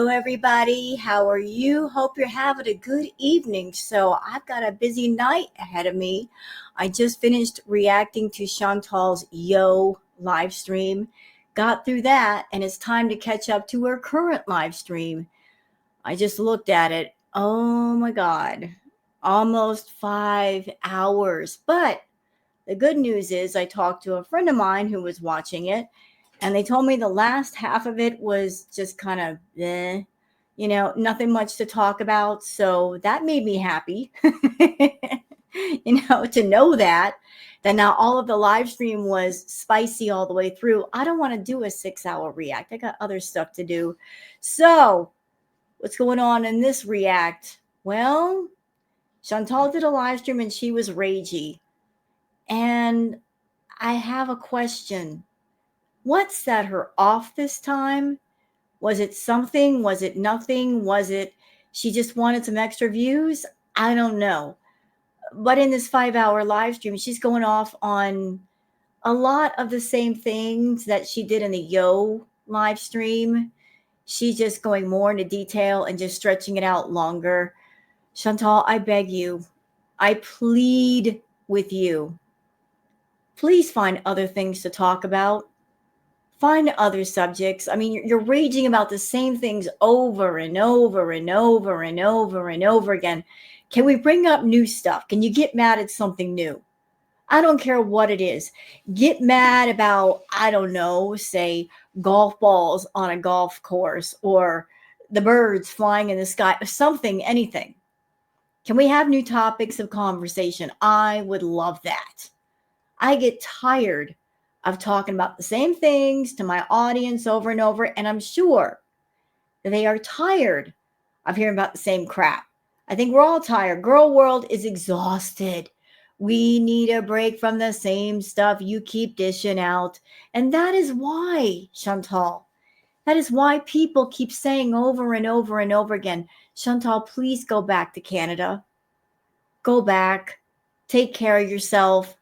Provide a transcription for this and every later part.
Hello, everybody. How are you? Hope you're having a good evening. So, I've got a busy night ahead of me. I just finished reacting to Chantal's Yo live stream, got through that, and it's time to catch up to her current live stream. I just looked at it. Oh my God, almost 5 hours. But the good news is, I talked to a friend of mine who was watching it, and they told me the last half of it was just kind of nothing much to talk about. So that made me happy, to know that now all of the live stream was spicy all the way through. I don't want to do a 6 hour react. I got other stuff to do. So what's going on in this react? Well, Chantal did a live stream and she was Rageey. And I have a question. What set her off this time? Was it something? Was it nothing? Was it she just wanted some extra views? I don't know. But in this 5 hour live stream, she's going off on a lot of the same things that she did in the Yo live stream. She's just going more into detail and just stretching it out longer. Chantal, I beg you, I plead with you. Please find other things to talk about. Find other subjects. I mean, you're raging about the same things over and over and over and over and over again. Can we bring up new stuff? Can you get mad at something new? I don't care what it is. Get mad about, I don't know, say golf balls on a golf course or the birds flying in the sky, something, anything. Can we have new topics of conversation? I would love that. I get tired of talking about the same things to my audience over and over, and I'm sure that they are tired of hearing about the same crap. I think we're all tired. Girl world is exhausted. We need a break from the same stuff you keep dishing out. And that is why, Chantal, that is why people keep saying over and over and over again, Chantal, please go back to Canada. Go back. Take care of yourself.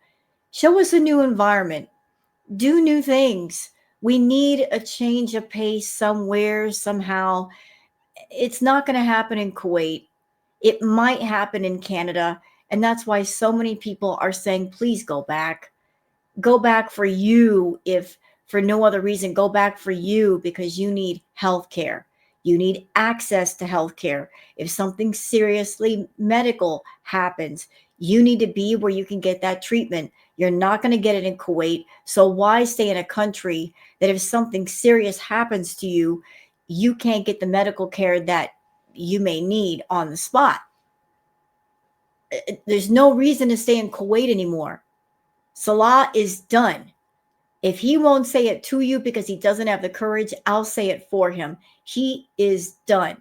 Show us a new environment. Do new things. We need a change of pace somewhere, somehow. It's not going to happen in Kuwait. It might happen in Canada. And that's why so many people are saying, please go back. Go back for you, if for no other reason. Go back for you because you need health care. You need access to health care. If something seriously medical happens, you need to be where you can get that treatment. You're not going to get it in Kuwait. So why stay in a country that if something serious happens to you, you can't get the medical care that you may need on the spot? There's no reason to stay in Kuwait anymore. Salah is done. If he won't say it to you because he doesn't have the courage, I'll say it for him. He is done.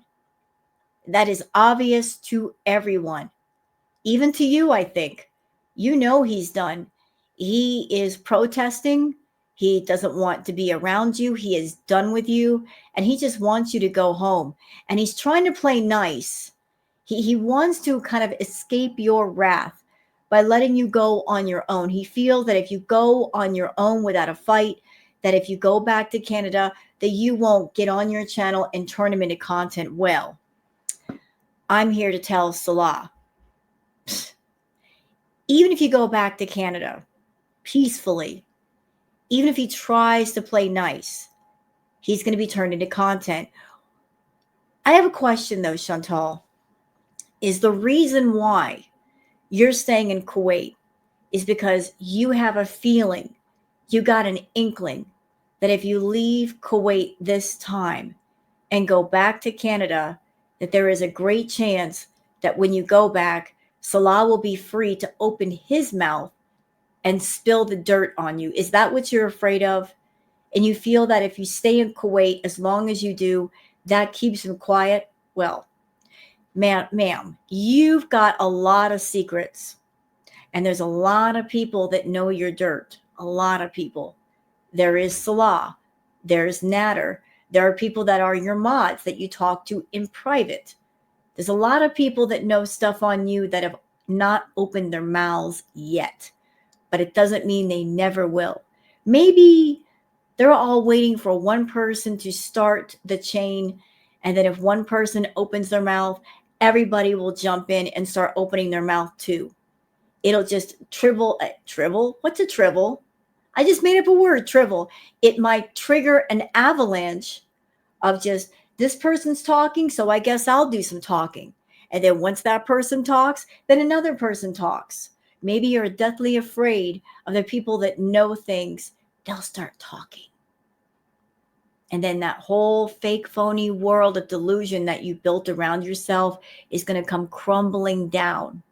That is obvious to everyone. Even to you, I think. You know he's done. He is protesting. He doesn't want to be around you. He is done with you. And he just wants you to go home. And he's trying to play nice. He wants to kind of escape your wrath by letting you go on your own. He feels that if you go on your own without a fight, that if you go back to Canada, that you won't get on your channel and turn him into content. Well, I'm here to tell Salah, even if you go back to Canada peacefully, even if he tries to play nice, he's going to be turned into content. I have a question though, Chantal. Is the reason why you're staying in Kuwait is because you have a feeling, you got an inkling that if you leave Kuwait this time and go back to Canada, that there is a great chance that when you go back, Salah will be free to open his mouth and spill the dirt on you? Is that what you're afraid of? And you feel that if you stay in Kuwait, as long as you do, that keeps him quiet? Well, ma'am, you've got a lot of secrets. And there's a lot of people that know your dirt. A lot of people. There is Salah. There's Nader. There are people that are your mods that you talk to in private. There's a lot of people that know stuff on you that have not opened their mouths yet. But it doesn't mean they never will. Maybe they're all waiting for one person to start the chain And then if one person opens their mouth, everybody will jump in and start opening their mouth too. It'll just trivel. What's a trivel? I just made up a word, trivel. It might trigger an avalanche of just this person's talking, so I guess I'll do some talking. And then once that person talks, then another person talks. Maybe you're deathly afraid of the people that know things. They'll start talking. And then that whole fake, phony world of delusion that you built around yourself is going to come crumbling down.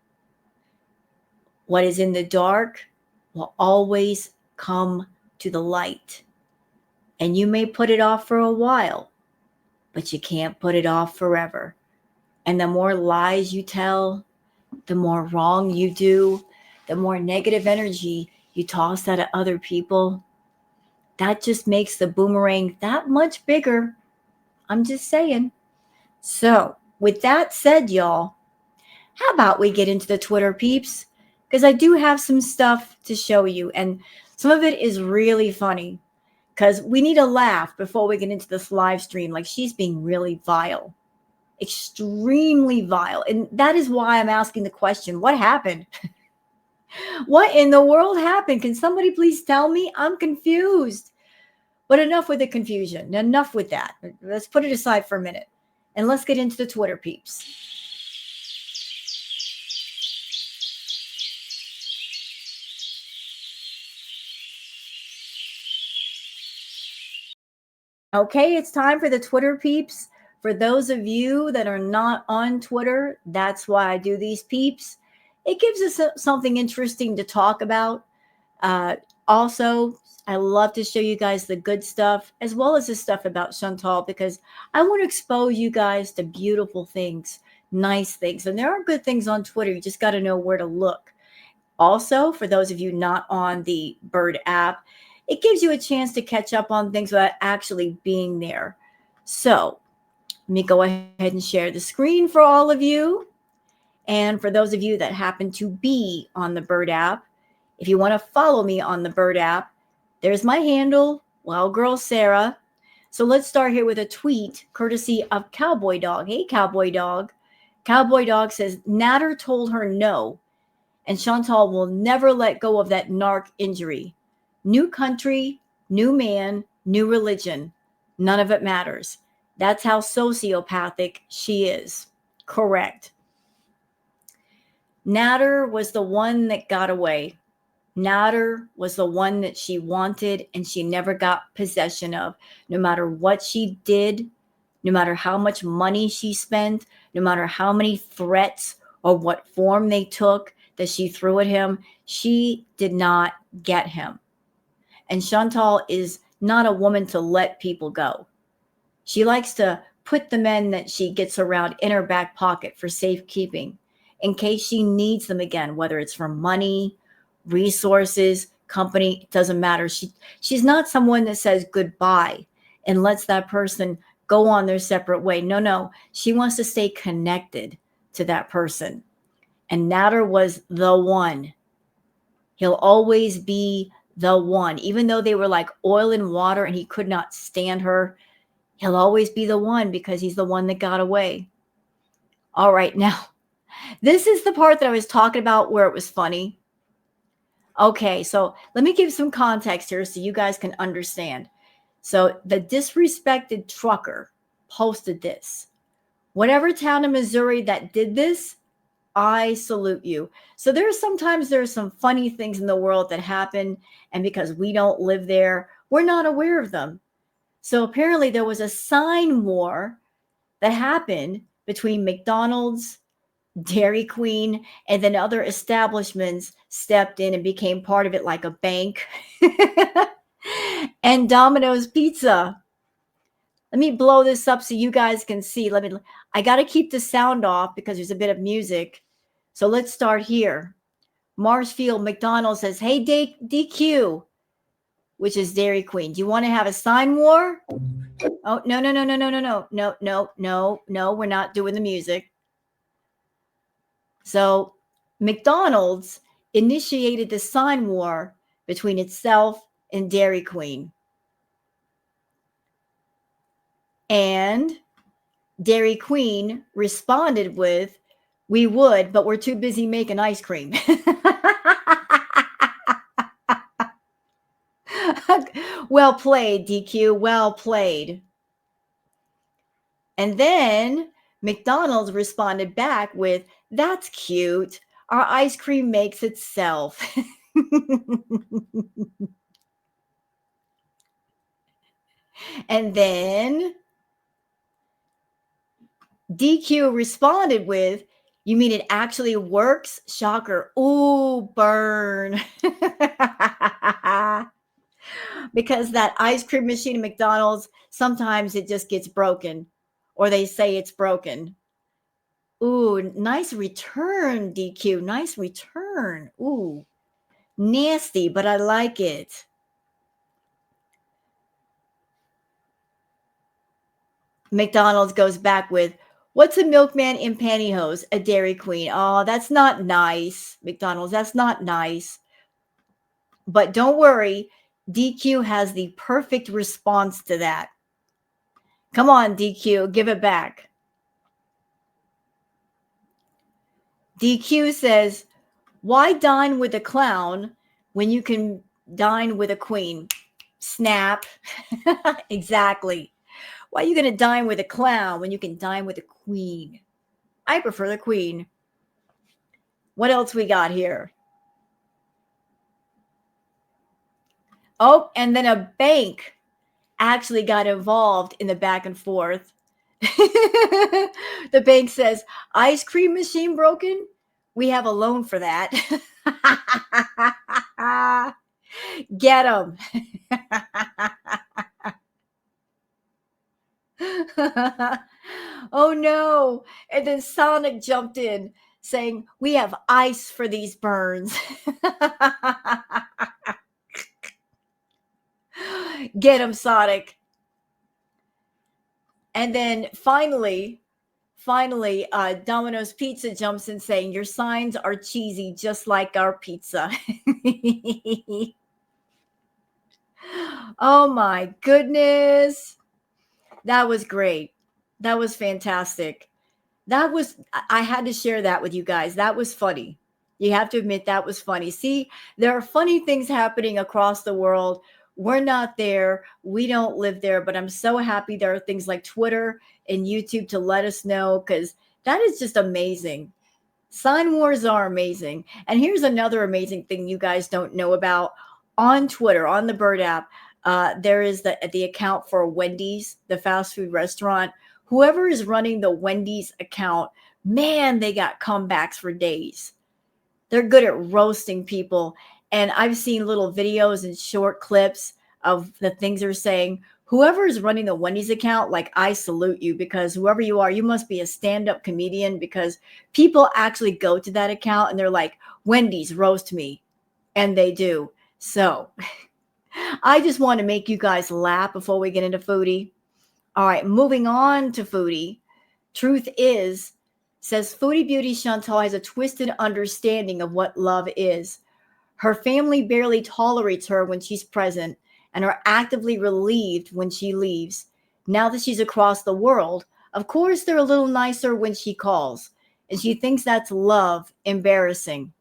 What is in the dark will always come to the light. And you may put it off for a while, but you can't put it off forever. And the more lies you tell, the more wrong you do, the more negative energy you toss at other people, that just makes the boomerang that much bigger. I'm just saying. So, with that said, y'all, how about we get into the Twitter peeps? Because I do have some stuff to show you, and some of it is really funny because we need a laugh before we get into this live stream. Like, she's being really vile, extremely vile. And that is why I'm asking the question, what happened? What in the world happened? Can somebody please tell me? I'm confused. But enough with the confusion. Enough with that. Let's put it aside for a minute. And let's get into the Twitter peeps. Okay, it's time for the Twitter peeps. For those of you that are not on Twitter, that's why I do these peeps. It gives us something interesting to talk about. Also, I love to show you guys the good stuff as well as the stuff about Chantal because I want to expose you guys to beautiful things, nice things. And there are good things on Twitter. You just got to know where to look. Also, for those of you not on the Bird app, it gives you a chance to catch up on things without actually being there. So let me go ahead and share the screen for all of you. And for those of you that happen to be on the Bird app, if you want to follow me on the Bird app, there's my handle, Well Girl Sarah. So let's start here with a tweet courtesy of Cowboy Dog. Hey, Cowboy Dog. Cowboy Dog says, Natter told her no, and Chantal will never let go of that narc injury. New country, new man, new religion. None of it matters. That's how sociopathic she is. Correct. Natter was the one that got away. Natter was the one that she wanted and she never got possession of. No matter what she did, no matter how much money she spent, no matter how many threats or what form they took that she threw at him, she did not get him. And Chantal is not a woman to let people go. She likes to put the men that she gets around in her back pocket for safekeeping in case she needs them again, whether it's for money, resources, company, it doesn't matter. She's not someone that says goodbye and lets that person go on their separate way. No. She wants to stay connected to that person. And Natter was the one. He'll always be the one. Even though they were like oil and water and he could not stand her, he'll always be the one because he's the one that got away. All right, now, this is the part that I was talking about where it was funny. Okay, so let me give some context here so you guys can understand. So the disrespected trucker posted this. Whatever town in Missouri that did this, I salute you. So there's some funny things in the world that happen, and because we don't live there, we're not aware of them. So apparently there was a sign war that happened between McDonald's, Dairy Queen, and then other establishments stepped in and became part of it, like a bank. And Domino's Pizza. Let me blow this up so you guys can see. I got to keep the sound off because there's a bit of music. So let's start here. Marshfield McDonald says, hey, DQ, which is Dairy Queen. Do you want to have a sign war? Oh, no, we're not doing the music. So McDonald's initiated the sign war between itself and Dairy Queen. And Dairy Queen responded with, "We would, but we're too busy making ice cream." Well played, DQ. Well played. And then McDonald's responded back with, "That's cute. Our ice cream makes itself." And then DQ responded with, "You mean it actually works? Shocker. Ooh, burn." Because that ice cream machine at McDonald's, sometimes it just gets broken, or they say it's broken. Ooh, nice return, DQ. Nice return. Ooh, nasty, but I like it. McDonald's goes back with, "What's a milkman in pantyhose? A Dairy Queen." Oh, that's not nice, McDonald's. That's not nice. But don't worry, DQ has the perfect response to that. Come on, DQ, give it back. DQ says, "Why dine with a clown when you can dine with a queen?" Snap. Exactly. Why are you going to dine with a clown when you can dine with a queen? I prefer the queen. What else we got here? Oh, and then a bank actually got involved in the back and forth. The bank says, "Ice cream machine broken? We have a loan for that." Get them. Oh no. And then Sonic jumped in saying, "We have ice for these burns." Get him, Sonic. And then finally, Domino's Pizza jumps in saying, "Your signs are cheesy, just like our pizza." Oh my goodness. That was great. That was fantastic. I had to share that with you guys. That was funny. You have to admit that was funny. See, there are funny things happening across the world. We're not there. We don't live there, but I'm so happy there are things like Twitter and YouTube to let us know, because that is just amazing. Sign wars are amazing. And here's another amazing thing you guys don't know about. On Twitter, on the Bird app, there is the account for Wendy's, the fast food restaurant. Whoever is running the Wendy's account, man, they got comebacks for days. They're good at roasting people. And I've seen little videos and short clips of the things they're saying. Whoever is running the Wendy's account, like, I salute you, because whoever you are, you must be a stand-up comedian, because people actually go to that account and they're like, "Wendy's, roast me." And they do. So I just want to make you guys laugh before we get into Foodie. All right, moving on to Foodie. Truth is, says Foodie Beauty Chantal has a twisted understanding of what love is. Her family barely tolerates her when she's present and are actively relieved when she leaves. Now that she's across the world, of course, they're a little nicer when she calls, and she thinks that's love. Embarrassing.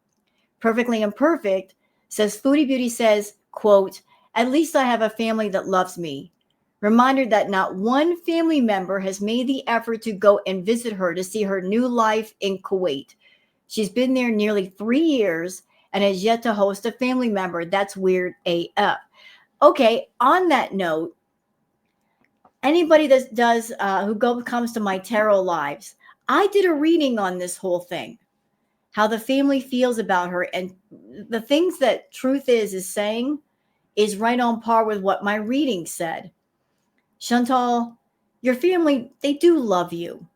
Perfectly Imperfect says Foodie Beauty says, quote, "At least I have a family that loves me." Reminder that not one family member has made the effort to go and visit her to see her new life in Kuwait. She's been there nearly 3 years and has yet to host a family member. That's weird AF. Okay, on that note, anybody that does comes to my tarot lives, I did a reading on this whole thing, how the family feels about her, and the things that Truth is saying is right on par with what my reading said. Chantal, your family, they do love you.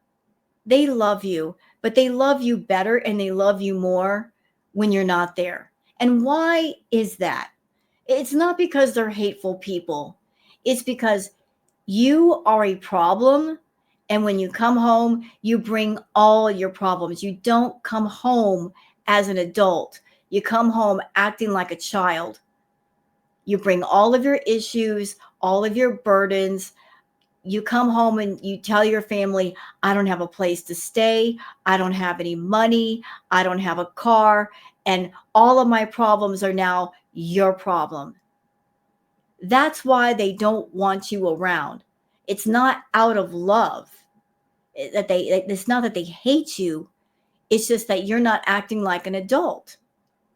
They love you, but they love you better and they love you more when you're not there. And why is that? It's not because they're hateful people. It's because you are a problem. And when you come home, you bring all your problems. You don't come home as an adult. You come home acting like a child. You bring all of your issues, all of your burdens. You come home and you tell your family, I don't have a place to stay. I don't have any money. I don't have a car. And all of my problems are now your problem. That's why they don't want you around. It's not out of love it's not that they hate you. It's just that you're not acting like an adult.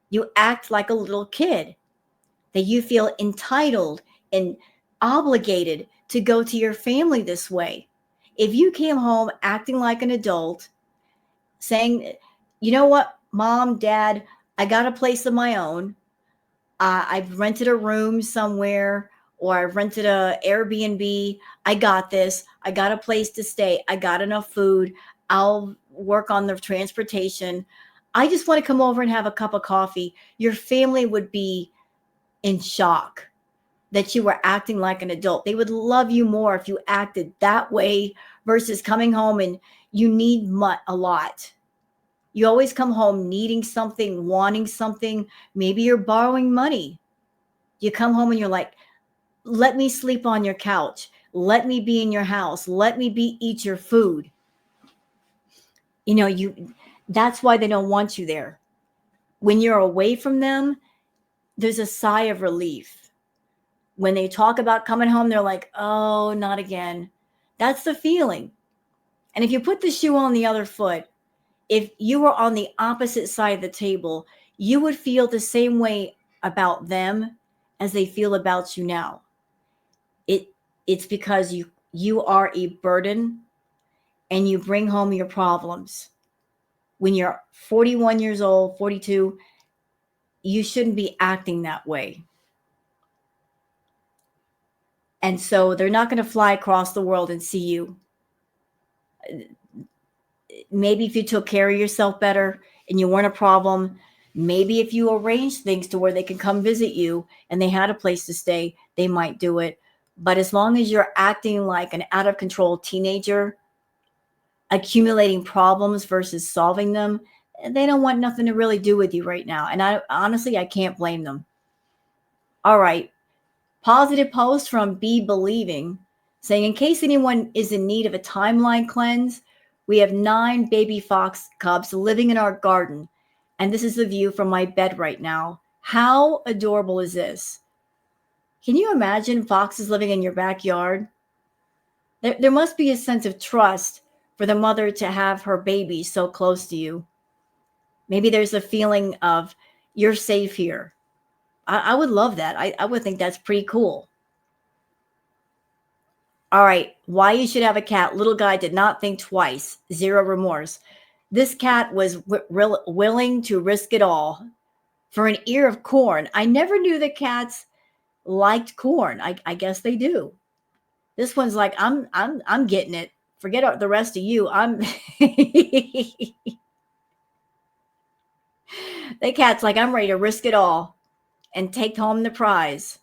You act like a little kid, that you feel entitled and obligated to go to your family this way. If you came home acting like an adult, saying, you know what, mom, dad, I got a place of my own. I've rented a room somewhere, or I've rented a Airbnb. I got this. I got a place to stay. I got enough food. I'll work on the transportation. I just want to come over and have a cup of coffee. Your family would be in shock that you were acting like an adult. They would love you more if you acted that way versus coming home and you need a lot. You always come home needing something, wanting something. Maybe you're borrowing money. You come home and you're like, let me sleep on your couch. Let me be in your house. Let me eat your food. That's why they don't want you there. When you're away from them, there's a sigh of relief. When they talk about coming home, they're like, oh, not again. That's the feeling. And if you put the shoe on the other foot, if you were on the opposite side of the table, you would feel the same way about them as they feel about you now. It's because you are a burden and you bring home your problems. When you're 41 years old, 42, you shouldn't be acting that way. And so they're not going to fly across the world and see you. Maybe if you took care of yourself better and you weren't a problem, maybe if you arranged things to where they can come visit you and they had a place to stay, they might do it. But as long as you're acting like an out of control teenager, accumulating problems versus solving them, they don't want nothing to really do with you right now. And I can't blame them. All right. Positive post from Be Believing saying, in case anyone is in need of a timeline cleanse, we have 9 baby fox cubs living in our garden. And this is the view from my bed right now. How adorable is this? Can you imagine foxes living in your backyard? There must be a sense of trust for the mother to have her baby so close to you. Maybe there's a feeling of you're safe here. I would love that. I would think that's pretty cool. All right. Why you should have a cat. Little guy did not think twice. Zero remorse. This cat was willing to risk it all for an ear of corn. I never knew that cats liked corn. I guess they do. This one's like, I'm getting it. Forget the rest of you. The cat's like, I'm ready to risk it all and take home the prize.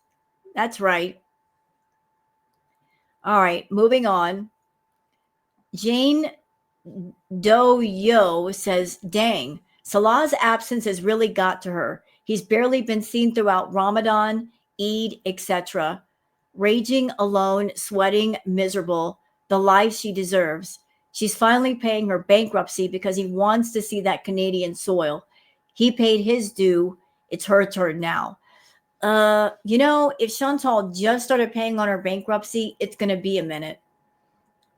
That's right. All right, moving on. Jane Doe-Yo says, dang, Salah's absence has really got to her. He's barely been seen throughout Ramadan, Eid, etc. Raging alone, sweating, miserable, the life she deserves. She's finally paying her bankruptcy because he wants to see that Canadian soil. He paid his due. It's her turn now. If Chantal just started paying on her bankruptcy, it's going to be a minute.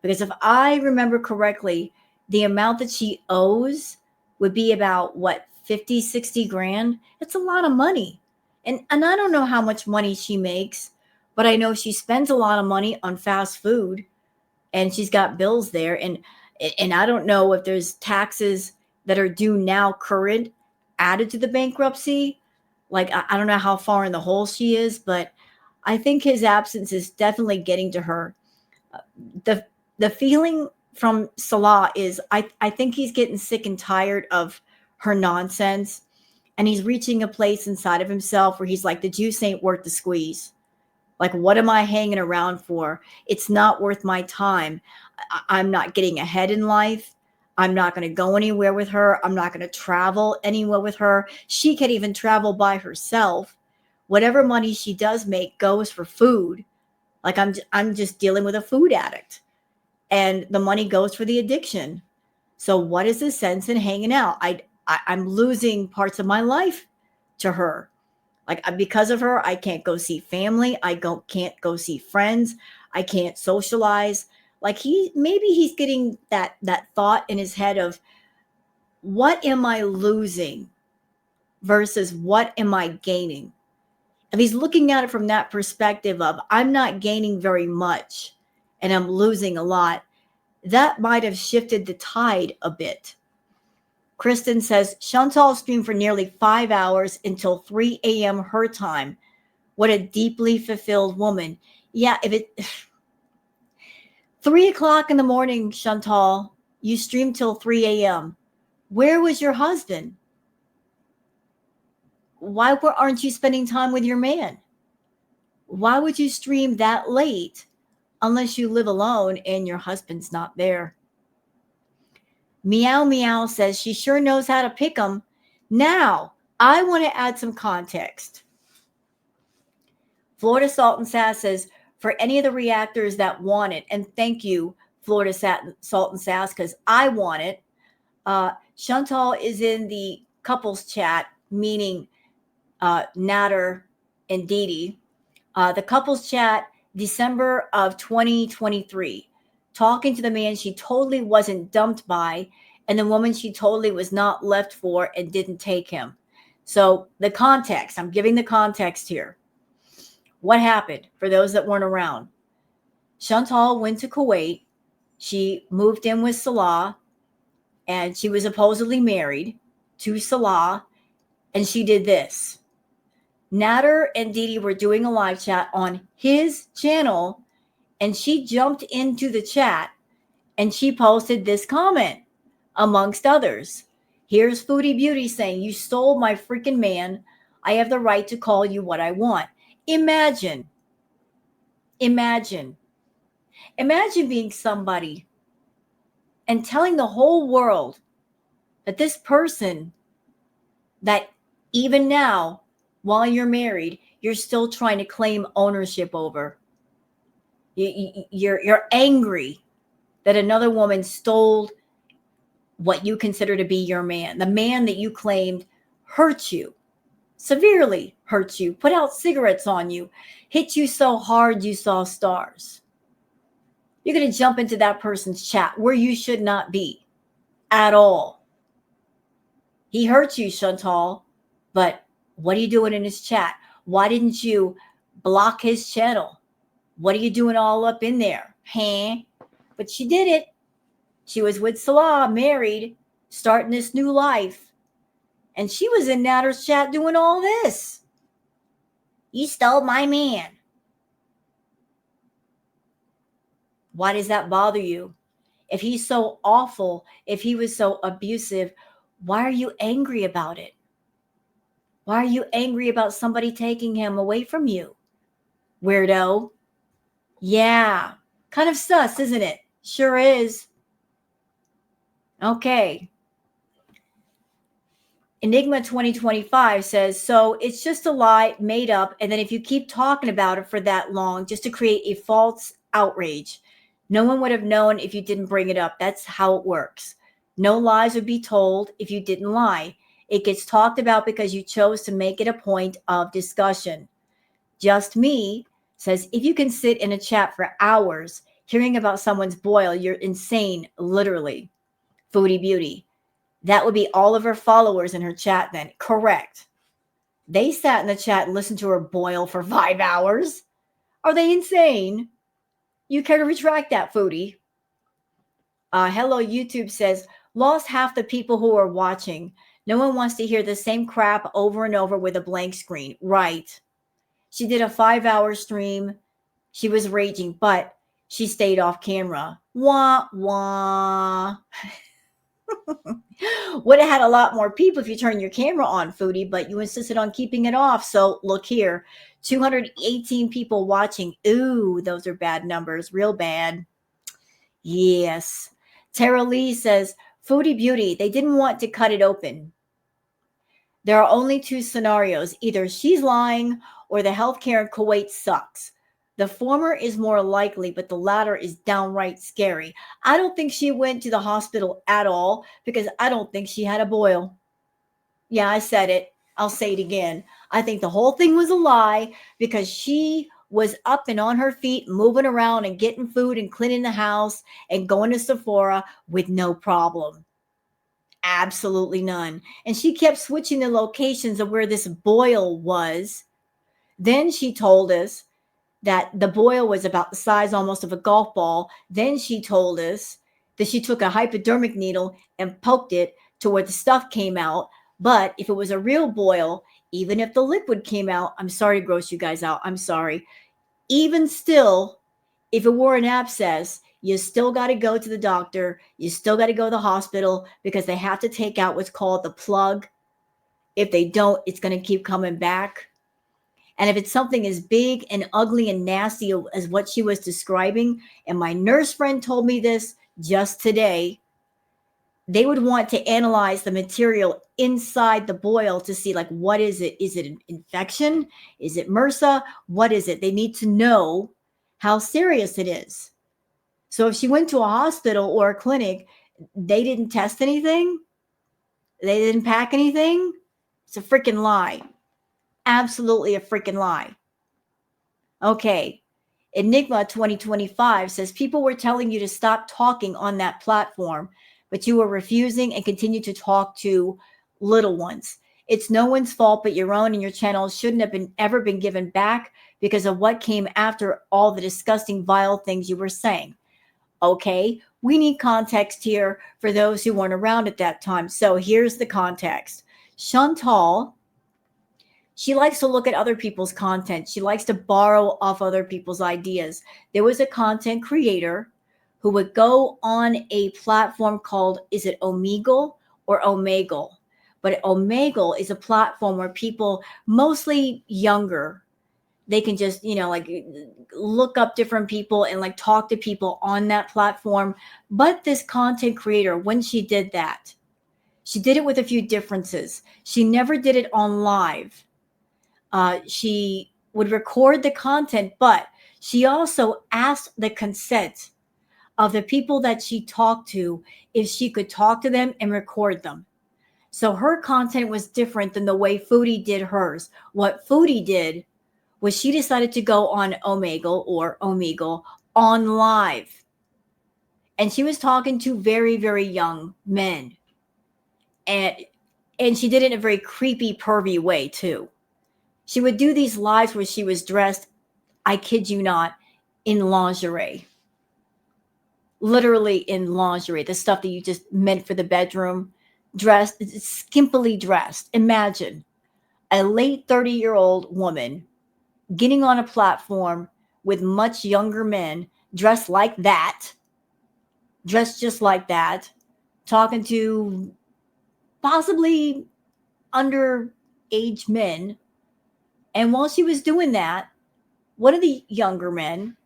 Because if I remember correctly, the amount that she owes would be about, 50, 60 grand? It's a lot of money. And I don't know how much money she makes, but I know she spends a lot of money on fast food and she's got bills there. And I don't know if there's taxes that are due now current added to the bankruptcy. Like, I don't know how far in the hole she is, but I think his absence is definitely getting to her. The feeling from Salah is I think he's getting sick and tired of her nonsense. And he's reaching a place inside of himself where he's like, the juice ain't worth the squeeze. Like, what am I hanging around for? It's not worth my time. I'm not getting ahead in life. I'm not going to go anywhere with her. I'm not going to travel anywhere with her. She can't even travel by herself. Whatever money she does make goes for food. Like I'm just dealing with a food addict, and the money goes for the addiction. So what is the sense in hanging out? I'm losing parts of my life to her. Like because of her, I can't go see family. Can't go see friends. I can't socialize. Like maybe he's getting that thought in his head of, what am I losing versus what am I gaining? If he's looking at it from that perspective of, I'm not gaining very much and I'm losing a lot, that might have shifted the tide a bit. Kristen says, Chantal streamed for nearly 5 hours until 3 a.m. her time. What a deeply fulfilled woman. Yeah, if it 3 o'clock in the morning, Chantal, you streamed till 3 a.m. Where was your husband? Why aren't you spending time with your man? Why would you stream that late unless you live alone and your husband's not there? Meow Meow says she sure knows how to pick them. Now, I want to add some context. Florida Salt and Sass says, for any of the reactors that want it, and thank you, Florida Salt and Sass, because I want it. Chantal is in the couples chat, meaning Natter and Dee Dee. The couples chat, December of 2023, talking to the man she totally wasn't dumped by and the woman she totally was not left for and didn't take him. So the context, I'm giving the context here. What happened for those that weren't around? Chantal went to Kuwait. She moved in with Salah and she was supposedly married to Salah, and she did this. Natter and Dee Dee were doing a live chat on his channel, and she jumped into the chat and she posted this comment, amongst others. Here's Foodie Beauty saying, you stole my freaking man. I have the right to call you what I want. Imagine being somebody and telling the whole world that this person that even now, while you're married, you're still trying to claim ownership over. You're angry that another woman stole what you consider to be your man. The man that you claimed hurt you, severely hurt you, put out cigarettes on you, hit you so hard you saw stars. You're going to jump into that person's chat where you should not be at all. He hurt you, Chantal, but what are you doing in his chat? Why didn't you block his channel? What are you doing all up in there? Huh? But she did it. She was with Salah, married, starting this new life. And she was in Natter's chat doing all this. You stole my man. Why does that bother you? If he's so awful, if he was so abusive, why are you angry about it? Why are you angry about somebody taking him away from you? Weirdo. Yeah. Kind of sus, isn't it? Sure is. Okay. Enigma 2025 says, so it's just a lie made up. And then if you keep talking about it for that long, just to create a false outrage, no one would have known if you didn't bring it up. That's how it works. No lies would be told if you didn't lie. It gets talked about because you chose to make it a point of discussion. Just Me says, if you can sit in a chat for hours hearing about someone's boil, you're insane, literally. Foodie Beauty. That would be all of her followers in her chat then. Correct. They sat in the chat and listened to her boil for 5 hours. Are they insane? You care to retract that, Foodie? Hello, YouTube says, lost half the people who are watching. No one wants to hear the same crap over and over with a blank screen. Right. She did a 5-hour stream. She was raging, but she stayed off camera. Wah, wah. Would have had a lot more people if you turned your camera on, Foodie, but you insisted on keeping it off. So look here, 218 people watching. Ooh, those are bad numbers, real bad. Yes. Tara Lee says, Foodie Beauty, they didn't want to cut it open. There are only two scenarios. Either she's lying or the healthcare in Kuwait sucks. The former is more likely, but the latter is downright scary. I don't think she went to the hospital at all because I don't think she had a boil. Yeah, I said it. I'll say it again. I think the whole thing was a lie because she was up and on her feet, moving around and getting food and cleaning the house and going to Sephora with no problem. Absolutely none. And she kept switching the locations of where this boil was. Then she told us that the boil was about the size almost of a golf ball. Then she told us that she took a hypodermic needle and poked it to where the stuff came out. But if it was a real boil, even if the liquid came out, I'm sorry to gross you guys out. I'm sorry. Even still, if it were an abscess, you still got to go to the doctor. You still got to go to the hospital because they have to take out what's called the plug. If they don't, it's going to keep coming back. And if it's something as big and ugly and nasty as what she was describing, and my nurse friend told me this just today, they would want to analyze the material inside the boil to see, like, what is it? Is it an infection? Is it MRSA? What is it? They need to know how serious it is. So if she went to a hospital or a clinic, they didn't test anything, they didn't pack anything, it's a freaking lie. Absolutely a freaking lie. Okay. Enigma 2025 says people were telling you to stop talking on that platform, but you were refusing and continue to talk to little ones. It's no one's fault but your own, and your channel shouldn't have ever been given back because of what came after all the disgusting, vile things you were saying. Okay, we need context here for those who weren't around at that time. So here's the context. Chantal, she likes to look at other people's content. She likes to borrow off other people's ideas. There was a content creator who would go on a platform called, is it Omegle or Omegle? But Omegle is a platform where people, mostly younger, they can just, like look up different people and like talk to people on that platform. But this content creator, when she did that, she did it with a few differences. She never did it on live. She would record the content, but she also asked the consent of the people that she talked to if she could talk to them and record them. So her content was different than the way Foodie did hers. What Foodie did was she decided to go on Omegle or Omegle on live. And she was talking to very, very young men. And she did it in a very creepy, pervy way too. She would do these lives where she was dressed, I kid you not, in lingerie. Literally in lingerie, the stuff that you just meant for the bedroom, dressed, skimpily dressed. Imagine a late 30-year-old woman getting on a platform with much younger men dressed like that, dressed just like that, talking to possibly underage men. And while she was doing that, one of the younger men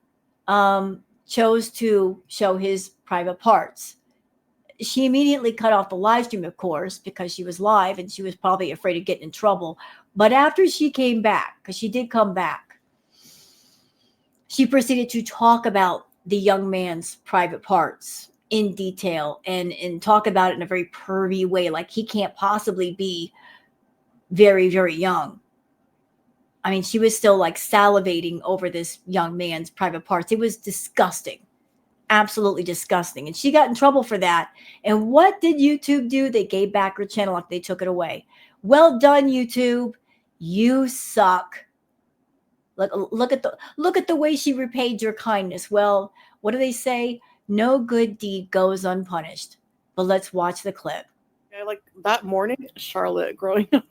chose to show his private parts. She immediately cut off the live stream, of course, because she was live and she was probably afraid of getting in trouble. But after she came back, because she did come back, she proceeded to talk about the young man's private parts in detail and talk about it in a very pervy way, like he can't possibly be very, very young. I mean, she was still like salivating over this young man's private parts. It was disgusting, absolutely disgusting. And she got in trouble for that. And what did YouTube do? They gave back her channel after they took it away. Well done, YouTube. You suck. Look at the way she repaid your kindness. Well, what do they say? No good deed goes unpunished. But let's watch the clip. Yeah, like that morning, Charlotte growing up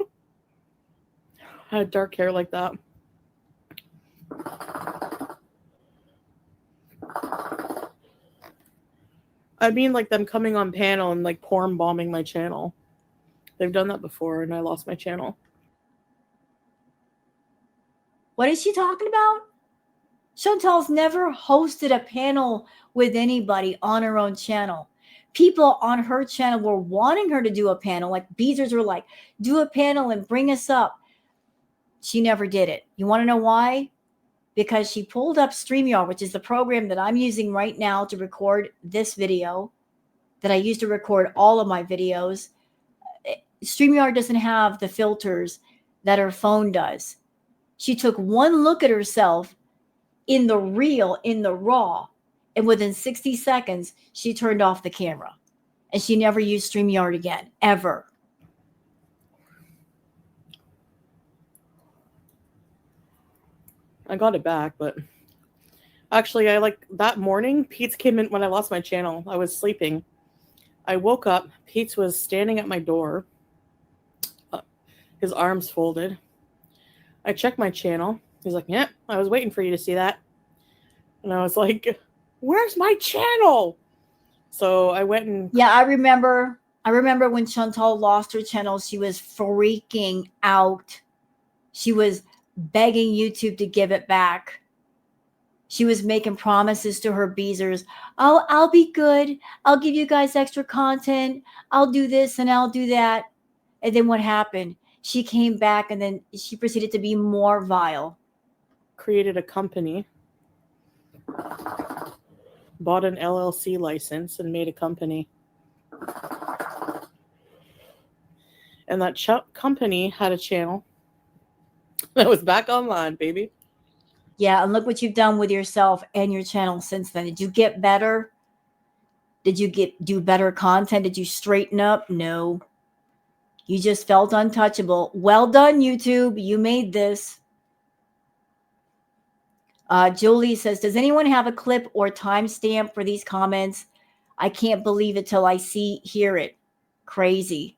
had dark hair like that. I mean, like them coming on panel and like porn bombing my channel. They've done that before and I lost my channel. What is she talking about? Chantal's never hosted a panel with anybody on her own channel. People on her channel were wanting her to do a panel. Like Beezers were like, do a panel and bring us up. She never did it. You want to know why? because she pulled up StreamYard, which is the program that I'm using right now to record this video, that I use to record all of my videos. StreamYard doesn't have the filters that her phone does. She took one look at herself in the reel, in the raw, and within 60 seconds, she turned off the camera. And she never used StreamYard again, ever. I got it back, but actually, that morning, Pete's came in when I lost my channel. I was sleeping. I woke up. Pete's was standing at my door, his arms folded. I checked my channel. He's like, yeah, I was waiting for you to see that. And I was like, where's my channel? So I went and... Yeah, I remember when Chantal lost her channel, she was freaking out. She was begging YouTube to give it back. She was making promises to her beezers. Oh, I'll be good. I'll give you guys extra content. I'll do this and I'll do that. And then what happened? She came back and then she proceeded to be more vile. Created a company, bought an LLC license, and made a company. And that company had a channel that was back online, baby. Yeah, and look what you've done with yourself and your channel since then. Did you get better? Did you do better content? Did you straighten up? No. You just felt untouchable. Well done, YouTube. You made this. Julie says, does anyone have a clip or timestamp for these comments? I can't believe it till I hear it. Crazy.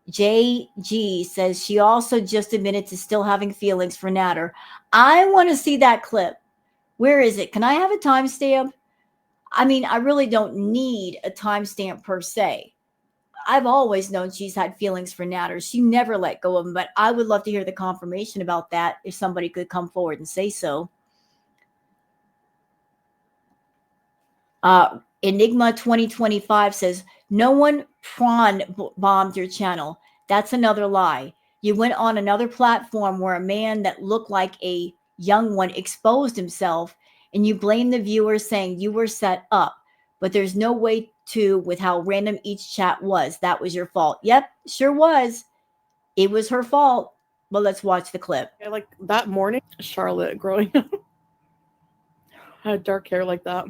JG says she also just admitted to still having feelings for Natter. I want to see that clip. Where is it? Can I have a timestamp? I mean, I really don't need a timestamp per se. I've always known she's had feelings for Natter. She never let go of him, but I would love to hear the confirmation about that if somebody could come forward and say so. Enigma 2025 says, no one prawn bombed your channel. That's another lie. You went on another platform where a man that looked like a young one exposed himself, and you blame the viewers saying you were set up. But there's no way to with how random each chat was. That was your fault. Yep, sure was. It was her fault. But let's watch the clip. Like that morning, Charlotte growing up had dark hair like that.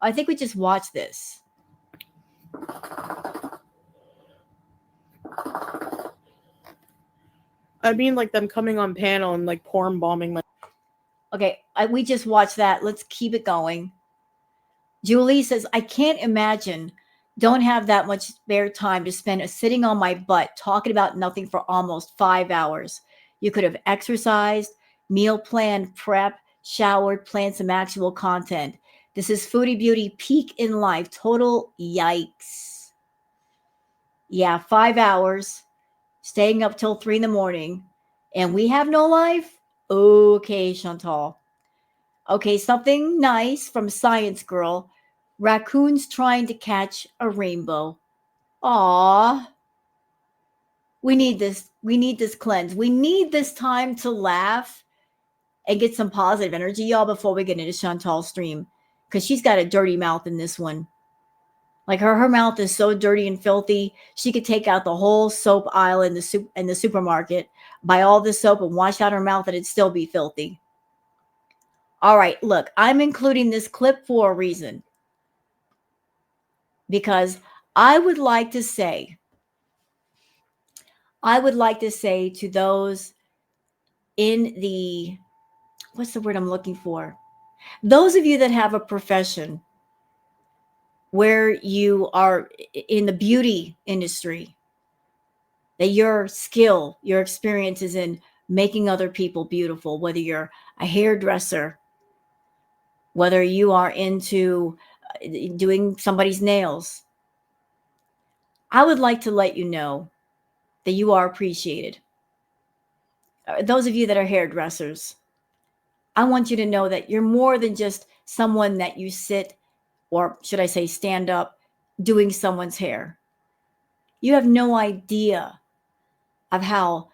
I think we just watched this. I mean, like them coming on panel and like porn bombing my... Okay, we just watched that. Let's keep it going. Julie says, I can't imagine. Don't have that much spare time to spend sitting on my butt talking about nothing for almost 5 hours. You could have exercised, meal planned, prep, showered, planned some actual content. This is Foodie Beauty peak in life. Total yikes. Yeah, 5 hours, staying up till 3 a.m. And we have no life? Okay, Chantal. Okay, something nice from Science Girl. Raccoons trying to catch a rainbow. Aww. We need this. We need this cleanse. We need this time to laugh and get some positive energy, y'all, before we get into Chantal's stream. Because she's got a dirty mouth in this one. Like her mouth is so dirty and filthy. She could take out the whole soap aisle in the supermarket, buy all the soap and wash out her mouth, and it'd still be filthy. All right, look, I'm including this clip for a reason. Because I would like to say to those in the, what's the word I'm looking for? Those of you that have a profession where you are in the beauty industry, that your skill, your experience is in making other people beautiful, whether you're a hairdresser, whether you are into doing somebody's nails, I would like to let you know that you are appreciated. Those of you that are hairdressers, I want you to know that you're more than just someone that you sit, or should I say stand up, doing someone's hair. You have no idea of how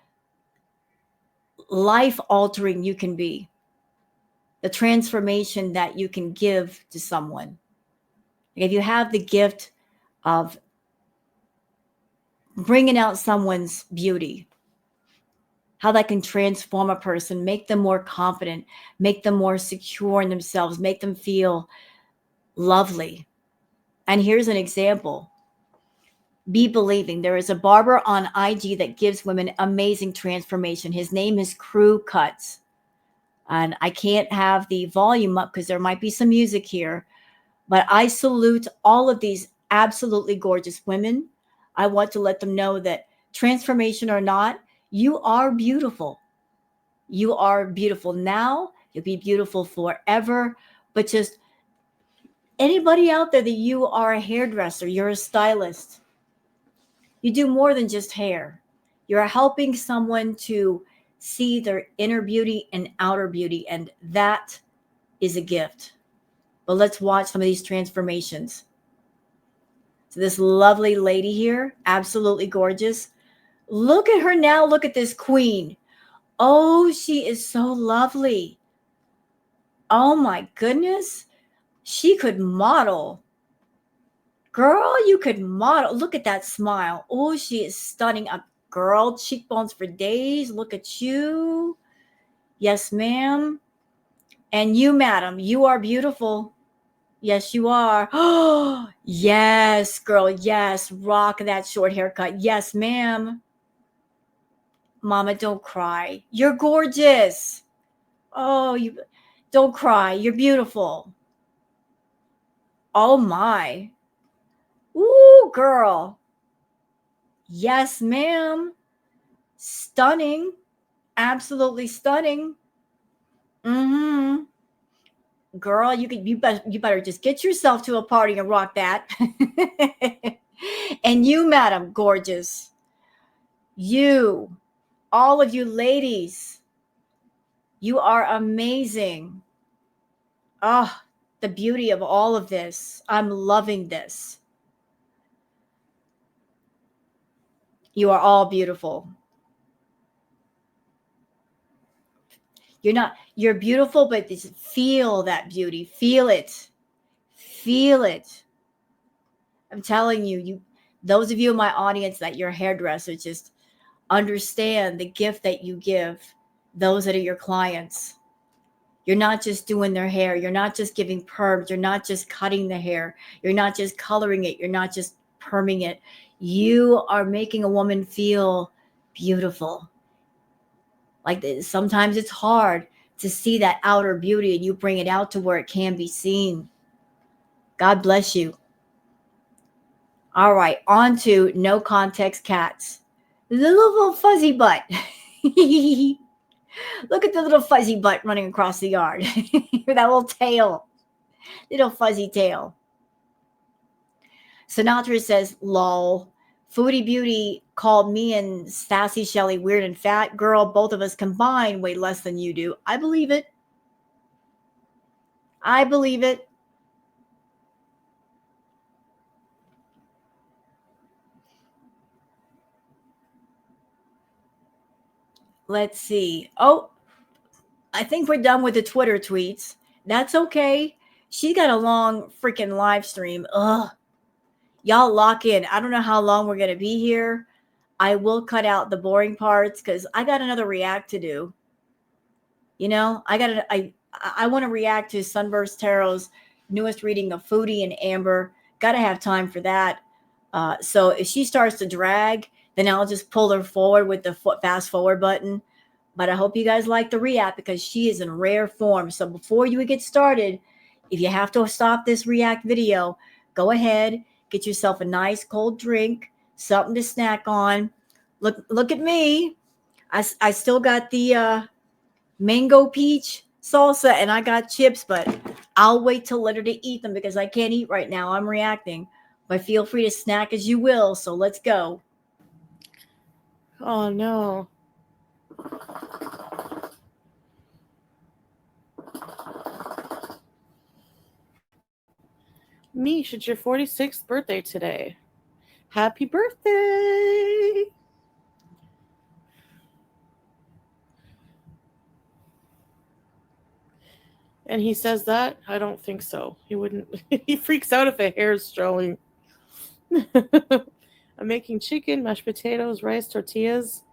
life-altering you can be. the transformation that you can give to someone. If you have the gift of bringing out someone's beauty, how that can transform a person, make them more confident, make them more secure in themselves, make them feel lovely. And here's an example. Be Believing. There is a barber on IG that gives women amazing transformation. His name is Crew Cuts. And I can't have the volume up because there might be some music here. But I salute all of these absolutely gorgeous women. I want to let them know that transformation or not, you are beautiful. You are beautiful now. You'll be beautiful forever. But just anybody out there that you are a hairdresser, you're a stylist, you do more than just hair. You're helping someone to see their inner beauty and outer beauty, and that is a gift. But let's watch some of these transformations. So this lovely lady here, absolutely gorgeous. Look at her now. Look at this queen. Oh, she is so lovely. Oh my goodness. She could model. Girl, you could model. Look at that smile. Oh, she is stunning. A girl, cheekbones for days. Look at you. Yes, ma'am. And you, madam, you are beautiful. Yes, you are. Oh, yes, girl. Yes. Rock that short haircut. Yes, ma'am. Mama, don't cry. You're gorgeous. Oh, you don't cry. You're beautiful. Oh my. Ooh, girl. Yes, ma'am. Stunning. Absolutely stunning. Mm-hmm. Girl, you better just get yourself to a party and rock that. And you, madam, gorgeous. You, all of you ladies, you are amazing. Oh, the beauty of all of this. I'm loving this. You are all beautiful. You're beautiful, but just feel that beauty. Feel it. Feel it. I'm telling you, those of you in my audience that you're hairdressers, just understand the gift that you give those that are your clients. You're not just doing their hair. You're not just giving perms. You're not just cutting the hair. You're not just coloring it. You're not just perming it. You are making a woman feel beautiful. Like sometimes it's hard to see that outer beauty and you bring it out to where it can be seen. God bless you. All right, on to no context cats. The little fuzzy butt. Look at the little fuzzy butt running across the yard. That little tail. Little fuzzy tail. Sinatra says, lol. Foodie Beauty called me and Sassy Shelly weird and fat. Girl, both of us combined weigh less than you do. I believe it. I believe it. Let's see. Oh, I think we're done with the Twitter tweets. That's okay. She got a long freaking live stream. Ugh. Y'all lock in. I don't know how long we're going to be here. I will cut out the boring parts because I got another react to do. You know, I want to react to Sunburst Tarot's newest reading of Foodie and Amber. Got to have time for that. So if she starts to drag, then I'll just pull her forward with the fast forward button. But I hope you guys like the react because she is in rare form. So before you get started, if you have to stop this react video, go ahead, get yourself a nice cold drink, something to snack on. Look at me. I still got the mango peach salsa and I got chips, but I'll wait till later to eat them because I can't eat right now. I'm reacting. But feel free to snack as you will. So let's go. Oh no. Mish, it's your 46th birthday today. Happy birthday! And he says that? I don't think so. He wouldn't. He freaks out if a hair is showing. I'm making chicken, mashed potatoes, rice, tortillas.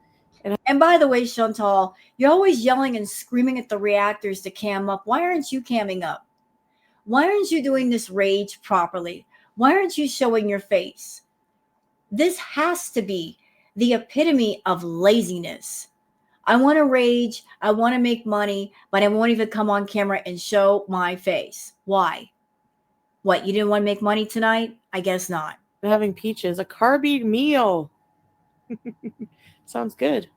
And by the way, Chantal, you're always yelling and screaming at the reactors to cam up. Why aren't you camming up? Why aren't you doing this rage properly? Why aren't you showing your face? This has to be the epitome of laziness. I want to rage, I want to make money, but I won't even come on camera and show my face. Why? What, you didn't want to make money tonight? I guess not. Having peaches, a carby meal. Sounds good.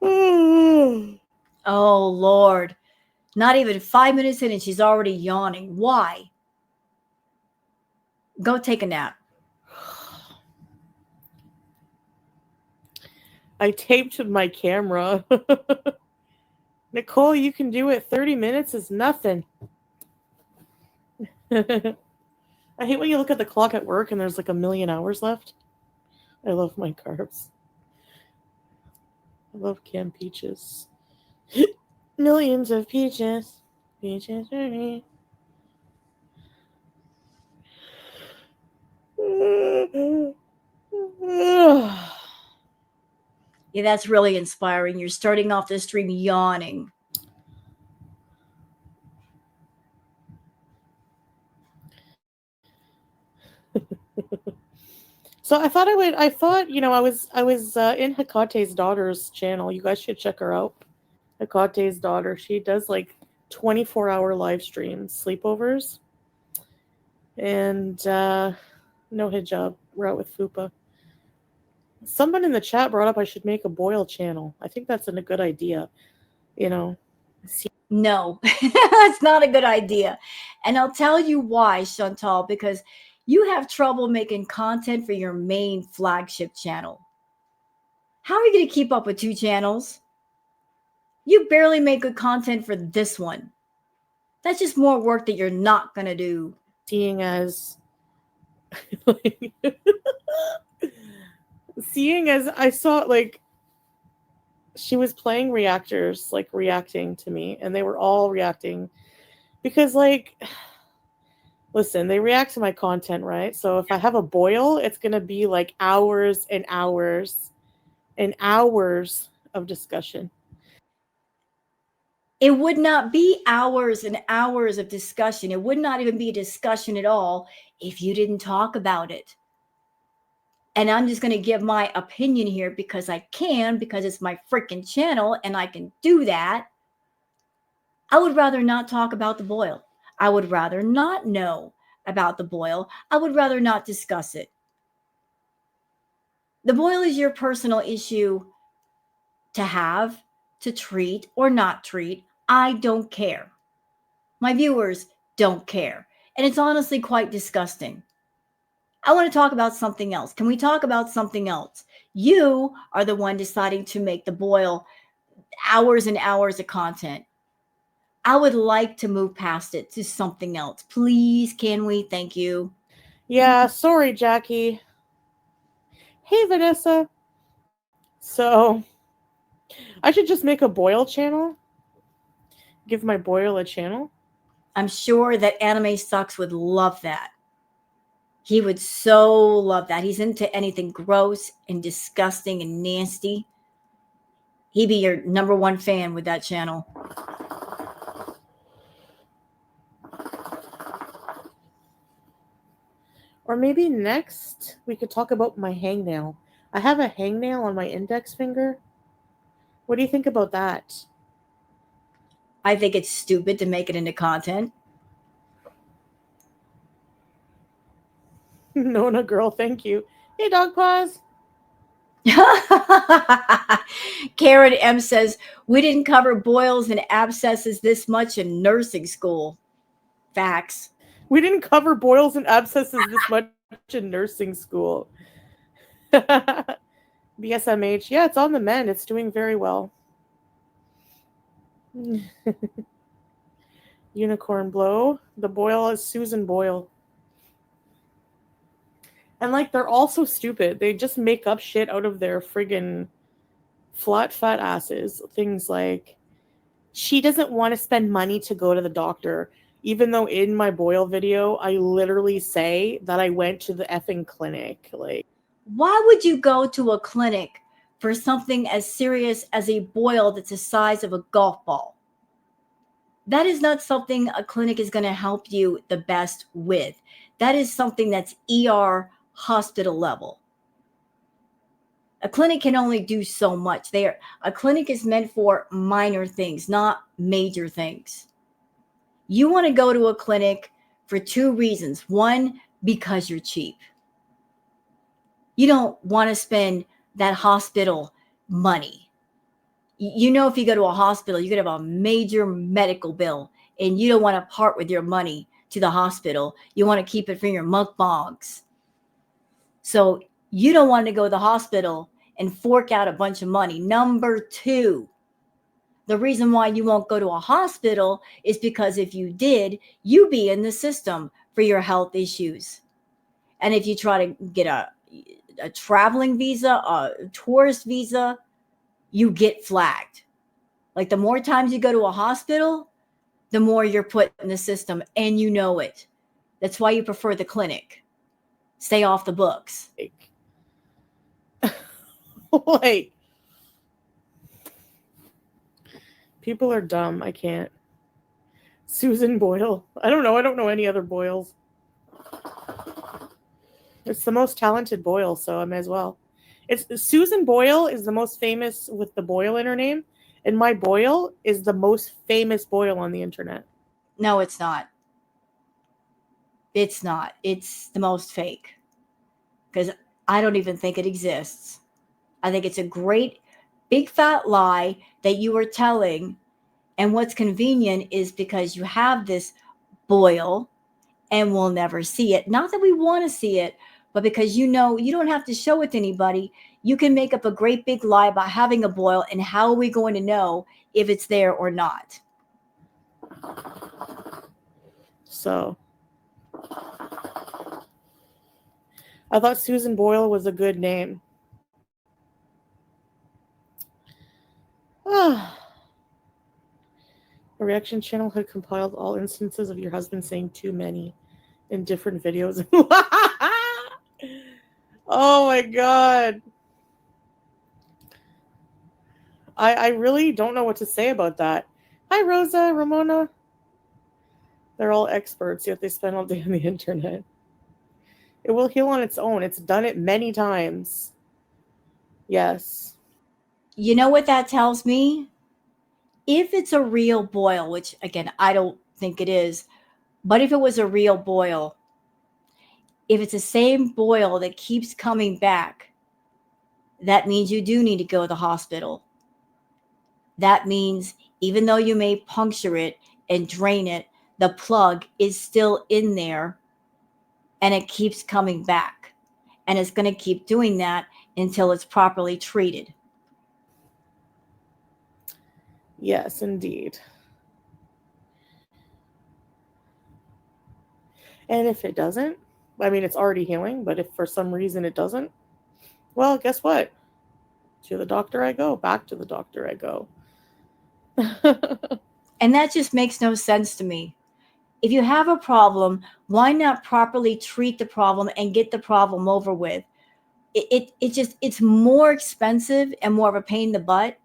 Oh, Lord. Not even 5 minutes in and she's already yawning. Why? Go take a nap. I taped my camera. Nicole, you can do it. 30 minutes is nothing. I hate when you look at the clock at work and there's like a million hours left. I love my carbs. I love canned peaches. Millions of peaches. Peaches for me. Yeah, that's really inspiring. You're starting off the stream yawning. So I thought I was in Hekate's daughter's channel. You guys should check her out. Hekate's daughter. She does like 24-hour live streams, sleepovers. And no hijab. We're out with Fupa. Someone in the chat brought up I should make a boil channel. I think that's a good idea. No, it's not a good idea. And I'll tell you why, Chantal, because you have trouble making content for your main flagship channel. How are you going to keep up with 2 channels? You barely make good content for this one. That's just more work that you're not going to do. Seeing as I saw like she was playing reactors, like reacting to me, and they were all reacting because like listen, they react to my content, right? So if I have a boil, it's going to be like hours and hours and hours of discussion. It would not be hours and hours of discussion. It would not even be a discussion at all if you didn't talk about it. And I'm just going to give my opinion here because I can, because it's my freaking channel and I can do that. I would rather not talk about the boil. I would rather not know about the boil. I would rather not discuss it. The boil is your personal issue to have, to treat, or not treat. I don't care. My viewers don't care. And it's honestly quite disgusting. I want to talk about something else. Can we talk about something else? You are the one deciding to make the boil hours and hours of content. I would like to move past it to something else. Please, can we? Thank you. Yeah, sorry, Jackie. Hey, Vanessa. So, I should just make a boil channel? Give my boil a channel? I'm sure that Anime Sucks would love that. He would so love that. He's into anything gross and disgusting and nasty. He'd be your number 1 fan with that channel. Or maybe next we could talk about my hangnail. I have a hangnail on my index finger. What do you think about that? I think it's stupid to make it into content. Nona girl, thank you. Hey, Dog Paws. Karen M says, we didn't cover boils and abscesses this much in nursing school. Facts. We didn't cover boils and abscesses this much in nursing school. BSMH. Yeah, it's on the mend. It's doing very well. Unicorn blow. The boil is Susan Boyle. And like they're all so stupid. They just make up shit out of their friggin' flat fat asses. Things like, she doesn't want to spend money to go to the doctor. Even though in my boil video, I literally say that I went to the effing clinic. Like, Why would you go to a clinic for something as serious as a boil that's the size of a golf ball? That is not something a clinic is going to help you the best with. That is something that's ER hospital level. A clinic can only do so much. A clinic is meant for minor things, not major things. You want to go to a clinic for two reasons. One, because you're cheap. You don't want to spend that hospital money. You know, if you go to a hospital, you're going to have a major medical bill, and you don't want to part with your money to the hospital. You want to keep it for your mukbangs. So you don't want to go to the hospital and fork out a bunch of money. Number two, the reason why you won't go to a hospital is because if you did, you'd be in the system for your health issues. And if you try to get a traveling visa, a tourist visa, you get flagged. Like, the more times you go to a hospital, the more you're put in the system, and you know it. That's why you prefer the clinic. Stay off the books. like, people are dumb. I can't. Susan Boyle. I don't know any other Boyles. It's the most talented Boyle, so I may as well. It's Susan Boyle is the most famous with the Boyle in her name, and my Boyle is the most famous Boyle on the internet. No, it's not. It's not. It's the most fake. Because I don't even think it exists. I think it's a great big fat lie that you are telling. And what's convenient is because you have this Boyle and we'll never see it. Not that we want to see it, but because you know you don't have to show it to anybody. You can make up a great big lie about having a Boyle, and how are we going to know if it's there or not? So I thought Susan Boyle was a good name. A reaction channel had compiled all instances of your husband saying too many in different videos. Oh my god. I really don't know what to say about that. Hi, Rosa, Ramona. They're all experts, yet they spend all day on the internet. It will heal on its own. It's done it many times. Yes. You know what that tells me? If it's a real boil, which again, I don't think it is, but if it was a real boil, if it's the same boil that keeps coming back, that means you do need to go to the hospital. That means even though you may puncture it and drain it, the plug is still in there and it keeps coming back. And it's going to keep doing that until it's properly treated. Yes, indeed. And if it doesn't, I mean, it's already healing, but if for some reason it doesn't, well, guess what? To the doctor I go, back to the doctor I go. And that just makes no sense to me. If you have a problem, why not properly treat the problem and get the problem over with? It's more expensive and more of a pain in the butt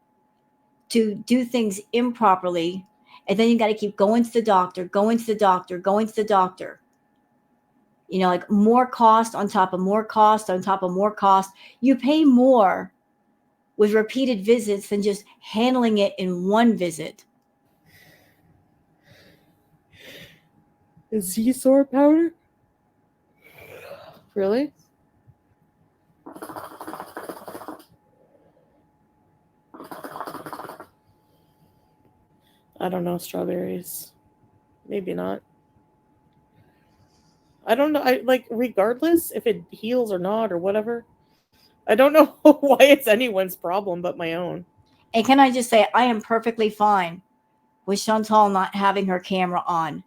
to do things improperly. And then you got to keep going to the doctor, going to the doctor, going to the doctor. You know, like more cost on top of more cost on top of more cost. You pay more with repeated visits than just handling it in one visit. Is Z-Sore powder? Really? I don't know, strawberries. Maybe not. I don't know. I like, regardless if it heals or not or whatever. I don't know why it's anyone's problem but my own. And can I just say, I am perfectly fine with Chantal not having her camera on.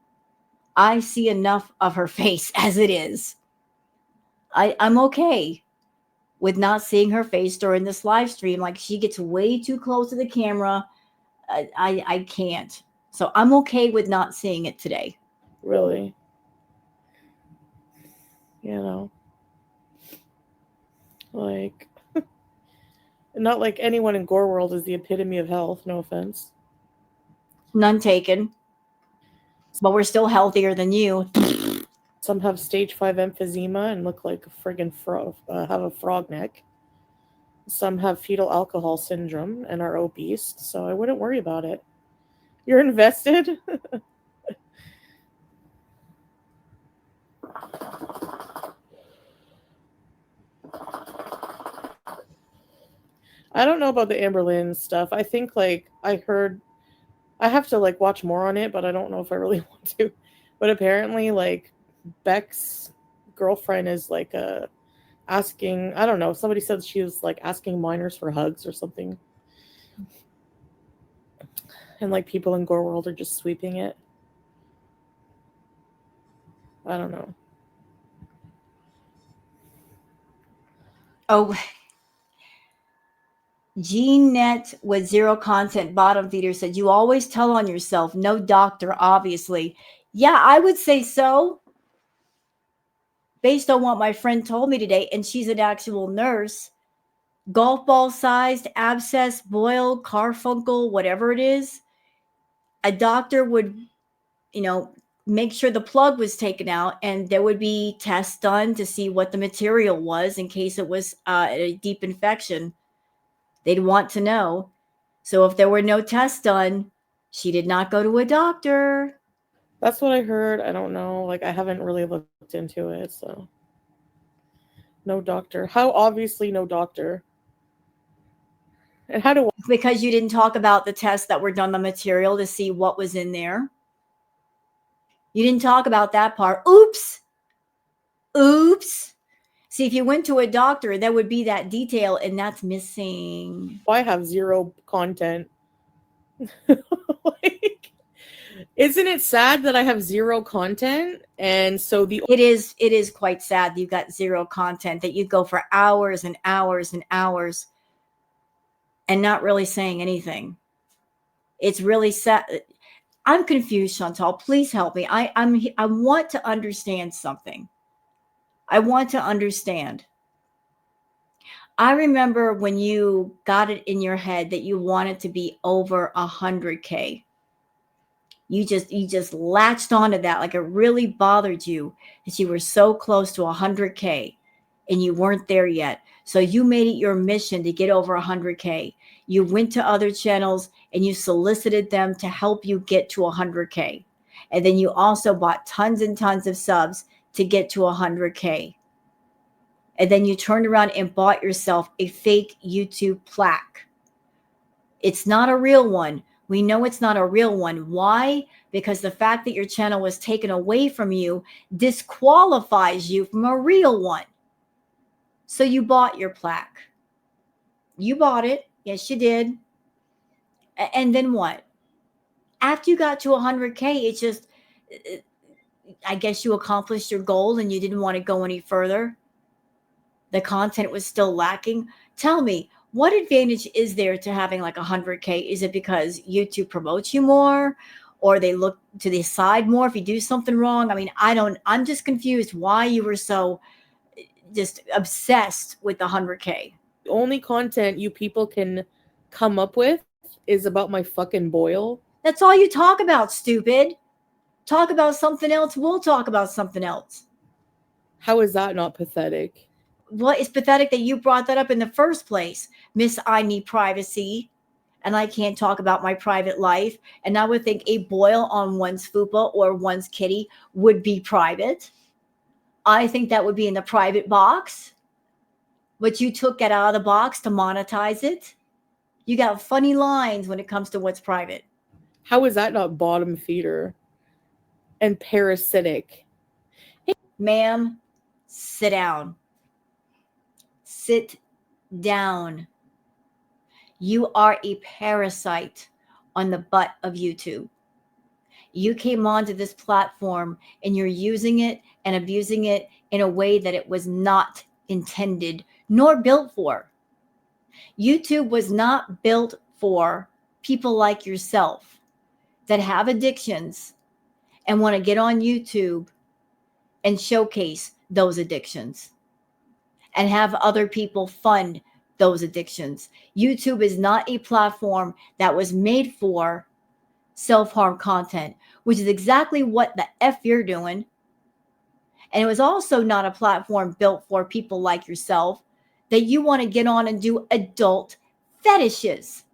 I see enough of her face as it is. I'm okay. with not seeing her face during this live stream. Like, she gets way too close to the camera. I can't. So I'm okay with not seeing it today. Really? You know, like, not like anyone in Gore World is the epitome of health. No offense. None taken. But we're still healthier than you. Some have stage 5 emphysema and look like a friggin' have a frog neck. Some have fetal alcohol syndrome and are obese, so I wouldn't worry about it. You're invested? I don't know about the Amber Lynn stuff. I think, like, I heard, I have to, like, watch more on it, but I don't know if I really want to. But apparently, like, Beck's girlfriend is, like, asking, I don't know, somebody said she was, like, asking minors for hugs or something. And, like, people in Gore World are just sweeping it. I don't know. Oh, Jeanette with zero content bottom feeder said, you always tell on yourself. No doctor, obviously. Yeah, I would say so. Based on what my friend told me today, and she's an actual nurse. Golf ball sized abscess, boil, carbuncle, whatever it is. A doctor would, make sure the plug was taken out, and there would be tests done to see what the material was in case it was a deep infection. They'd want to know. So if there were no tests done, she did not go to a doctor. That's what I heard. I don't know. Like, I haven't really looked into it, so. No doctor. How obviously no doctor? And how do Because you didn't talk about the tests that were done on material to see what was in there. You didn't talk about that part. Oops. See, if you went to a doctor, there would be that detail, and that's missing. I have zero content? Like, isn't it sad that I have zero content? And so it is quite sad that you got zero content, that you go for hours and hours and hours and not really saying anything. It's really sad. I'm confused, Chantal. Please help me. I want to understand something. I want to understand. I remember when you got it in your head that you wanted to be over 100K. You just latched onto that, like it really bothered you that you were so close to 100K and you weren't there yet. So you made it your mission to get over 100K. You went to other channels and you solicited them to help you get to 100K. And then you also bought tons and tons of subs to get to 100K. And then you turned around and bought yourself a fake YouTube plaque. It's not a real one. We know it's not a real one. Why? Because the fact that your channel was taken away from you disqualifies you from a real one. So you bought your plaque. You bought it. Yes, you did. And then what? After you got to 100K, it's just, I guess you accomplished your goal and you didn't want to go any further. The content was still lacking. Tell me, what advantage is there to having like 100K? Is it because YouTube promotes you more, or they look to the side more if you do something wrong? I mean, I'm just confused why you were so just obsessed with the 100K. The only content you people can come up with is about my fucking boil. That's all you talk about, stupid. Talk about something else. We'll talk about something else. How is that not pathetic? Well, it's pathetic that you brought that up in the first place. Miss, I need privacy, and I can't talk about my private life. And I would think a boil on one's fupa or one's kitty would be private. I think that would be in the private box. But you took it out of the box to monetize it. You got funny lines when it comes to what's private. How is that not bottom feeder and parasitic? Hey, ma'am, sit down. Sit down. You are a parasite on the butt of YouTube. You came onto this platform and you're using it and abusing it in a way that it was not intended nor built for. YouTube was not built for people like yourself that have addictions and want to get on YouTube and showcase those addictions and have other people fund those addictions. YouTube is not a platform that was made for self-harm content, which is exactly what the F you're doing. And it was also not a platform built for people like yourself that you want to get on and do adult fetishes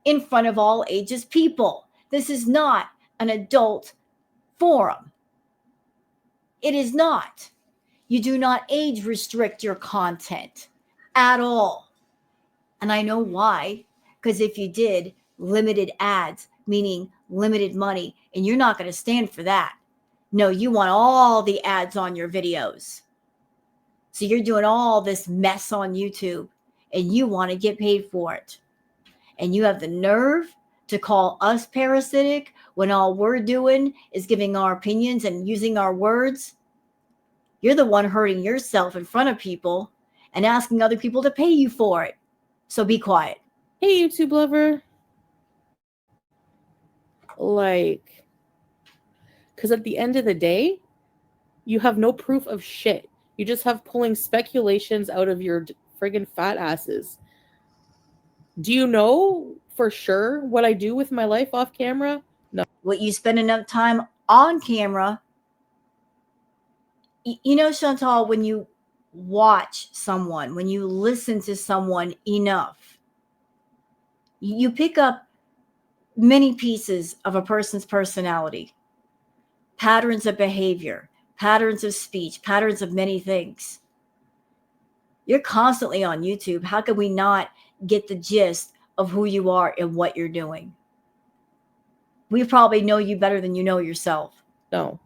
in front of all ages people. This is not an adult forum. It is not. You do not age restrict your content at all. And I know why. Because if you did, limited ads, meaning limited money, and you're not going to stand for that. No, you want all the ads on your videos. So you're doing all this mess on YouTube and you want to get paid for it. And you have the nerve to call us parasitic when all we're doing is giving our opinions and using our words. You're the one hurting yourself in front of people and asking other people to pay you for it. So be quiet. Hey, YouTube lover. Like, because at the end of the day, you have no proof of shit. You just have pulling speculations out of your friggin' fat asses. Do you know for sure what I do with my life off camera? No. What you spend enough time on camera. You know, Chantal, when you watch someone, when you listen to someone enough, you pick up many pieces of a person's personality, patterns of behavior, patterns of speech, patterns of many things. You're constantly on YouTube. How can we not get the gist of who you are and what you're doing? We probably know you better than you know yourself. No.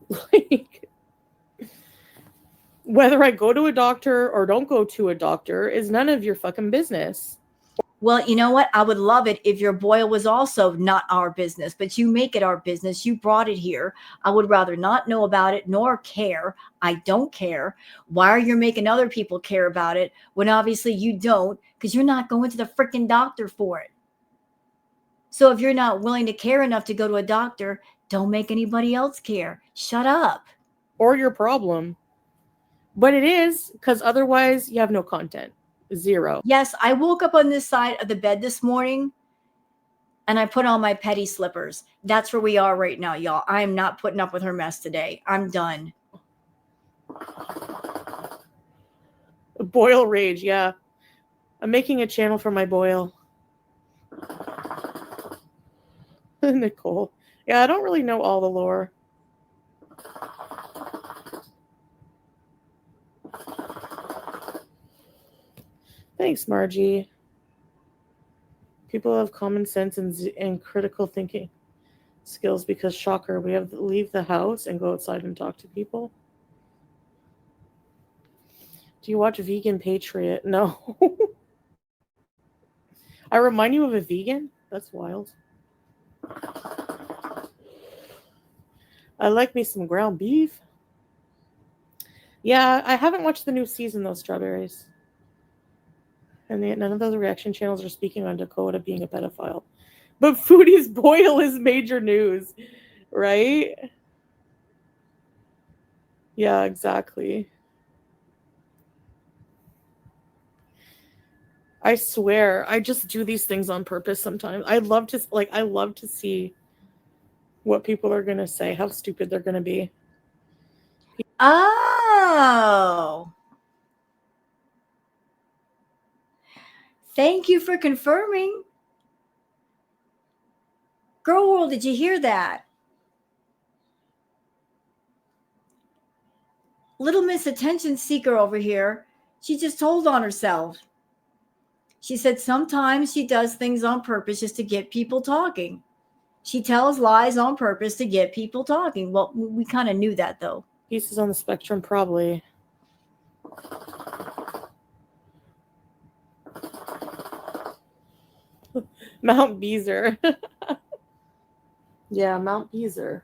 Like, whether I go to a doctor or don't go to a doctor is none of your fucking business. Well, you know what? I would love it if your boil was also not our business, but you make it our business. You brought it here. I would rather not know about it nor care. I don't care. Why are you making other people care about it when obviously you don't? Because you're not going to the freaking doctor for it. So if you're not willing to care enough to go to a doctor, don't make anybody else care. Shut up. Or your problem. But it is, because otherwise you have no content. Zero. Yes, I woke up on this side of the bed this morning and I put on my petty slippers. That's where we are right now, y'all. I am not putting up with her mess today. I'm done. Boil rage, yeah. I'm making a channel for my boil. Nicole. Yeah, I don't really know all the lore. Thanks, Margie. People have common sense and critical thinking skills because, shocker, we have to leave the house and go outside and talk to people. Do you watch Vegan Patriot? No. I remind you of a vegan? That's wild. I like me some ground beef. Yeah, I haven't watched the new season, though, Strawberries. And none of those reaction channels are speaking on Dakota being a pedophile. But Foodie's boil is major news, right? Yeah, exactly. I swear, I just do these things on purpose sometimes. I love to see what people are going to say, how stupid they're going to be. Oh. Thank you for confirming. Girl World, did you hear that? Little Miss Attention Seeker over here, she just told on herself. She said sometimes she does things on purpose just to get people talking. She tells lies on purpose to get people talking. Well, we kind of knew that, though. Pieces on the spectrum, probably. Mount Beezer. Yeah, Mount Beezer.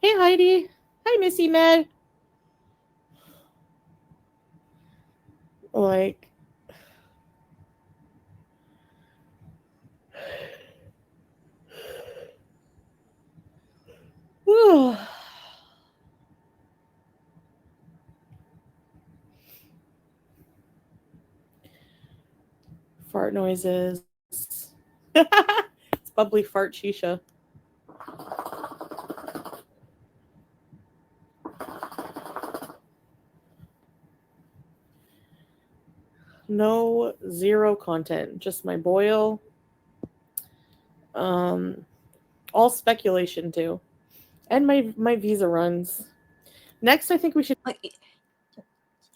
Hey, Heidi. Hi, Missy Med. Like, fart noises. It's bubbly fart shisha. No, zero content. Just my boil. Um, all speculation too, and my visa runs. Next, I think we should. Like,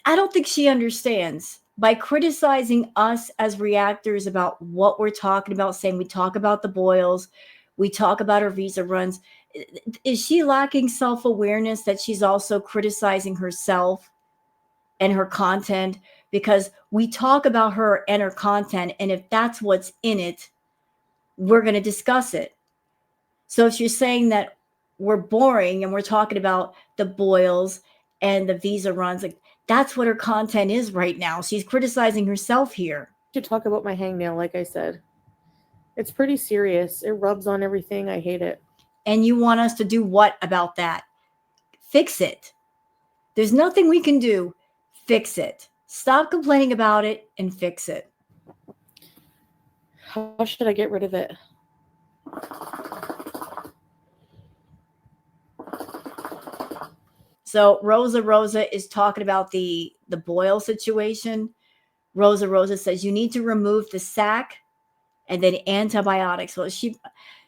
I don't think she understands. By criticizing us as reactors about what we're talking about, saying we talk about the boils, we talk about her visa runs, is she lacking self awareness that she's also criticizing herself and her content? Because we talk about her and her content, and if that's what's in it, we're going to discuss it. So if you're saying that we're boring and we're talking about the boils and the visa runs, like that's what her content is right now. She's criticizing herself here. should talk about my hangnail. Like I said, it's pretty serious. It rubs on everything. I hate it. And you want us to do what about that? Fix it. There's nothing we can do. Fix it. Stop complaining about it and fix it. How should I get rid of it? So Rosa is talking about the boil situation. Rosa says you need to remove the sac and then antibiotics. Well,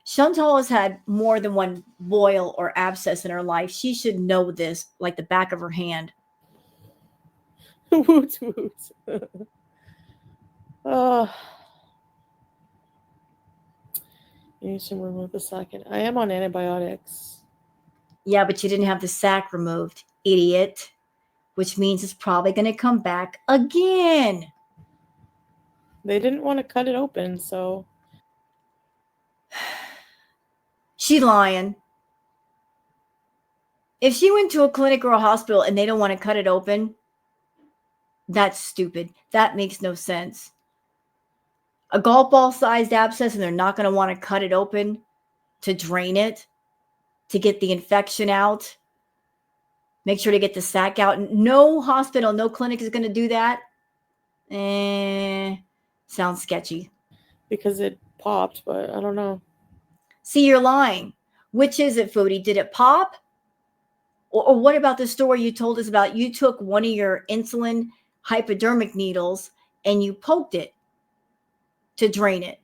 Chantal has had more than one boil or abscess in her life. She should know this like the back of her hand. Woot woot. Oh, you need to remove the second. I am on antibiotics. Yeah, but you didn't have the sac removed, idiot. Which means it's probably going to come back again. They didn't want to cut it open, so. She lying. If she went to a clinic or a hospital and they don't want to cut it open, that's stupid. That makes no sense. A golf ball sized abscess and they're not going to want to cut it open to drain it, to get the infection out, make sure to get the sac out. No hospital, no clinic is going to do that. Sounds sketchy. Because it popped, but I don't know. See, you're lying. Which is it, Foodie? Did it pop? Or what about the story you told us about? You took one of your insulin hypodermic needles and you poked it to drain it.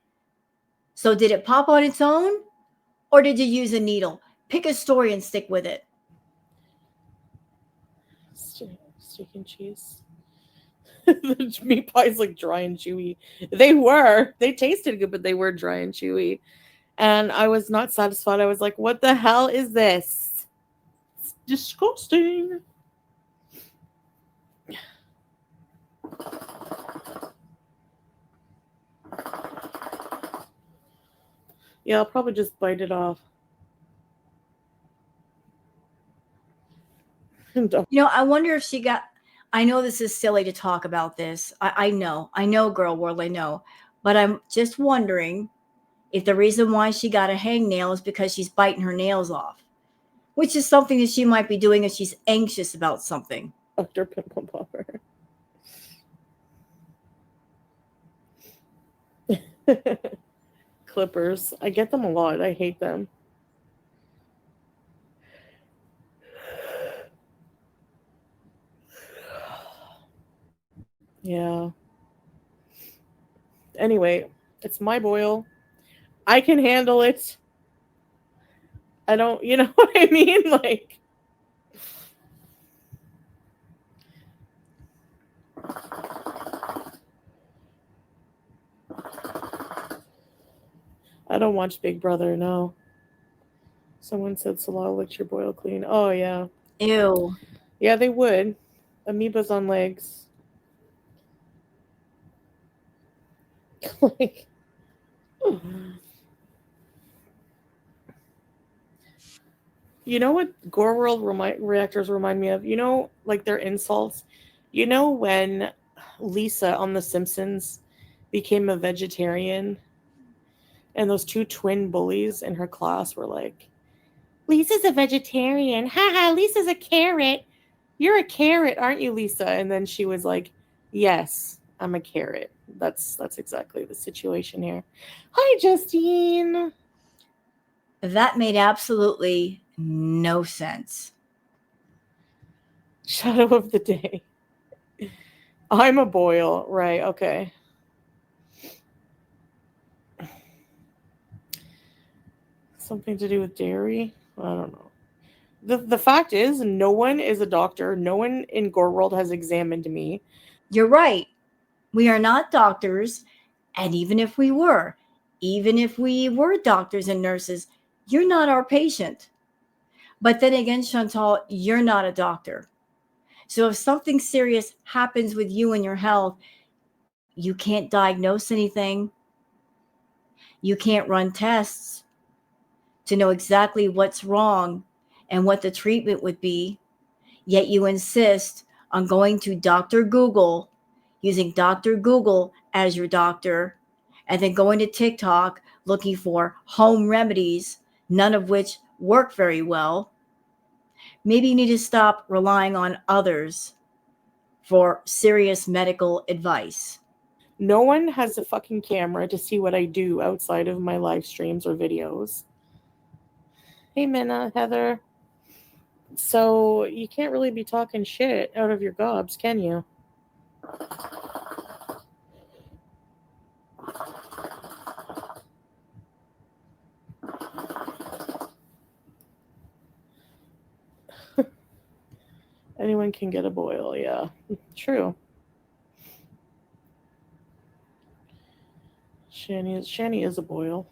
So did it pop on its own or did you use a needle? Pick a story and stick with it. Steak and cheese. The meat pie is like dry and chewy. They were. They tasted good, but they were dry and chewy. And I was not satisfied. I was like, what the hell is this? It's disgusting. Yeah, I'll probably just bite it off. I wonder if she got. I know this is silly to talk about this. I know, girl world, I know. But I'm just wondering if the reason why she got a hangnail is because she's biting her nails off, which is something that she might be doing if she's anxious about something. Dr. Pimple Popper. Clippers. I get them a lot. I hate them. Yeah. Anyway, it's my boil. I can handle it. I don't, you know what I mean? Like, I don't watch Big Brother, no. Someone said Salah licked your boil clean. Oh, yeah. Ew. Yeah, they would. Amoebas on legs. Like, you know what Gore World reactors remind me of? Like their insults. When Lisa on The Simpsons became a vegetarian, and those two twin bullies in her class were like, Lisa's a vegetarian. Haha, Lisa's a carrot. You're a carrot, aren't you, Lisa? And then she was like, yes, I'm a carrot. That's exactly the situation here. Hi, Justine. That made absolutely no sense. Shadow of the day. I'm a boil. Right, okay. Something to do with dairy? I don't know. The fact is, no one is a doctor. No one in Gore World has examined me. You're right. We are not doctors. And even if we were doctors and nurses, you're not our patient. But then again, Chantal, you're not a doctor. So if something serious happens with you and your health, you can't diagnose anything. You can't run tests to know exactly what's wrong and what the treatment would be. Yet you insist on going to Dr. Google, using Dr. Google as your doctor, and then going to TikTok looking for home remedies, none of which work very well. Maybe you need to stop relying on others for serious medical advice. No one has a fucking camera to see what I do outside of my live streams or videos. Hey, Minna, Heather. So you can't really be talking shit out of your gobs, can you? Anyone can get a boil, yeah. True. Shani is a boil.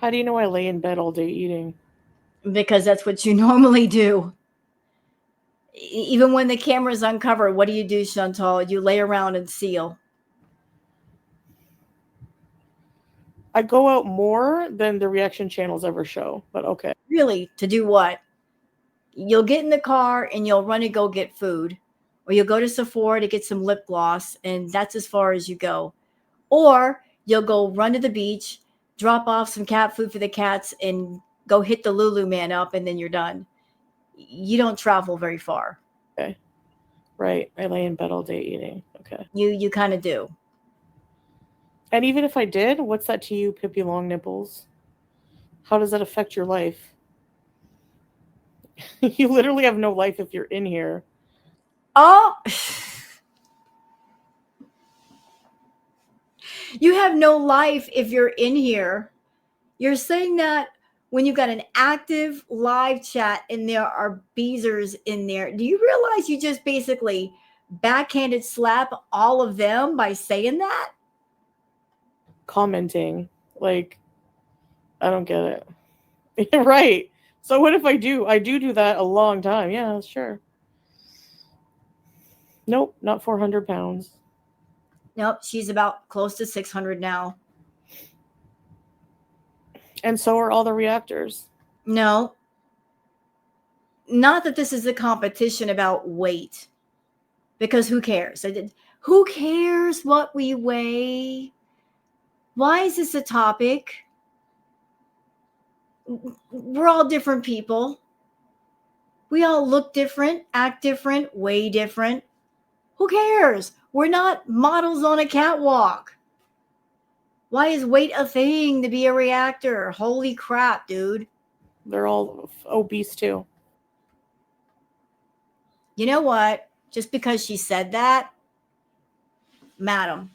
How do you know I lay in bed all day eating? Because that's what you normally do. Even when the camera's uncovered, what do, Chantal? You lay around and seal. I go out more than the reaction channels ever show, but okay. Really, to do what? You'll get in the car and you'll run and go get food, or you'll go to Sephora to get some lip gloss, and that's as far as you go. Or you'll go run to the beach, drop off some cat food for the cats, and go hit the Lulu man up, and then you're done. You don't travel very far. Okay. Right. I lay in bed all day eating. Okay. You kind of do. And even if I did, what's that to you, Pippi Long Nipples? How does that affect your life? You literally have no life if you're in here. Oh, you have no life if you're in here. You're saying that when you've got an active live chat and there are beezers in there. Do you realize you just basically backhanded slap all of them by saying that? Commenting. Like, I don't get it. Right. So what if I do? I do that a long time. Yeah, sure. Nope, not 400 pounds. Nope, she's about close to 600 now. And so are all the reactors. No, not that this is a competition about weight, because who cares? Who cares what we weigh? Why is this a topic? We're all different people. We all look different, act different, weigh different. Who cares? We're not models on a catwalk. Why is weight a thing to be a reactor? Holy crap, dude. They're all obese too. You know what? Just because she said that, madam,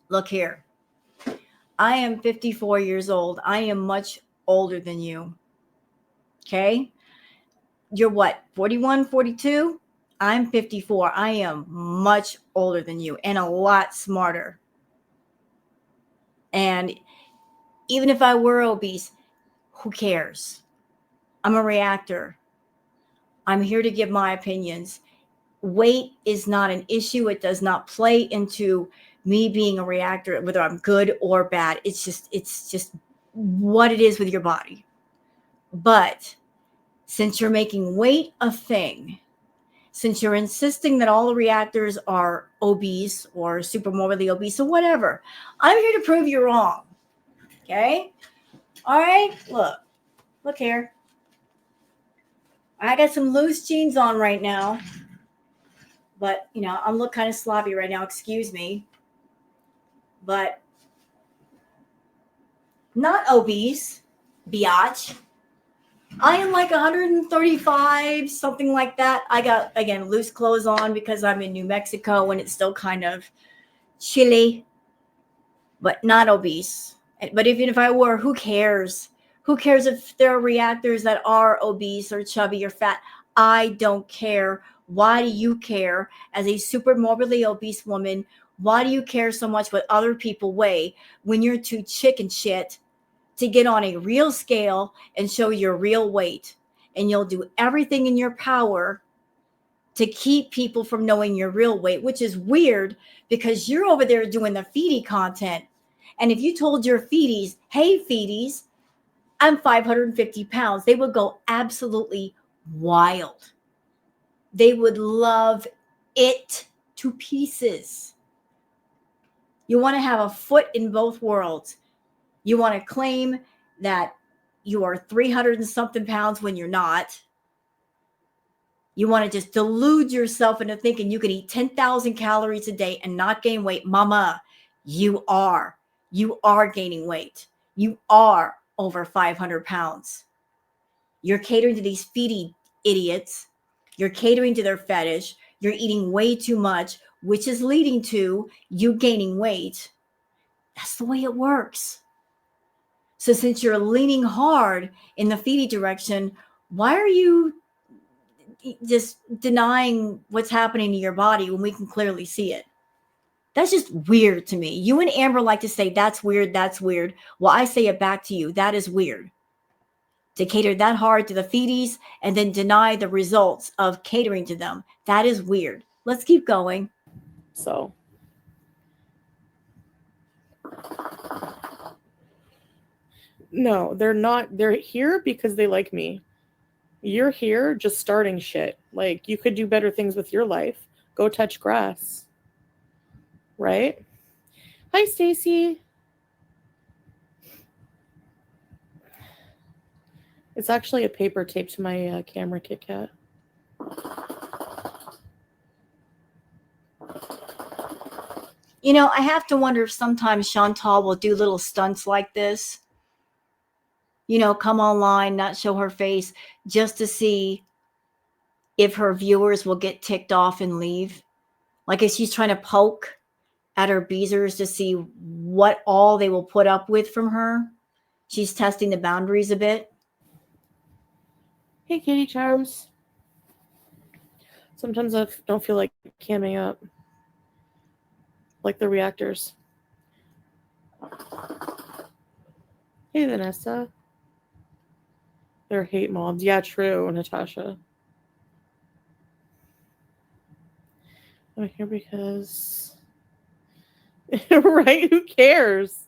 look here. I am 54 years old. I am much older than you. Okay? You're what, 41, 42? I'm 54. I am much older than you and a lot smarter. And even if I were obese, who cares? I'm a reactor. I'm here to give my opinions. Weight is not an issue. It does not play into me being a reactor, whether I'm good or bad. It's just what it is with your body. But since you're making weight a thing, since you're insisting that all the reactors are obese or super morbidly obese or whatever, I'm here to prove you wrong. Okay? All right? Look here. I got some loose jeans on right now, but I look kind of sloppy right now. Excuse me. But not obese, biatch. I am like 135, something like that. I got, again, loose clothes on because I'm in New Mexico and it's still kind of chilly, but not obese. But even if I were, who cares? Who cares if there are reactors that are obese or chubby or fat? I don't care. Why do you care? As a super morbidly obese woman, why do you care so much what other people weigh when you're too chicken shit to get on a real scale and show your real weight? And you'll do everything in your power to keep people from knowing your real weight, which is weird because you're over there doing the Foodie content. And if you told your feedies, hey, feedies, I'm 550 pounds, they would go absolutely wild. They would love it to pieces. You want to have a foot in both worlds. You want to claim that you are 300 and something pounds when you're not. You want to just delude yourself into thinking you can eat 10,000 calories a day and not gain weight. Mama, you are. You are gaining weight. You are over 500 pounds. You're catering to these feedy idiots. You're catering to their fetish. You're eating way too much, which is leading to you gaining weight. That's the way it works. So since you're leaning hard in the feedy direction, why are you just denying what's happening to your body when we can clearly see it? That's just weird to me. You and Amber like to say, that's weird, that's weird. Well, I say it back to you. That is weird. To cater that hard to the feedies and then deny the results of catering to them. That is weird. Let's keep going. So. No, they're not. They're here because they like me. You're here just starting shit. Like, you could do better things with your life. Go touch grass. Right? Hi, Stacy. It's actually a paper taped to my camera, Kit Kat. I have to wonder if sometimes Chantal will do little stunts like this. Come online, not show her face, just to see if her viewers will get ticked off and leave. Like if she's trying to poke at her beezers to see what all they will put up with from her. She's testing the boundaries a bit. Hey, Kitty Charms. Sometimes I don't feel like camming up. Like the reactors. Hey, Vanessa. They're hate mobs. Yeah, true, Natasha. I'm here because... right? Who cares?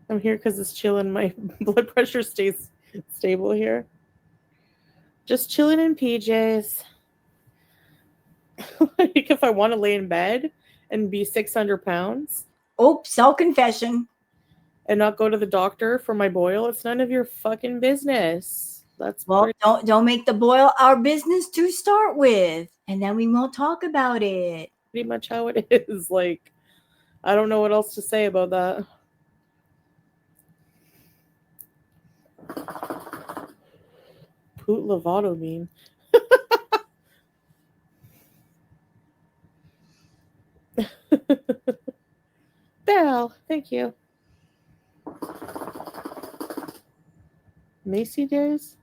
I'm here because it's chilling. My blood pressure stays stable here. Just chilling in PJs. Like, if I want to lay in bed and be 600 pounds. Oh, self-confession. And not go to the doctor for my boil, it's none of your fucking business. That's don't make the boil our business to start with, and then we won't talk about it. Pretty much how it is. Like, I don't know what else to say about that. Poot Lovato mean. Belle, thank you. Macy Days?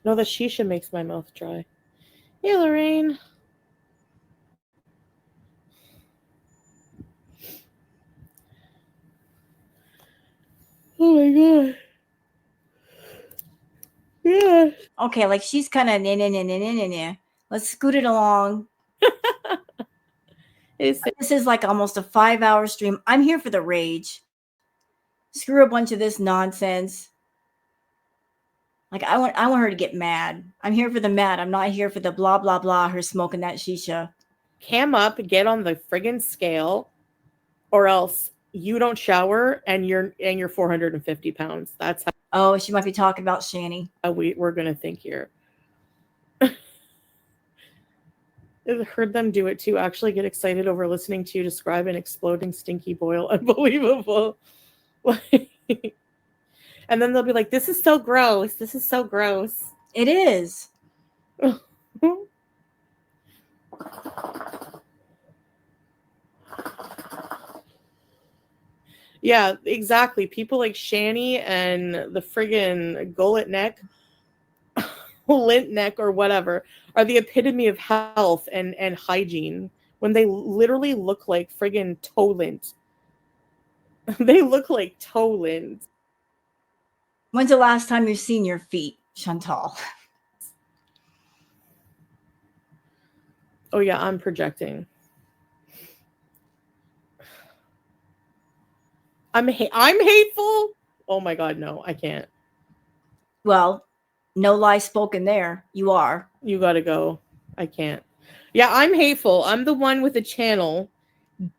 No, the shisha makes my mouth dry. Hey, Lorraine. Oh my god. Yeah. Okay, like she's kind of nah. Let's scoot it along. This is like almost a 5-hour stream. I'm here for the rage. Screw a bunch of this nonsense. Like I want her to get mad. I'm here for the mad. I'm not here for the blah blah blah. Her smoking that shisha. Cam up, get on the friggin' scale, or else you don't shower and you're 450 pounds. That's how. Oh, she might be talking about Shani. We're gonna think here. I heard them do it too. Actually, get excited over listening to you describe an exploding stinky boil. Unbelievable. And then they'll be like, "This is so gross. This is so gross." It is. Yeah, exactly. People like Shani and the friggin' gullet neck, lint neck, or whatever, are the epitome of health and hygiene when they literally look like friggin' toe lint. They look like toe lint. When's the last time you've seen your feet, Chantal? Oh yeah, I'm projecting. I'm hateful. Oh my god, no, I can't. Well, no lie spoken there. You are. You gotta go. I can't. Yeah, I'm hateful. I'm the one with a channel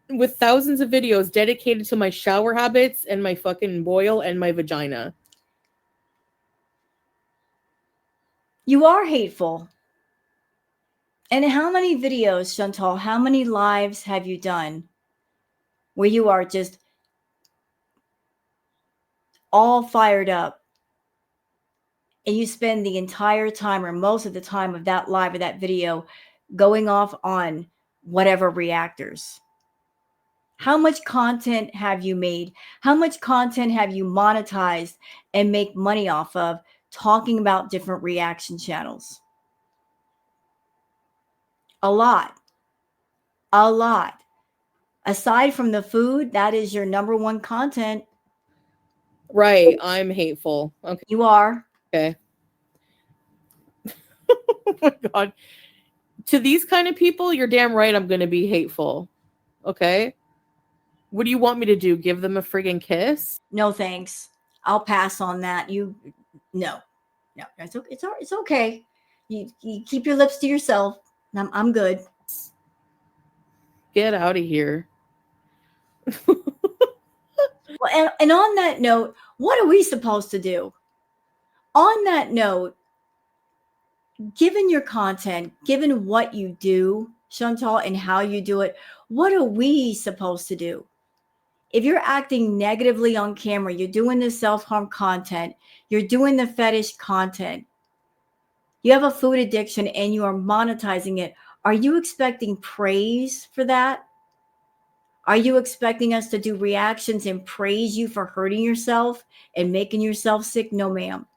with thousands of videos dedicated to my shower habits and my fucking boil and my vagina. You are hateful. And how many videos, Chantal, how many lives have you done where you are just all fired up and you spend the entire time or most of the time of that live or that video going off on whatever reactors? How much content have you made? How much content have you monetized and make money off of talking about different reaction channels? A lot. A lot. Aside from the food, that is your number one content. Right, I'm hateful. Okay. You are. Okay. Oh my god. To these kind of people, you're damn right I'm going to be hateful. Okay? What do you want me to do? Give them a friggin' kiss? No, thanks. I'll pass on that. No. It's okay. You keep your lips to yourself. I'm good. Get out of here. Well, and on that note, what are we supposed to do? On that note, given your content, given what you do, Chantal, and how you do it, what are we supposed to do? If you're acting negatively on camera, you're doing the self-harm content, you're doing the fetish content, you have a food addiction and you are monetizing it, are you expecting praise for that? Are you expecting us to do reactions and praise you for hurting yourself and making yourself sick? No, ma'am.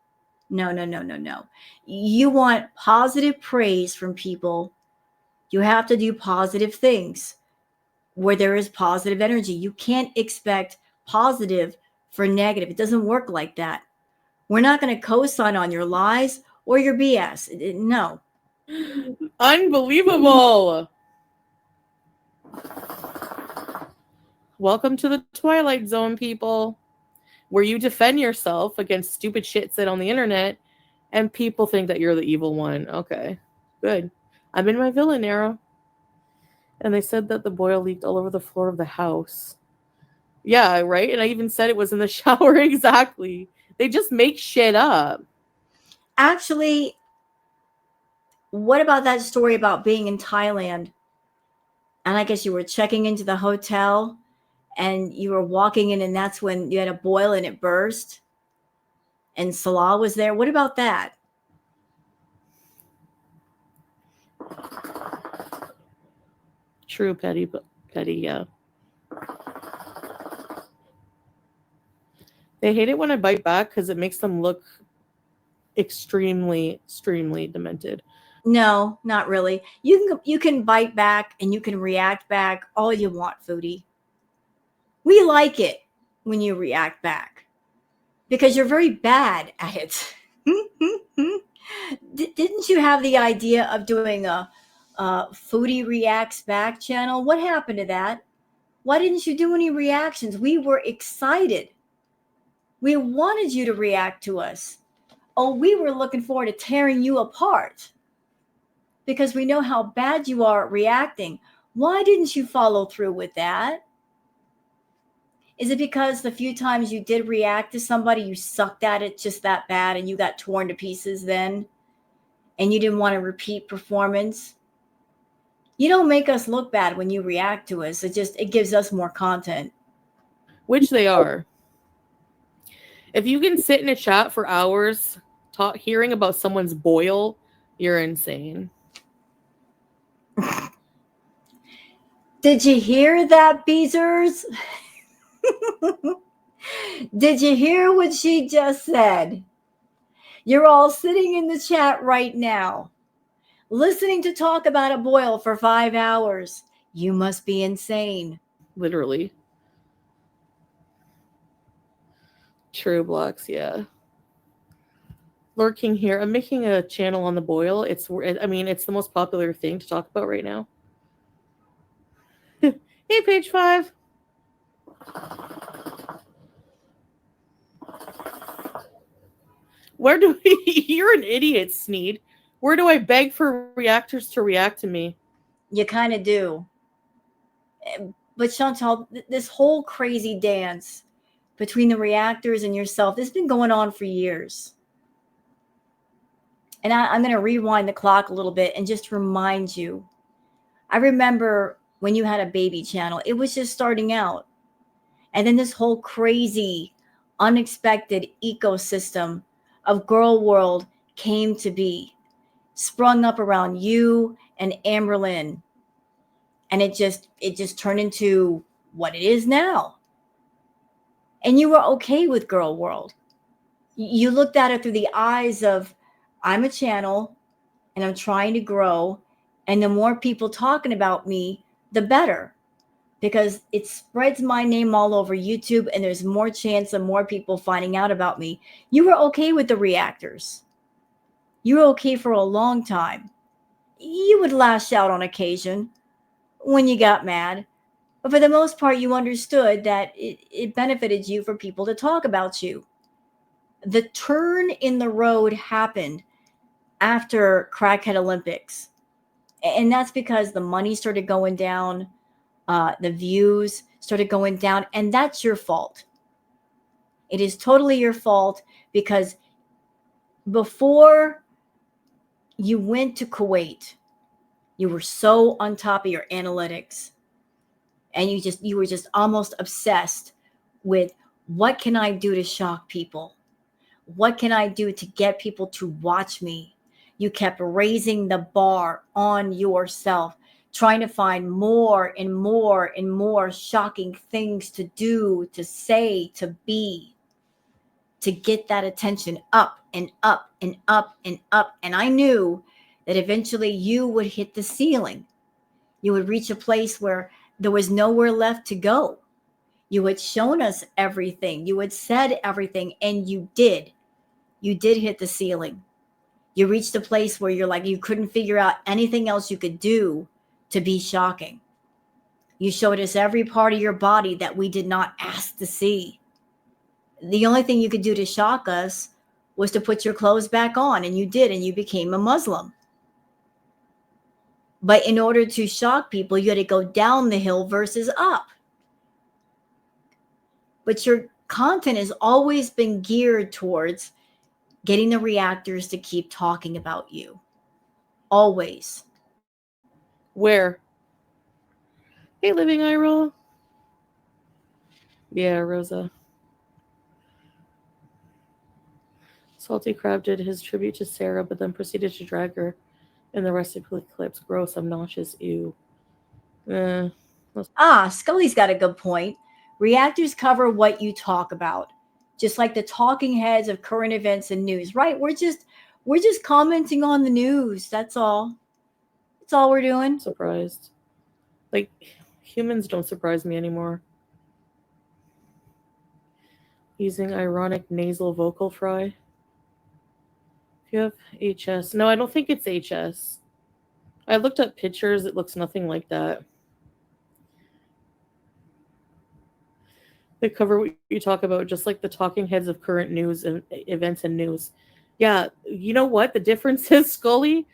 No. You want positive praise from people. You have to do positive things where there is positive energy. You can't expect positive for negative. It doesn't work like that. We're not going to co-sign on your lies or your BS. No. Unbelievable. Welcome to the Twilight Zone, people, where you defend yourself against stupid shit said on the internet and people think that you're the evil one. Okay, good. I'm in my villain era. And they said that the boil leaked all over the floor of the house. Yeah, right? And I even said it was in the shower. Exactly. They just make shit up. Actually, what about that story about being in Thailand? And I guess you were checking into the hotel and you were walking in and that's when you had a boil and it burst and Salah was there. What about that? True, petty, yeah. They hate it when I bite back because it makes them look extremely demented. No, not really. You can bite back and you can react back all you want, Foodie. We like it when you react back because you're very bad at it. Didn't you have the idea of doing a Foodie Reacts Back channel. What happened to that? Why didn't you do any reactions? We were excited. We wanted you to react to us. Oh, we were looking forward to tearing you apart because we know how bad you are at reacting. Why didn't you follow through with that? Is it because the few times you did react to somebody, you sucked at it just that bad and you got torn to pieces then? And you didn't want to repeat performance? You don't make us look bad when you react to us. It gives us more content. Which they are. If you can sit in a chat for hours hearing about someone's boil, you're insane. Did you hear that, Beezers? Did you hear what she just said? You're all sitting in the chat right now, listening to talk about a boil for 5 hours. You must be insane. Literally. True blocks, yeah. Lurking here. I'm making a channel on the boil. It's the most popular thing to talk about right now. Hey, page 5. Where do we... You're an idiot, Sneed. Where do I beg for reactors to react to me? You kind of do. But Chantal, this whole crazy dance between the reactors and yourself, this has been going on for years. And I'm going to rewind the clock a little bit and just remind you. I remember when you had a baby channel, it was just starting out. And then this whole crazy, unexpected ecosystem of Girl World came to be, sprung up around you and Amberlynn. And it just turned into what it is now. And you were okay with Girl World. You looked at it through the eyes of, I'm a channel and I'm trying to grow. And the more people talking about me, the better. Because it spreads my name all over YouTube and there's more chance of more people finding out about me. You were okay with the reactors. You were okay for a long time. You would lash out on occasion when you got mad. But for the most part, you understood that it benefited you for people to talk about you. The turn in the road happened after Crackhead Olympics. And that's because the money started going down. The views started going down, and that's your fault. It is totally your fault because before you went to Kuwait, you were so on top of your analytics, and you were just almost obsessed with what can I do to shock people? What can I do to get people to watch me? You kept raising the bar on yourself, trying to find more and more and more shocking things to do, to say, to be, to get that attention up and up and up and up. And I knew that eventually you would hit the ceiling. You would reach a place where there was nowhere left to go. You had shown us everything. You had said everything, and you did. You did hit the ceiling. You reached a place where you're like, you couldn't figure out anything else you could do to be shocking. You showed us every part of your body that we did not ask to see. The only thing you could do to shock us was to put your clothes back on, and you did, and you became a Muslim. But in order to shock people, you had to go down the hill versus up. But your content has always been geared towards getting the reactors to keep talking about you. Always. Where? Hey, Living Eye Roll. Yeah, Rosa. Salty Crab did his tribute to Sarah, but then proceeded to drag her in the rest of the clips. Gross, obnoxious, ew. Scully's got a good point. Reactors cover what you talk about, just like the talking heads of current events and news, right? We're just commenting on the news. That's all. That's all we're doing. Surprised. Like, humans don't surprise me anymore. Using ironic nasal vocal fry. If you have HS. No, I don't think it's HS. I looked up pictures. It looks nothing like that. They cover what you talk about, just like the talking heads of current news and events and news. Yeah, you know what? The difference is, Scully,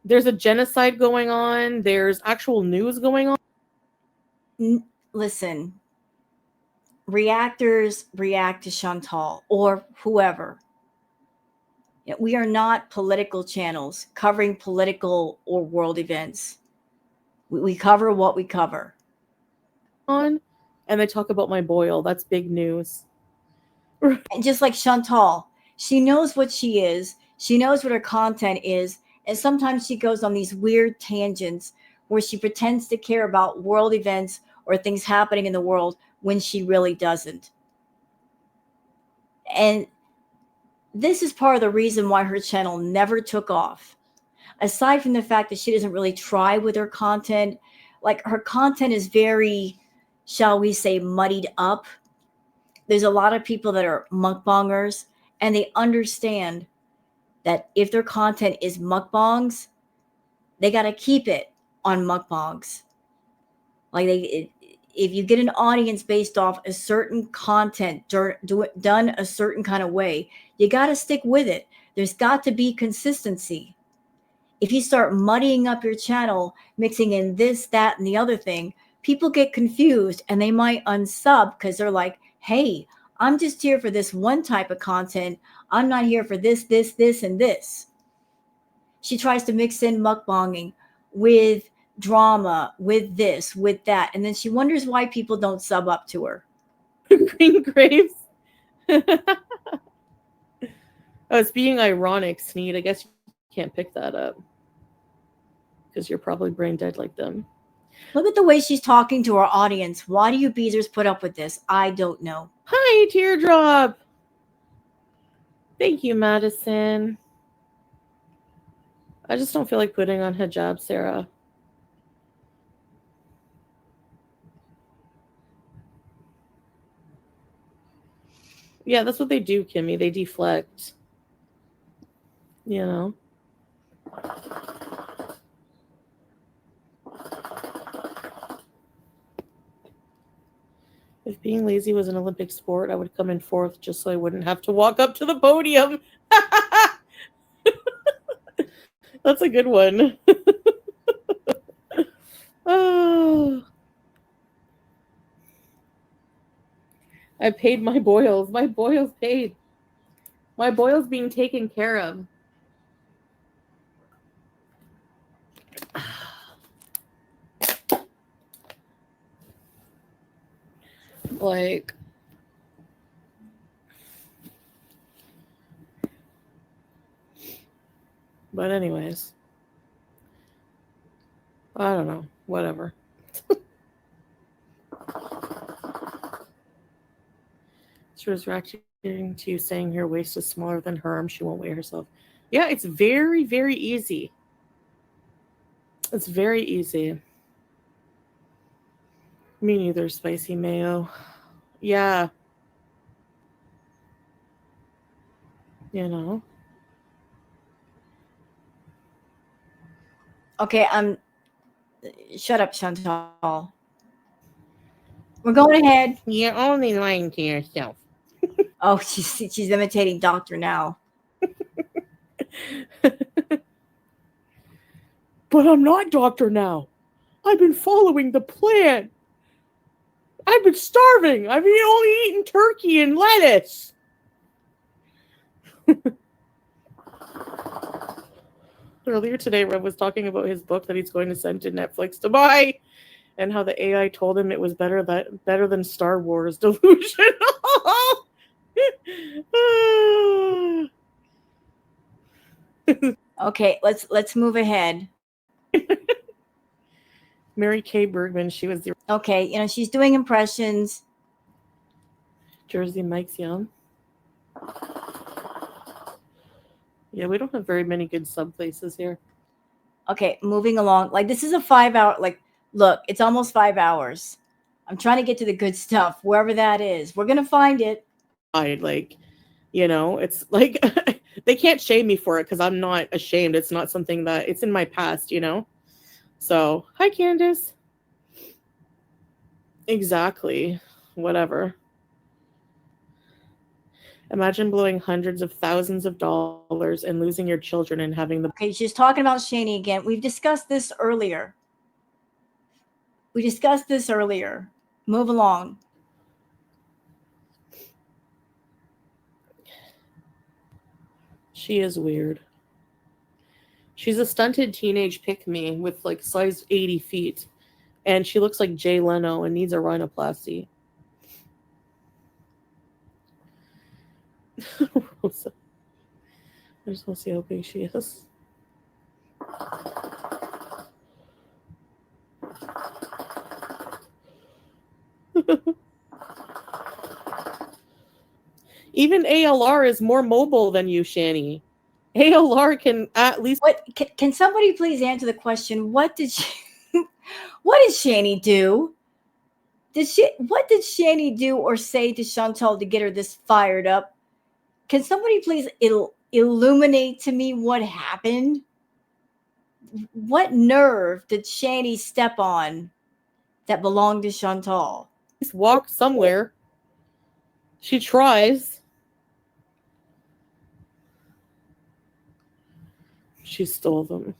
there's a genocide going on. There's actual news going on. Listen, reactors react to Chantal or whoever. We are not political channels covering political or world events. We cover what we cover. And they talk about my boil. That's big news. And just like Chantal, she knows what she is, she knows what her content is, and sometimes she goes on these weird tangents where she pretends to care about world events or things happening in the world when she really doesn't. And this is part of the reason why her channel never took off. Aside from the fact that she doesn't really try with her content, like her content is very, shall we say, muddied up. There's a lot of people that are mukbangers and they understand that if their content is mukbangs, they got to keep it on mukbangs. Like if you get an audience based off a certain content done a certain kind of way, you got to stick with it. There's got to be consistency. If you start muddying up your channel, mixing in this, that, and the other thing, people get confused and they might unsub because they're like, hey, I'm just here for this one type of content. I'm not here for this, and this. She tries to mix in mukbanging with drama, with this, with that. And then she wonders why people don't sub up to her. Green grapes. Oh, it's being ironic, Sneed. I guess you can't pick that up. Because you're probably brain dead like them. Look at the way she's talking to her audience. Why do you beezers put up with this? I don't know. Hi, Teardrop. Thank you, Madison. I just don't feel like putting on hijab, Sarah. Yeah, that's what they do, Kimmy. They deflect. You know? If being lazy was an Olympic sport, I would come in fourth just so I wouldn't have to walk up to the podium. That's a good one. Oh. I paid my boils. My boils paid. My boils being taken care of. Like, but anyways, I don't know, whatever. She was reacting to you saying your waist is smaller than her arm, she won't weigh herself. Yeah, it's very, very easy. It's very easy. Me neither, spicy mayo. Yeah. You know. Okay, shut up, Chantal. We're going ahead. You're only lying to yourself. Oh, she's imitating Doctor now. But I'm not Doctor now. I've been following the plan. I've been starving. I've been only eating turkey and lettuce. Earlier today, Rev was talking about his book that he's going to send to Netflix to buy, and how the AI told him it was better than Star Wars. Delusional. Okay, let's move ahead. Mary Kay Bergman, she was the okay. She's doing impressions. Jersey Mike's young. Yeah, we don't have very many good sub places here. Okay, moving along. Like, this is a 5 hour. Like, look, it's almost 5 hours. I'm trying to get to the good stuff, wherever that is. We're gonna find it. Like, it's like they can't shame me for it because I'm not ashamed. It's not something that it's in my past. So, hi, Candace. Exactly. Whatever. Imagine blowing hundreds of thousands of dollars and losing your children and having the. Okay, she's talking about Shani again. We've discussed this earlier. We discussed this earlier. Move along. She is weird. She's a stunted teenage pick me with like size 80 feet. And she looks like Jay Leno and needs a rhinoplasty. Rosa. I just want to see how big she is. Even ALR is more mobile than you, Shani. ALR can at least. What can somebody please answer the question? What did she what did Shani do? What did Shani do or say to Chantal to get her this fired up? Can somebody please illuminate to me what happened? What nerve did Shani step on that belonged to Chantal? Walk somewhere. She tries. She stole them.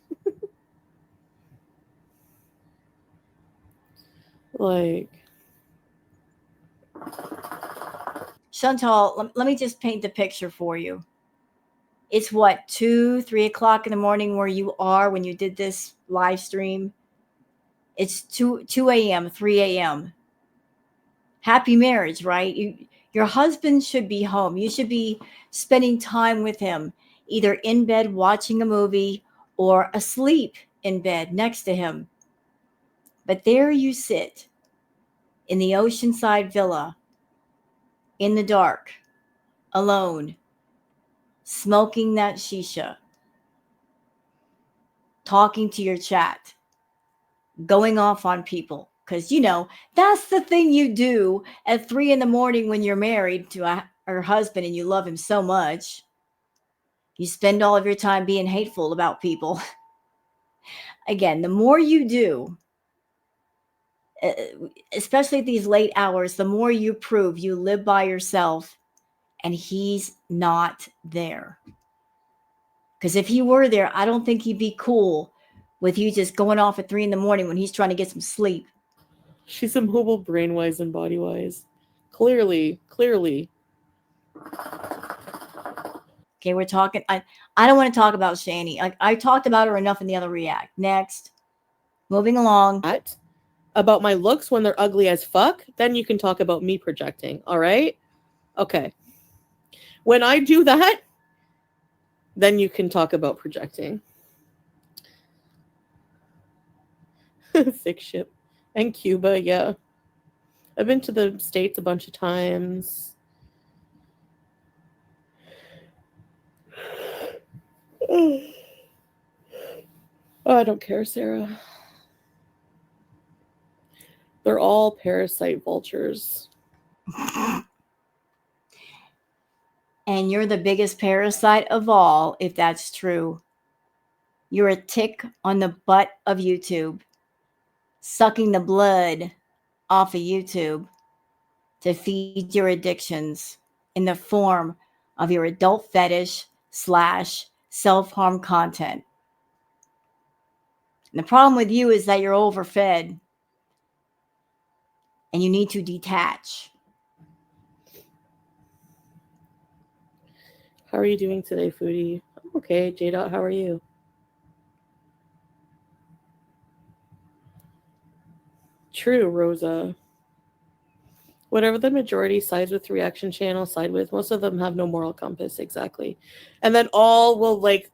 Like. Chantal, let me just paint the picture for you. It's what, 2, 3 o'clock in the morning where you are when you did this live stream? It's 2 a.m., 3 a.m. Happy marriage, right? Your husband should be home. You should be spending time with him, either in bed watching a movie or asleep in bed next to him. But there you sit in the oceanside villa, in the dark, alone, smoking that shisha, talking to your chat, going off on people. Because, that's the thing you do at 3 in the morning when you're married to her husband and you love him so much. You spend all of your time being hateful about people. Again, the more you do, especially at these late hours, the more you prove you live by yourself and he's not there. Because if he were there, I don't think he'd be cool with you just going off at 3 in the morning when he's trying to get some sleep. She's immobile brain-wise and body-wise. Clearly. Okay, we're talking. I don't want to talk about Shani. I talked about her enough in the other react. Next. Moving along. About my looks when they're ugly as fuck, then you can talk about me projecting, all right? Okay. When I do that, then you can talk about projecting. Thick ship. And Cuba, yeah. I've been to the States a bunch of times. Oh, I don't care, Sarah. They're all parasite vultures. And you're the biggest parasite of all, if that's true. You're a tick on the butt of YouTube, sucking the blood off of YouTube to feed your addictions in the form of your adult fetish / self-harm content. And the problem with you is that you're overfed and you need to detach. How are you doing today, Foodie? I'm okay. J-Dot, how are you? True, Rosa. Whatever the majority sides with reaction channel side with, most of them have no moral compass, exactly. And then all will like,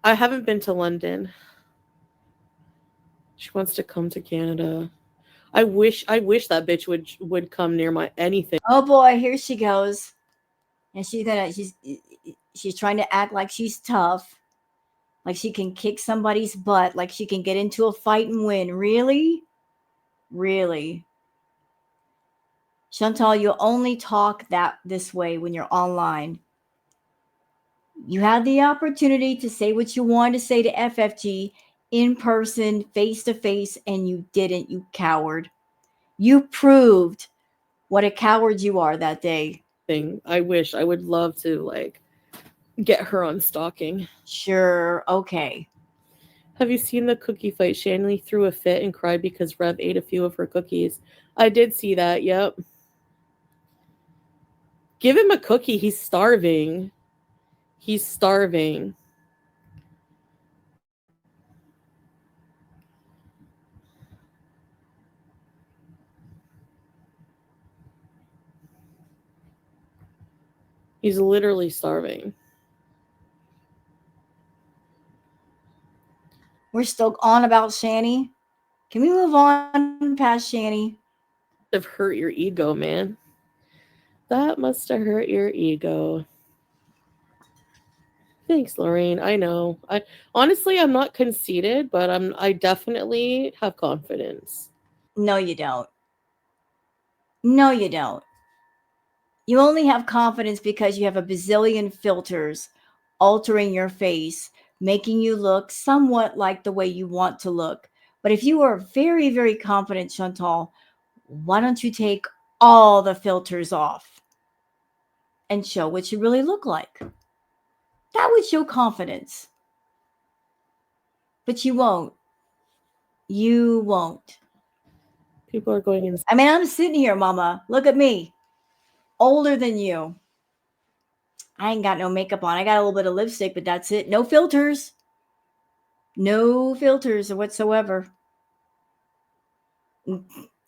I haven't been to London. She wants to come to Canada. I wish that bitch would come near my anything. Oh boy, here she goes. And she's trying to act like she's tough, like she can kick somebody's butt, like she can get into a fight and win. Really? Really? Chantal, you only talk this way when you're online. You had the opportunity to say what you wanted to say to FFG in person, face to face, and you didn't, you coward. You proved what a coward you are that day. Thing. I wish I would love to like get her on stalking. Sure, okay. Have you seen the cookie fight? Shanley threw a fit and cried because Rev ate a few of her cookies. I did see that. Yep. Give him a cookie. He's starving. He's starving. He's literally starving. We're still on about Shani. Can we move on past Shani? Have hurt your ego, man. That must have hurt your ego. Thanks, Lorraine. I know. I honestly I'm not conceited, but I definitely have confidence. No, you don't. No, you don't. You only have confidence because you have a bazillion filters altering your face, making you look somewhat like the way you want to look. But if you are very, very confident, Chantal, why don't you take all the filters off and show what you really look like? That would show confidence. But you won't. You won't. People are going in. I mean, I'm sitting here, mama. Look at me. Older than you. I ain't got no makeup on. I got a little bit of lipstick, but that's it. No filters. No filters whatsoever.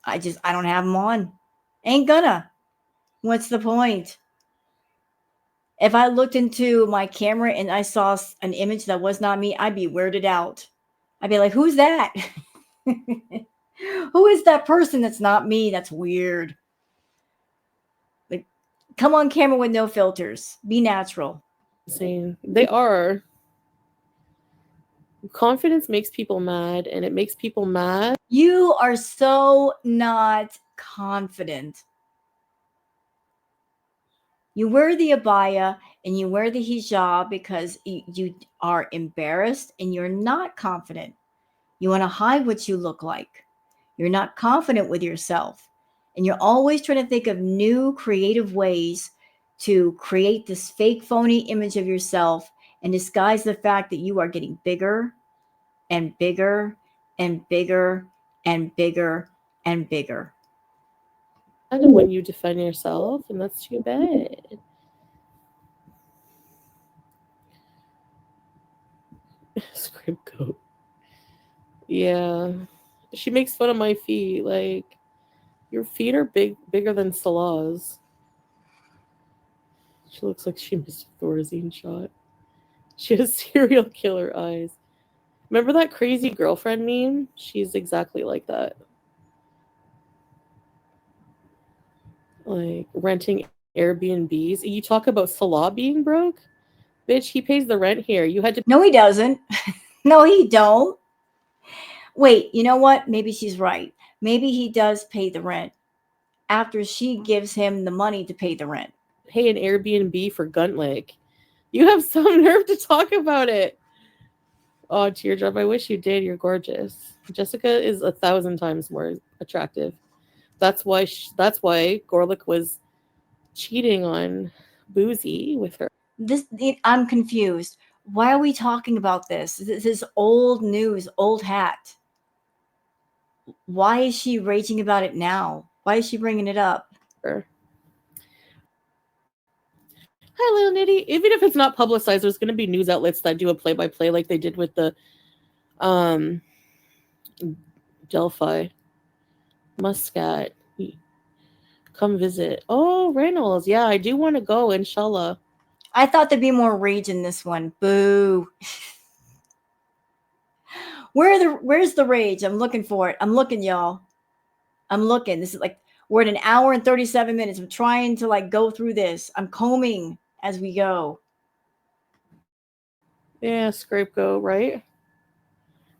I don't have them on. Ain't gonna. What's the point? If I looked into my camera and I saw an image that was not me, I'd be weirded out. I'd be like, who's that? Who is that person that's not me? That's weird. Like, come on camera with no filters. Be natural. Insane. They are. Confidence makes people mad, and it makes people mad. You are so not confident. You wear the abaya and you wear the hijab because you are embarrassed and you're not confident. You want to hide what you look like. You're not confident with yourself. And you're always trying to think of new creative ways to create this fake, phony image of yourself and disguise the fact that you are getting bigger and bigger and bigger and bigger and bigger. And when you defend yourself, and that's too bad. Script goat. Yeah. She makes fun of my feet. Like, your feet are bigger than Salah's. She looks like she missed a Thorazine shot. She has serial killer eyes. Remember that crazy girlfriend meme? She's exactly like that. Like renting Airbnbs. You talk about Salah being broke? Bitch, he pays the rent here. You had to. No, he doesn't. No, he don't. Wait, you know what? Maybe she's right. Maybe he does pay the rent after she gives him the money to pay the rent. Pay an Airbnb for Guntlick. You have some nerve to talk about it. Oh, teardrop, I wish you did. You're gorgeous. Jessica is 1,000 times more attractive. That's why Gorlick was cheating on Boozy with her. I'm confused. Why are we talking about this? This is old news, old hat. Why is she raging about it now? Why is she bringing it up? Hi, little nitty. Even if it's not publicized, there's going to be news outlets that do a play-by-play like they did with the Delphi. Muscat. Come visit. Oh, Reynolds. Yeah, I do want to go, inshallah. I thought there'd be more rage in this one. Boo. Where's the rage? I'm looking for it. I'm looking, y'all. I'm looking. This is like we're at an hour and 37 minutes. I'm trying to like go through this. I'm combing as we go. Yeah, Scapegoat, right?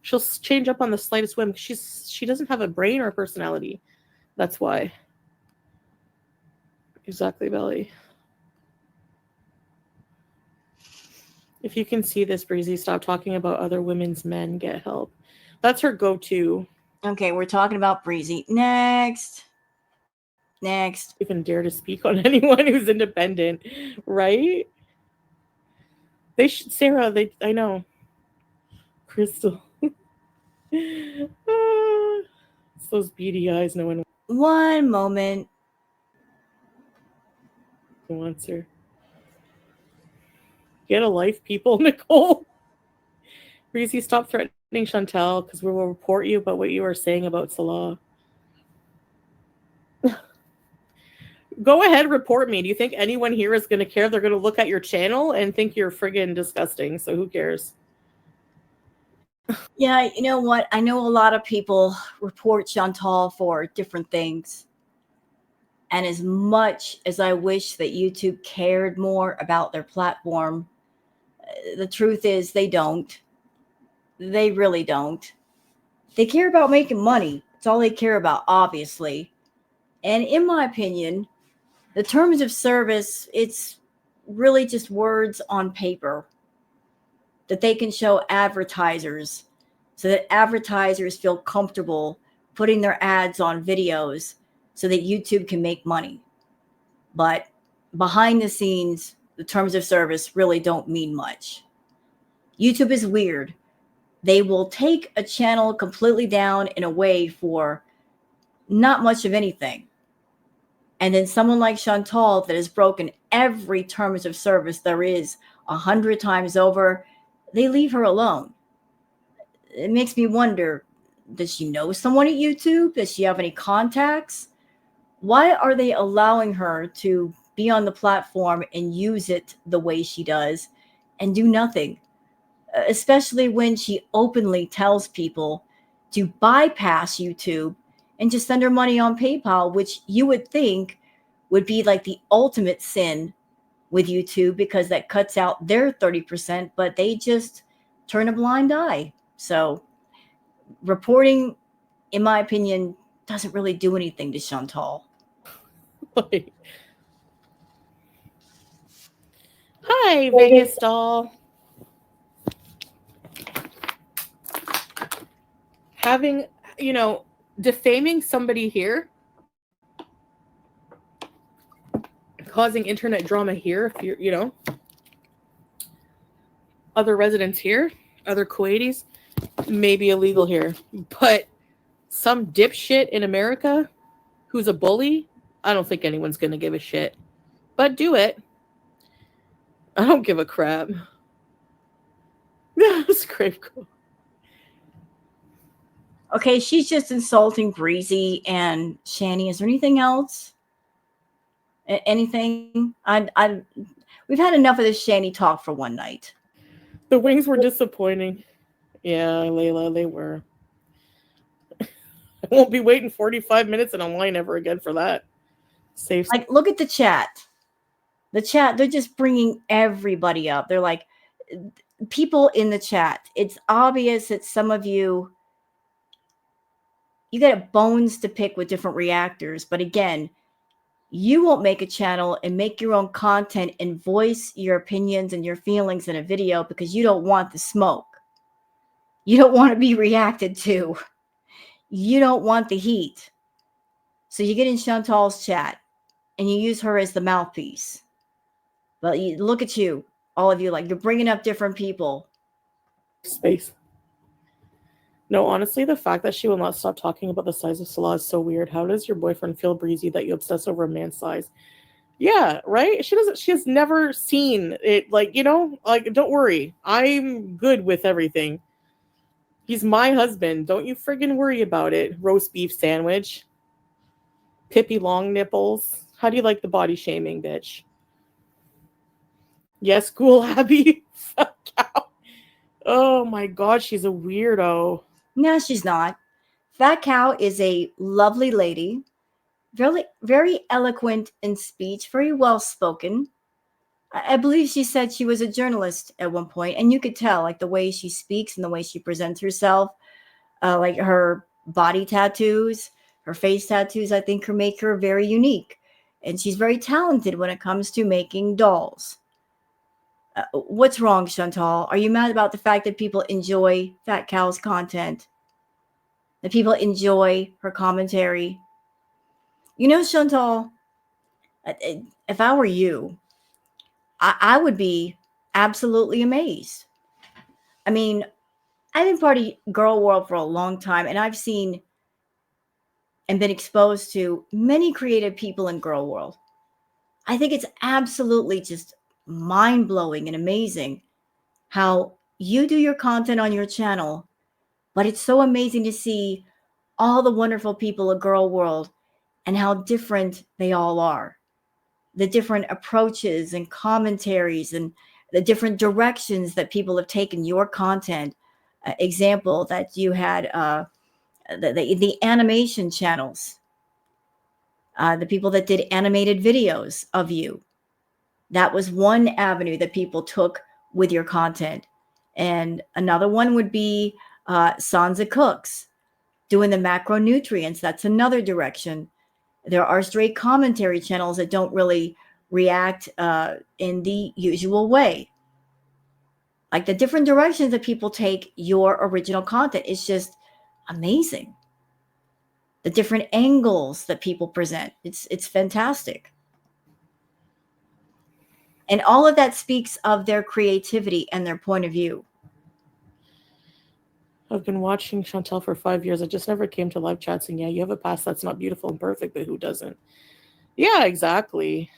She'll change up on the slightest whim. She doesn't have a brain or a personality. That's why. Exactly, Belly. If you can see this, Breezy, stop talking about other women's men. Get help. That's her go-to. Okay, we're talking about Breezy. Next. Even dare to speak on anyone who's independent, right? They should, Sarah. I know. Crystal. It's those beady eyes. No one One moment. wants her. Get a life, people, Nicole. Breezy, stop threatening Chantel because we will report you about what you are saying about Salah. Go ahead, report me. Do you think anyone here is going to care? They're going to look at your channel and think you're friggin' disgusting. So who cares? Yeah, you know what? I know a lot of people report Chantal for different things. And as much as I wish that YouTube cared more about their platform, the truth is they don't. They really don't. They care about making money. That's all they care about, obviously. And in my opinion, the terms of service, it's really just words on paper that they can show advertisers so that advertisers feel comfortable putting their ads on videos so that YouTube can make money. But behind the scenes, the terms of service really don't mean much. YouTube is weird. They will take a channel completely down and away for not much of anything. And then someone like Chantal that has broken every terms of service there is 100 times over, they leave her alone. It makes me wonder, does she know someone at YouTube? Does she have any contacts? Why are they allowing her to be on the platform and use it the way she does and do nothing? Especially when she openly tells people to bypass YouTube and just send her money on PayPal, which you would think would be like the ultimate sin with YouTube because that cuts out their 30%, but they just turn a blind eye. So reporting, in my opinion, doesn't really do anything to Chantal. Hi, Vegas doll. Having, defaming somebody here, causing internet drama here, if you're, other residents here, other Kuwaitis, may be illegal here. But some dipshit in America who's a bully, I don't think anyone's going to give a shit. But do it. I don't give a crap. Scrape. Okay, she's just insulting Breezy and Shani. Is there anything else? Anything? We've had enough of this Shani talk for one night. The wings were disappointing. Yeah, Layla, they were. I won't be waiting 45 minutes in a line ever again for that. Safe. Like, look at the chat. The chat, they're just bringing everybody up. They're like, people in the chat. It's obvious that some of you got bones to pick with different reactors. But again, you won't make a channel and make your own content and voice your opinions and your feelings in a video because you don't want the smoke. You don't want to be reacted to. You don't want the heat. So you get in Chantal's chat and you use her as the mouthpiece. But look at you, all of you, like you're bringing up different people. Space. No, honestly, the fact that she will not stop talking about the size of Salah is so weird. How does your boyfriend feel, Breezy, that you obsess over a man's size? Yeah, right? She has never seen it. Like, don't worry. I'm good with everything. He's my husband. Don't you friggin' worry about it. Roast beef sandwich. Pippi long nipples. How do you like the body shaming, bitch? Yes, cool, Abby. Fuck out. Oh my god, she's a weirdo. No, she's not. Fat Cow is a lovely lady, very, very eloquent in speech, very well spoken. I believe she said she was a journalist at one point, and you could tell, like the way she speaks and the way she presents herself, like her body tattoos, her face tattoos. I think make her very unique, and she's very talented when it comes to making dolls. What's wrong, Chantal? Are you mad about the fact that people enjoy Fat Cow's content? That people enjoy her commentary? You know, Chantal, if I were you, I would be absolutely amazed. I mean, I've been part of girl world for a long time, and I've seen and been exposed to many creative people in girl world. I think it's absolutely just mind blowing and amazing how you do your content on your channel, but it's so amazing to see all the wonderful people of girl world and how different they all are. The different approaches and commentaries and the different directions that people have taken your content. Example that you had the animation channels, the people that did animated videos of you. That was one avenue that people took with your content. And another one would be Sansa Cooks doing the macronutrients. That's another direction. There are straight commentary channels that don't really react in the usual way. Like the different directions that people take your original content, it's just amazing. The different angles that people present, it's fantastic. And all of that speaks of their creativity and their point of view. I've been watching Chantal for 5 years. I just never came to live chats, and yeah, you have a past that's not beautiful and perfect, but who doesn't? Yeah, exactly.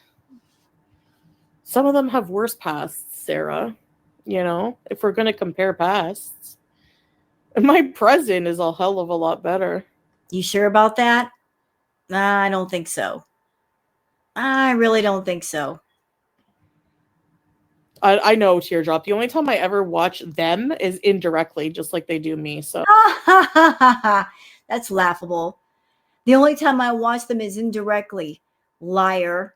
Some of them have worse pasts, Sarah. You know, if we're going to compare pasts, my present is a hell of a lot better. You sure about that? I don't think so. I really don't think so. I know, Teardrop. The only time I ever watch them is indirectly, just like they do me. So That's laughable. The only time I watch them is indirectly. Liar.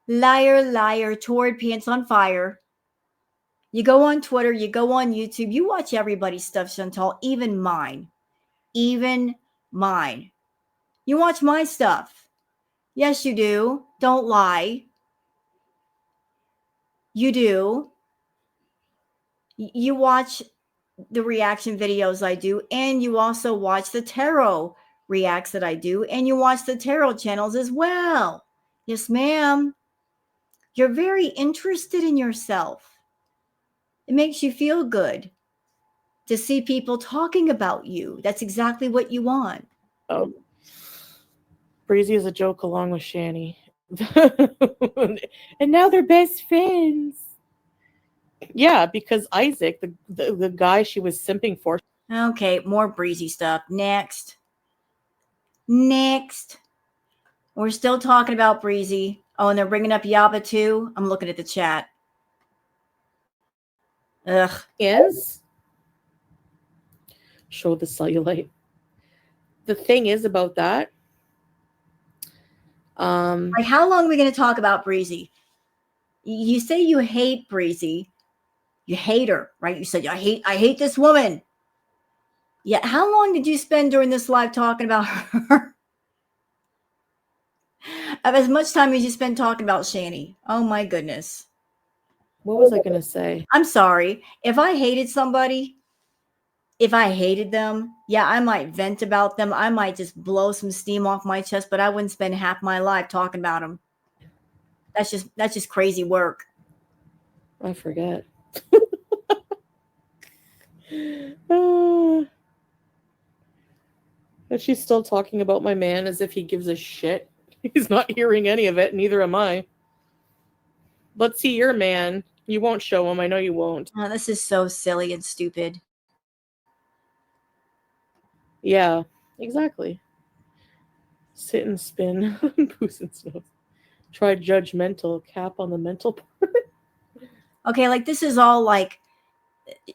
Liar, liar, toward pants on fire. You go on Twitter, you go on YouTube, you watch everybody's stuff, Chantal, even mine. Even mine. You watch my stuff. Yes, you do. Don't lie. You do. You watch the reaction videos I do, and you also watch the tarot reacts that I do, and you watch the tarot channels as well. Yes, ma'am. You're very interested in yourself. It makes you feel good to see people talking about you. That's exactly what you want. oh, Breezy is a joke along with Shani. And now they're best friends. Yeah, because Isaac, the guy she was simping for. Okay, more breezy stuff. Next. Next. We're still talking about breezy. Oh, and they're bringing up Yaba too. I'm looking at the chat. Ugh. Is show the cellulite. The thing is about that. Like, how long are we going to talk about breezy? You say you hate breezy. You hate her, right? You said I hate this woman. Yeah, how long did you spend during this live talking about her? Of as much time as you spent talking about Shani. Oh my goodness. What was I going to say? I'm sorry. If I hated somebody, if I hated them, yeah, I might vent about them. I might just blow some steam off my chest, but I wouldn't spend half my life talking about them. That's just crazy work. I forget. But she's still talking about my man as if he gives a shit. He's not hearing any of it, neither am I. Let's see your man. You won't show him. I know you won't. Oh, this is so silly and stupid. Yeah, exactly. Sit and spin. Booze and snow. Try judgmental. Cap on the mental part. Okay, like this is all like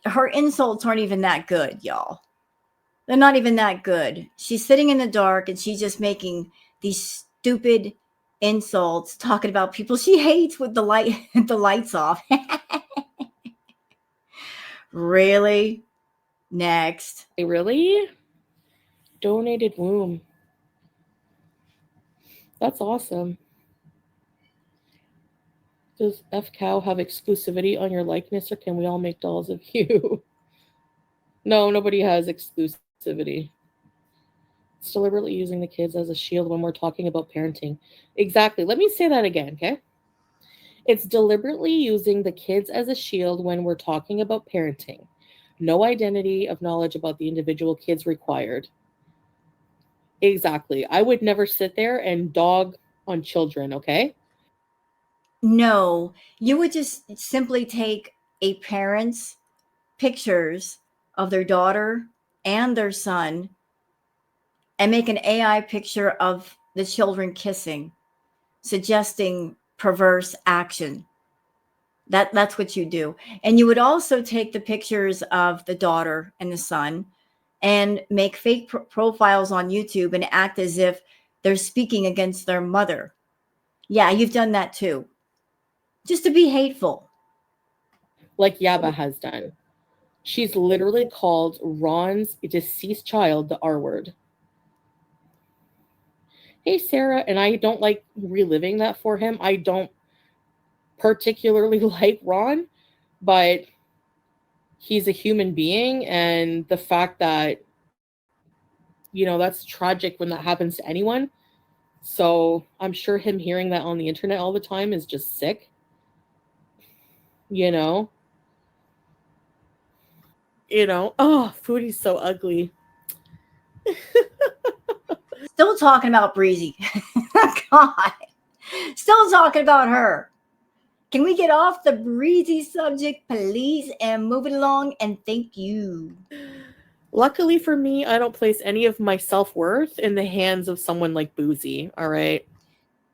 her insults aren't even that good, y'all. They're not even that good. She's sitting in the dark and she's just making these stupid insults, talking about people she hates with the lights off. Really? Next. Really? Donated womb. That's awesome. Does F Cow have exclusivity on your likeness, or can we all make dolls of you? No, nobody has exclusivity. It's deliberately using the kids as a shield when we're talking about parenting. Exactly. Let me say that again, okay? It's deliberately using the kids as a shield when we're talking about parenting. No identity of knowledge about the individual kids required. Exactly. I would never sit there and dog on children, okay? No, you would just simply take a parent's pictures of their daughter and their son and make an AI picture of the children kissing, suggesting perverse action. That's what you do. And you would also take the pictures of the daughter and the son and make fake profiles on YouTube and act as if they're speaking against their mother. Yeah, you've done that too. Just to be hateful. Like Yaba has done. She's literally called Ron's deceased child the R word. Hey, Sarah, and I don't like reliving that for him. I don't particularly like Ron, but he's a human being. And the fact that, that's tragic when that happens to anyone. So I'm sure him hearing that on the internet all the time is just sick, you know? Oh, Foodie's so ugly. Still talking about Breezy. God. Still talking about her. Can we get off the Breezy subject, please, and move it along? And thank you. Luckily for me, I don't place any of my self worth in the hands of someone like Boozy, all right?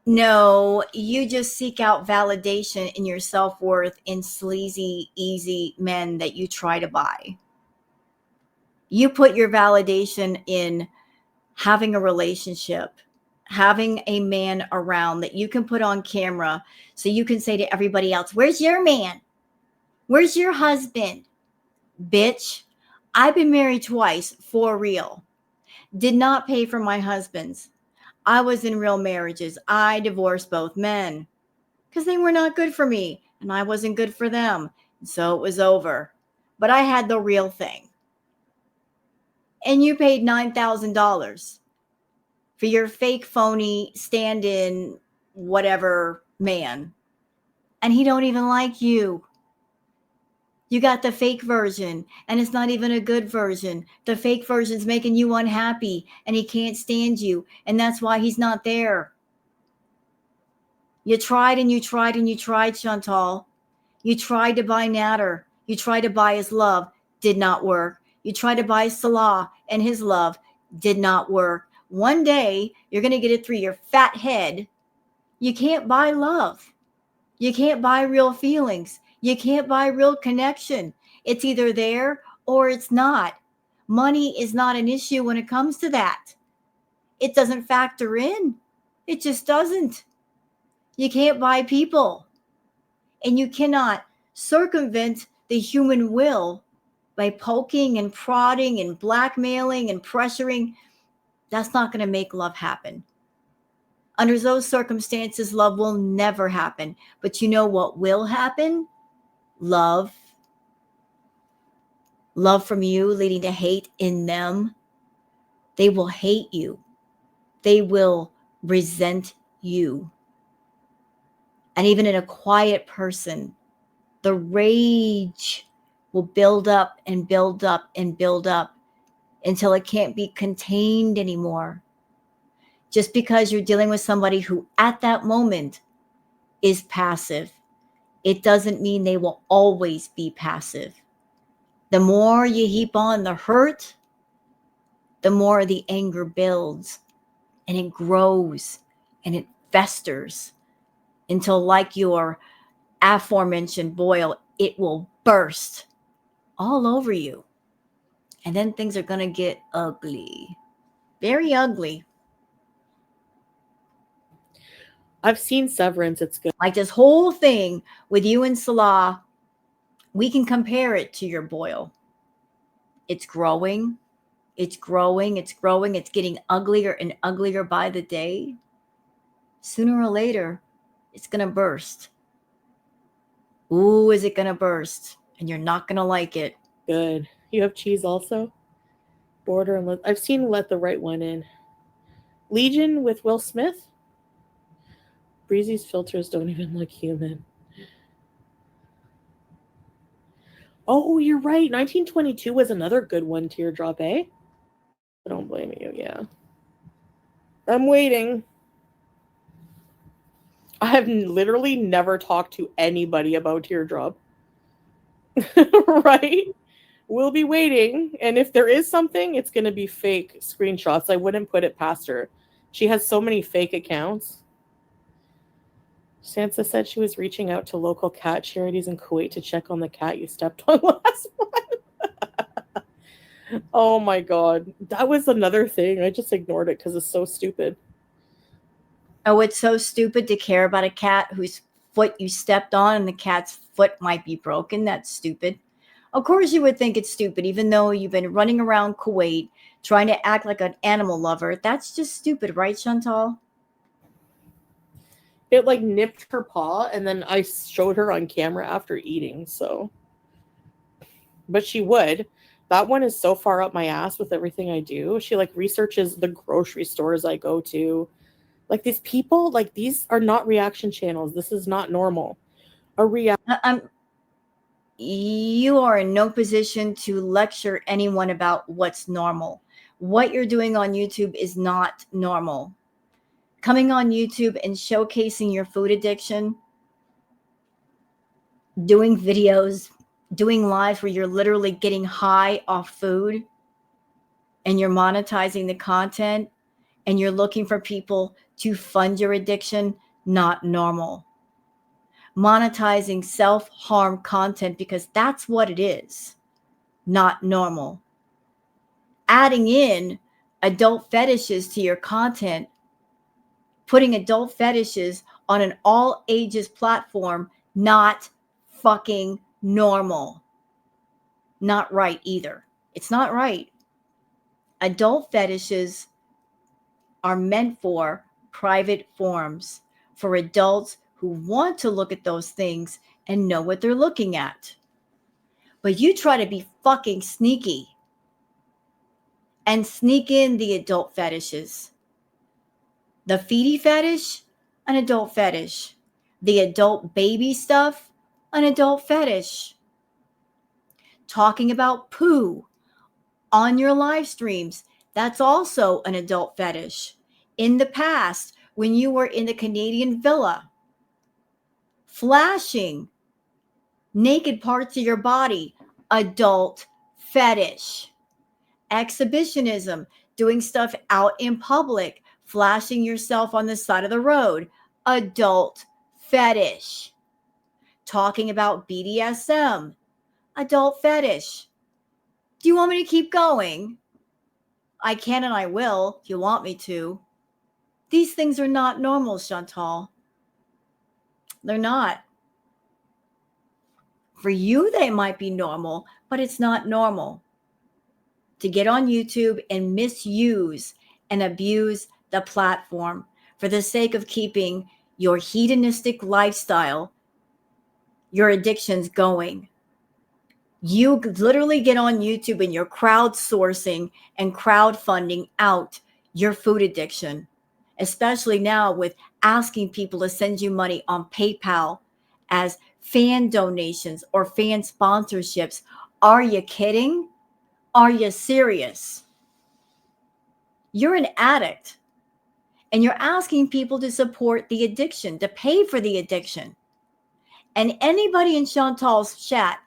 No, you just seek out validation in your self worth in sleazy, easy men that you try to buy. You put your validation in having a relationship, having a man around that you can put on camera so you can say to everybody else, "Where's your man? Where's your husband?" Bitch, I've been married twice for real. Did not pay for my husband's. I was in real marriages. I divorced both men because they were not good for me and I wasn't good for them. And so it was over. But I had the real thing. And you paid $9,000 for your fake, phony, stand in, whatever man. And he don't even like you. You got the fake version, and it's not even a good version. The fake version's making you unhappy, and he can't stand you, and that's why he's not there. You tried and you tried and you tried, Chantal. You tried to buy Natter. You tried to buy his love. Did not work. You tried to buy Salah and his love. Did not work. One day, you're going to get it through your fat head. You can't buy love. You can't buy real feelings. You can't buy real connection. It's either there or it's not. Money is not an issue when it comes to that. It doesn't factor in. It just doesn't. You can't buy people. And you cannot circumvent the human will by poking and prodding and blackmailing and pressuring. That's not going to make love happen. Under those circumstances, love will never happen. But you know what will happen? Love. Love from you leading to hate in them. They will hate you. They will resent you. And even in a quiet person, the rage will build up and build up and build up until it can't be contained anymore. Just because you're dealing with somebody who at that moment is passive, it doesn't mean they will always be passive. The more you heap on the hurt, the more the anger builds and it grows and it festers until, like your aforementioned boil, it will burst all over you. And then things are going to get ugly, very ugly. I've seen Severance. It's good. Like this whole thing with you and Salah, we can compare it to your boil. It's growing, it's growing, it's growing, it's getting uglier and uglier by the day. Sooner or later, it's going to burst. Ooh, is it going to burst? And you're not going to like it. Good. You have cheese also? Border and I've seen Let the Right One In. Legion with Will Smith? Breezy's filters don't even look human. Oh, you're right. 1922 was another good one, Teardrop, eh? I don't blame you, yeah. I'm waiting. I have literally never talked to anybody about Teardrop. Right? We'll be waiting. And if there is something, it's going to be fake screenshots. I wouldn't put it past her. She has so many fake accounts. Sansa said she was reaching out to local cat charities in Kuwait to check on the cat you stepped on last month. Oh my god. That was another thing. I just ignored it because it's so stupid. Oh, it's so stupid to care about a cat whose foot you stepped on and the cat's foot might be broken. That's stupid. Of course, you would think it's stupid, even though you've been running around Kuwait trying to act like an animal lover. That's just stupid, right, Chantal? It like nipped her paw, and then I showed her on camera after eating, so. But she would. That one is so far up my ass with everything I do. She like researches the grocery stores I go to. Like these people, like these are not reaction channels. This is not normal. You are in no position to lecture anyone about what's normal. What you're doing on YouTube is not normal. Coming on YouTube and showcasing your food addiction, doing videos, doing lives where you're literally getting high off food and you're monetizing the content and you're looking for people to fund your addiction, not normal. Monetizing self-harm content, because that's what it is, not normal. Adding in adult fetishes to your content, putting adult fetishes on an all ages platform, not fucking normal. Not right either. It's not right. Adult fetishes are meant for private forums, for adults who want to look at those things and know what they're looking at. But you try to be fucking sneaky and sneak in the adult fetishes. The Foodie fetish, an adult fetish. The adult baby stuff, an adult fetish. Talking about poo on your live streams, that's also an adult fetish. In the past, when you were in the Canadian villa, flashing naked parts of your body, adult fetish. Exhibitionism, doing stuff out in public, flashing yourself on the side of the road, adult fetish. Talking about BDSM, adult fetish. Do you want me to keep going? I can and I will if you want me to. These things are not normal, Chantal. They're not. For you, they might be normal, but it's not normal to get on YouTube and misuse and abuse the platform for the sake of keeping your hedonistic lifestyle, your addictions going. You literally get on YouTube and you're crowdsourcing and crowdfunding out your food addiction, especially now with asking people to send you money on PayPal as fan donations or fan sponsorships. Are you kidding? Are you serious? You're an addict and you're asking people to support the addiction, to pay for the addiction. And anybody in Chantal's chat,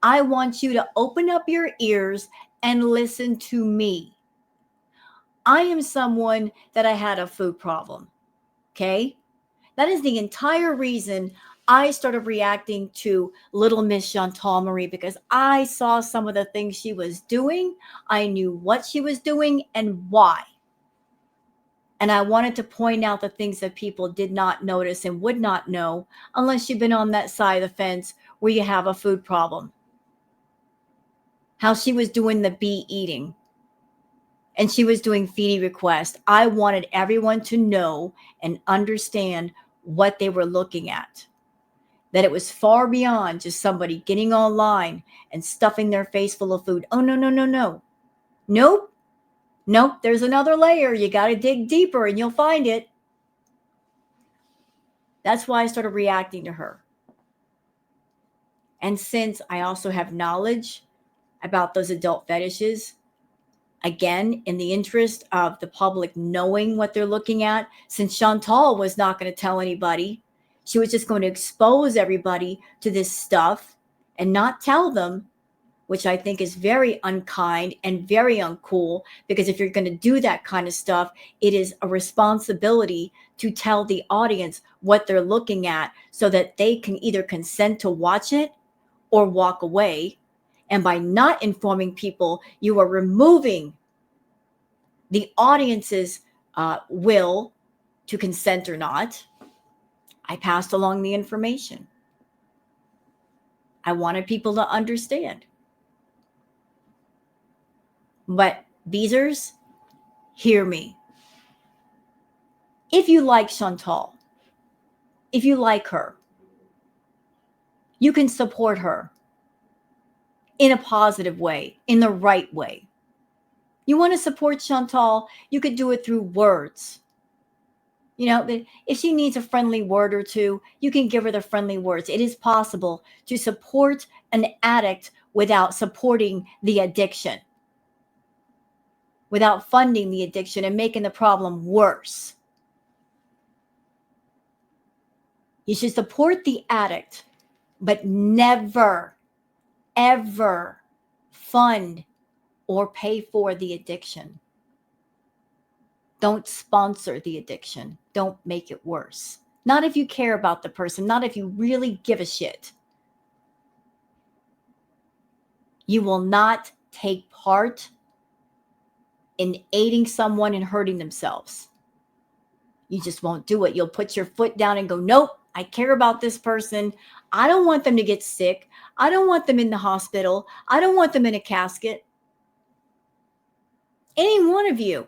I want you to open up your ears and listen to me. I am someone that I had a food problem. Okay. That is the entire reason I started reacting to Little Miss Chantal Marie, because I saw some of the things she was doing. I knew what she was doing and why. And I wanted to point out the things that people did not notice and would not know unless you've been on that side of the fence where you have a food problem. How she was doing the bee eating and she was doing feeding requests. I wanted everyone to know and understand what they were looking at. that it was far beyond just somebody getting online and stuffing their face full of food. Oh, no, no, no, no. Nope. Nope. There's another layer. You got to dig deeper and you'll find it. That's why I started reacting to her. And since I also have knowledge about those adult fetishes, again, in the interest of the public knowing what they're looking at, since Chantal was not going to tell anybody, she was just going to expose everybody to this stuff and not tell them, which I think is very unkind and very uncool, because if you're going to do that kind of stuff, it is a responsibility to tell the audience what they're looking at so that they can either consent to watch it or walk away. And by not informing people, you are removing the audience's will to consent or not. I passed along the information. I wanted people to understand. But Beezers, hear me. If you like Chantal, if you like her, you can support her in a positive way, in the right way. You want to support Chantal, you could do it through words. You know, if she needs a friendly word or two, you can give her the friendly words. It is possible to support an addict without supporting the addiction, without funding the addiction and making the problem worse. You should support the addict, but never, ever fund or pay for the addiction. Don't sponsor the addiction. Don't make it worse. Not if you care about the person, not if you really give a shit. You will not take part in aiding someone and hurting themselves. You just won't do it. You'll put your foot down and go, nope, I care about this person. I don't want them to get sick. I don't want them in the hospital. I don't want them in a casket. Any one of you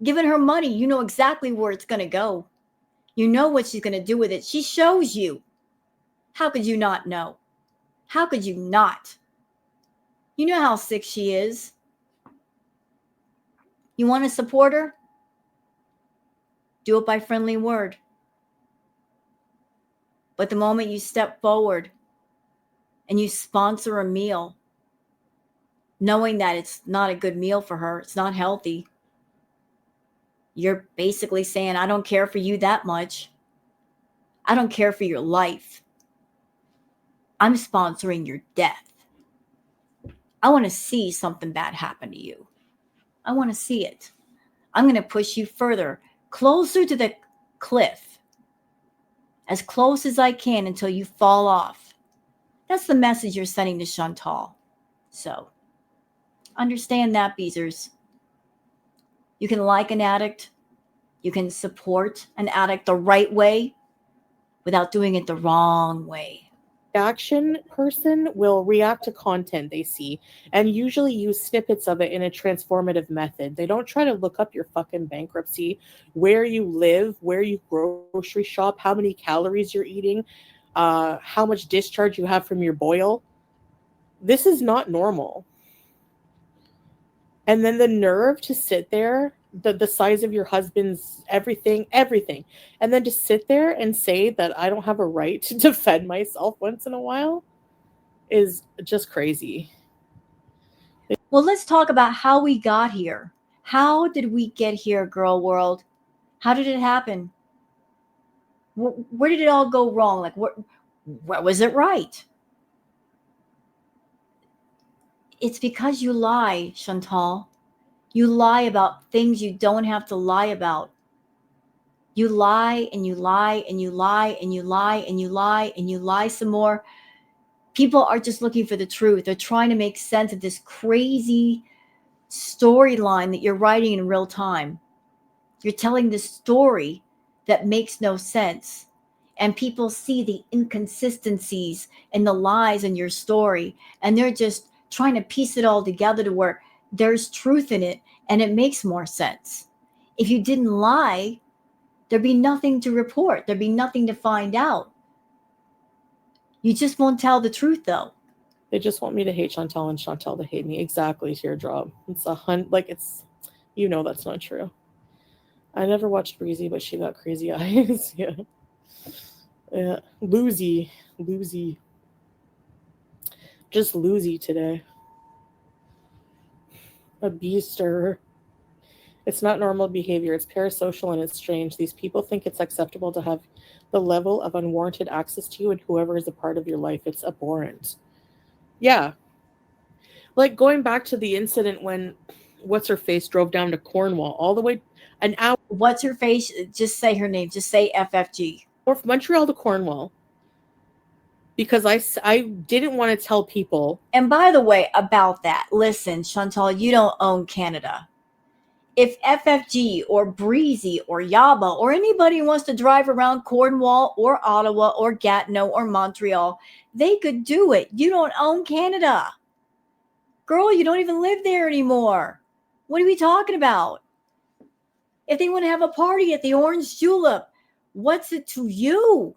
giving her money, you know exactly where it's going to go. You know what she's going to do with it. She shows you. How could you not know? How could you not? You know how sick she is. You want to support her? Do it by friendly word. But the moment you step forward and you sponsor a meal, knowing that it's not a good meal for her, it's not healthy, you're basically saying, I don't care for you that much. I don't care for your life. I'm sponsoring your death. I want to see something bad happen to you. I want to see it. I'm going to push you further, closer to the cliff, as close as I can until you fall off. That's the message you're sending to Chantal. So, understand that, Beezers. You can like an addict. You can support an addict the right way without doing it the wrong way. Action person will react to content they see and usually use snippets of it in a transformative method. They don't try to look up your fucking bankruptcy, where you live, where you grocery shop, how many calories you're eating, how much discharge you have from your boil. This is not normal. And then the nerve to sit there, the size of your husband's everything, and then to sit there and say that I don't have a right to defend myself once in a while is just crazy. Well, let's talk about how we got here. How did we get here, girl world? How did it happen? Where did it all go wrong? Like, where was it right? It's because you lie, Chantal. You lie about things you don't have to lie about. You lie and you lie and you lie and you lie and you lie and you lie some more. People are just looking for the truth. They're trying to make sense of this crazy storyline that you're writing in real time. You're telling this story that makes no sense. And people see the inconsistencies and the lies in your story. And they're just trying to piece it all together to where there's truth in it and it makes more sense. If you didn't lie, there'd be nothing to report. There'd be nothing to find out. You just won't tell the truth, though. They just want me to hate Chantel and Chantel to hate me. Exactly, teardrop. It's it's, that's not true. I never watched Breezy, but she got crazy eyes. Yeah. Yeah. Losey. Just losey today. A beaster. It's not normal behavior. It's parasocial and it's strange. These people think it's acceptable to have the level of unwarranted access to you and whoever is a part of your life. It's abhorrent. Yeah. Like going back to the incident when what's her face drove down to Cornwall all the way an hour. What's her face? Just say her name. Just say FFG. Or from Montreal to Cornwall. Because I didn't want to tell people. And by the way, about that, listen, Chantal, you don't own Canada. If FFG or Breezy or Yaba or anybody wants to drive around Cornwall or Ottawa or Gatineau or Montreal, they could do it. You don't own Canada. Girl, you don't even live there anymore. What are we talking about? If they want to have a party at the Orange Julep, what's it to you?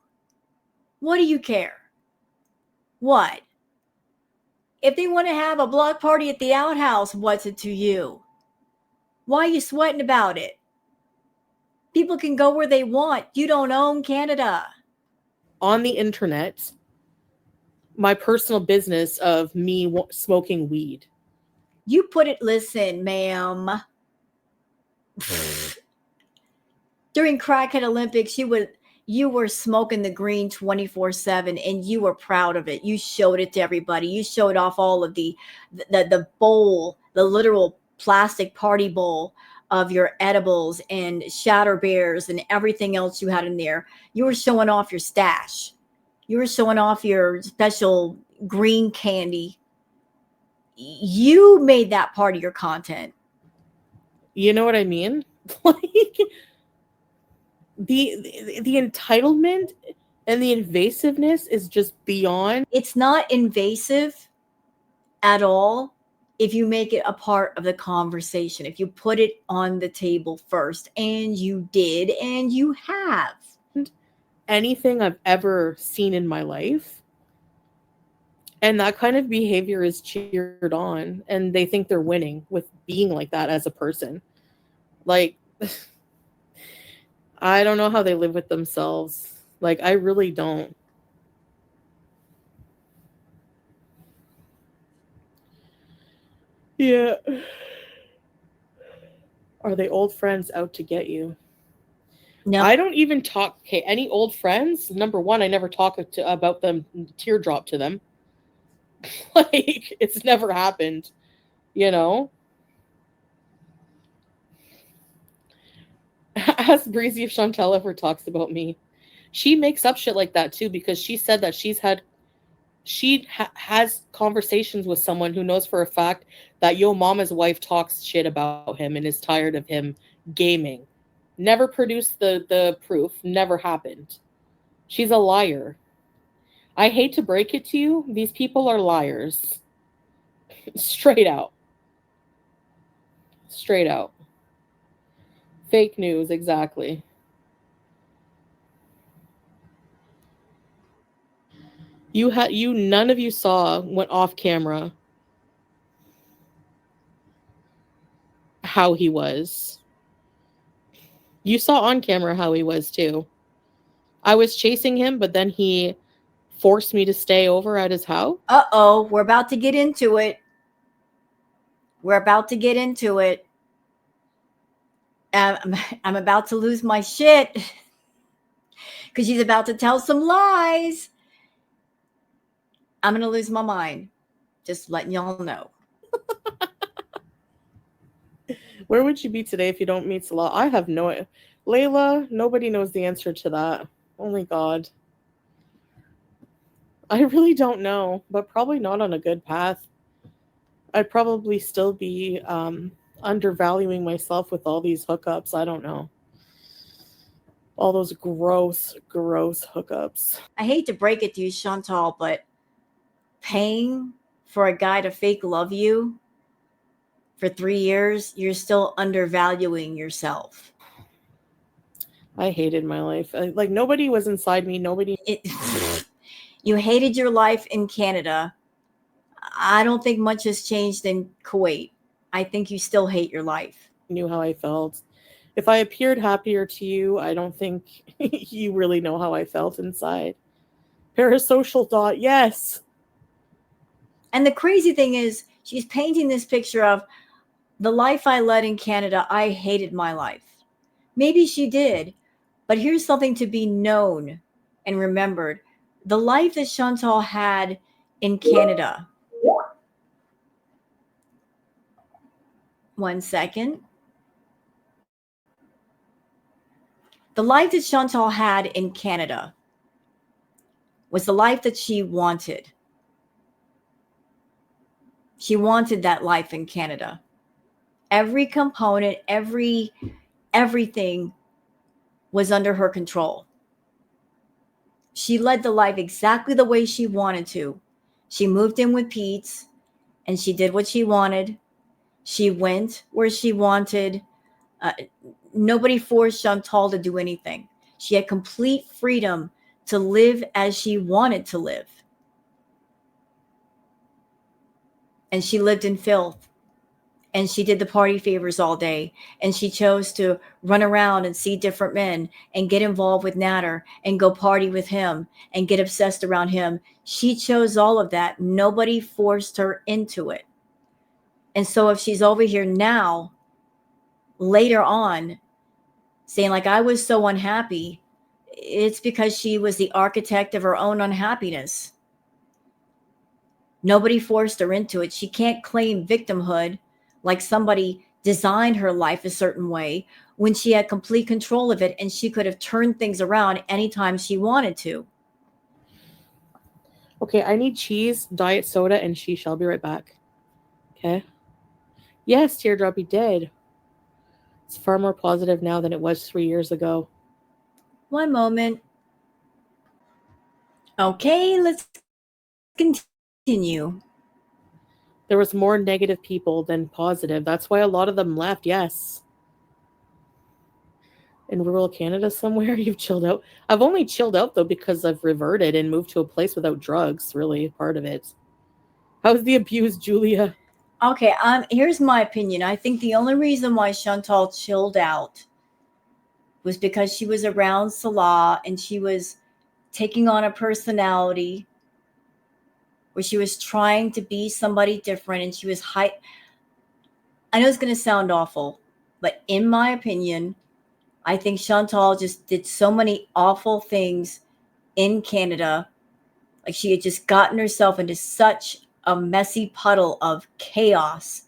What do you care? What? If they want to have a block party at the outhouse, what's it to you? Why are you sweating about it? People can go where they want. You don't own Canada. On the internet, my personal business of me smoking weed. You put it, listen, ma'am. During Crackhead Olympics, you were smoking the green 24/7 and you were proud of it. You showed it to everybody. You showed off all of the bowl, the literal plastic party bowl of your edibles and shatter bears and everything else you had in there. You were showing off your stash. You were showing off your special green candy. You made that part of your content. You know what I mean? Like the entitlement and the invasiveness is just beyond. It's not invasive at all if you make it a part of the conversation, if you put it on the table first, and you did, and you have. Anything I've ever seen in my life. And that kind of behavior is cheered on, and they think they're winning with being like that as a person. Like, I don't know how they live with themselves. Like, I really don't. Yeah. Are they old friends out to get you? No. I don't even talk. Okay, any old friends? Number one, I never talk about them, teardrop to them. Like, it's never happened, you know? Ask Breezy if Chantel ever talks about me. She makes up shit like that too, because she said that has conversations with someone who knows for a fact that Yo Mama's wife talks shit about him and is tired of him gaming. Never produced the proof. Never happened. She's a liar. I hate to break it to you. These people are liars. Straight out. Straight out. Fake news, exactly. None of you went off camera how he was. You saw on camera how he was too. I was chasing him, but then he forced me to stay over at his house. Uh-oh, we're about to get into it. I'm about to lose my shit because she's about to tell some lies. I'm going to lose my mind. Just letting y'all know. Where would you be today if you don't meet Salah? I have no idea. Layla, nobody knows the answer to that. Only God. I really don't know, but probably not on a good path. I'd probably still be undervaluing myself with all these hookups. I don't know. All those gross hookups. I hate to break it to you, Chantal, but paying for a guy to fake love you for 3 years, you're still undervaluing yourself. I hated my life. Like, nobody was inside me. Nobody. You hated your life in Canada. I don't think much has changed in Kuwait. I think you still hate your life. Knew how I felt. If I appeared happier to you, I don't think you really know how I felt inside. Parasocial dot, yes. And the crazy thing is, she's painting this picture of the life I led in Canada. I hated my life. Maybe she did, but here's something to be known and remembered. The life that Chantal had in Canada. One second. The life that Chantal had in Canada was the life that she wanted. She wanted that life in Canada. Every component, everything was under her control. She led the life exactly the way she wanted to. She moved in with Pete and she did what she wanted. She went where she wanted. Uh, Nobody forced Chantal to do anything. She had complete freedom to live as she wanted to live. And she lived in filth. And she did the party favors all day. And she chose to run around and see different men and get involved with Natter and go party with him and get obsessed around him. She chose all of that. Nobody forced her into it. And so if she's over here now, later on, saying like, I was so unhappy, it's because she was the architect of her own unhappiness. Nobody forced her into it. She can't claim victimhood like somebody designed her life a certain way when she had complete control of it and she could have turned things around anytime she wanted to. Okay, I need cheese, diet soda, and she shall be right back. Okay? Yes, Teardrop, he did. It's far more positive now than it was 3 years ago. One moment. Okay, let's continue. There was more negative people than positive. That's why a lot of them left, yes. In rural Canada somewhere, you've chilled out. I've only chilled out, though, because I've reverted and moved to a place without drugs, really, part of it. How's the abuse, Julia? Okay, here's my opinion. I think the only reason why Chantal chilled out was because she was around Salah and she was taking on a personality where she was trying to be somebody different and she was I know it's going to sound awful, but in my opinion, I think Chantal just did so many awful things in Canada. Like she had just gotten herself into such a messy puddle of chaos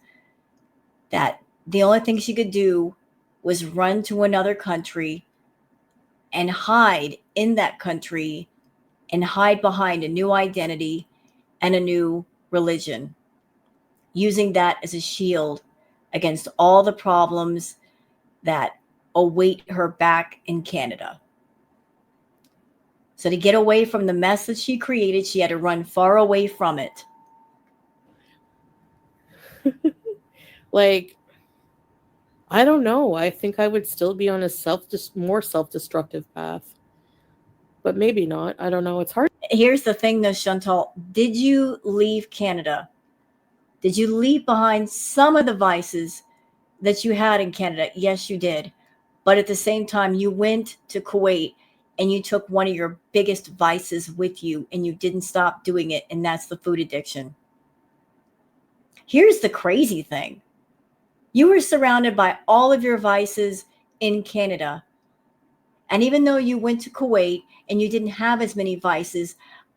that the only thing she could do was run to another country and hide in that country and hide behind a new identity and a new religion, using that as a shield against all the problems that await her back in Canada. So to get away from the mess that she created, she had to run far away from it. Like, I don't know. I think I would still be on a more self-destructive path. But maybe not. I don't know. It's hard. Here's the thing though, Chantal. Did you leave Canada? Did you leave behind some of the vices that you had in Canada? Yes, you did. But at the same time, you went to Kuwait and you took one of your biggest vices with you and you didn't stop doing it. And that's the food addiction. Here's the crazy thing. You were surrounded by all of your vices in Canada. And even though you went to Kuwait and you didn't have as many vices,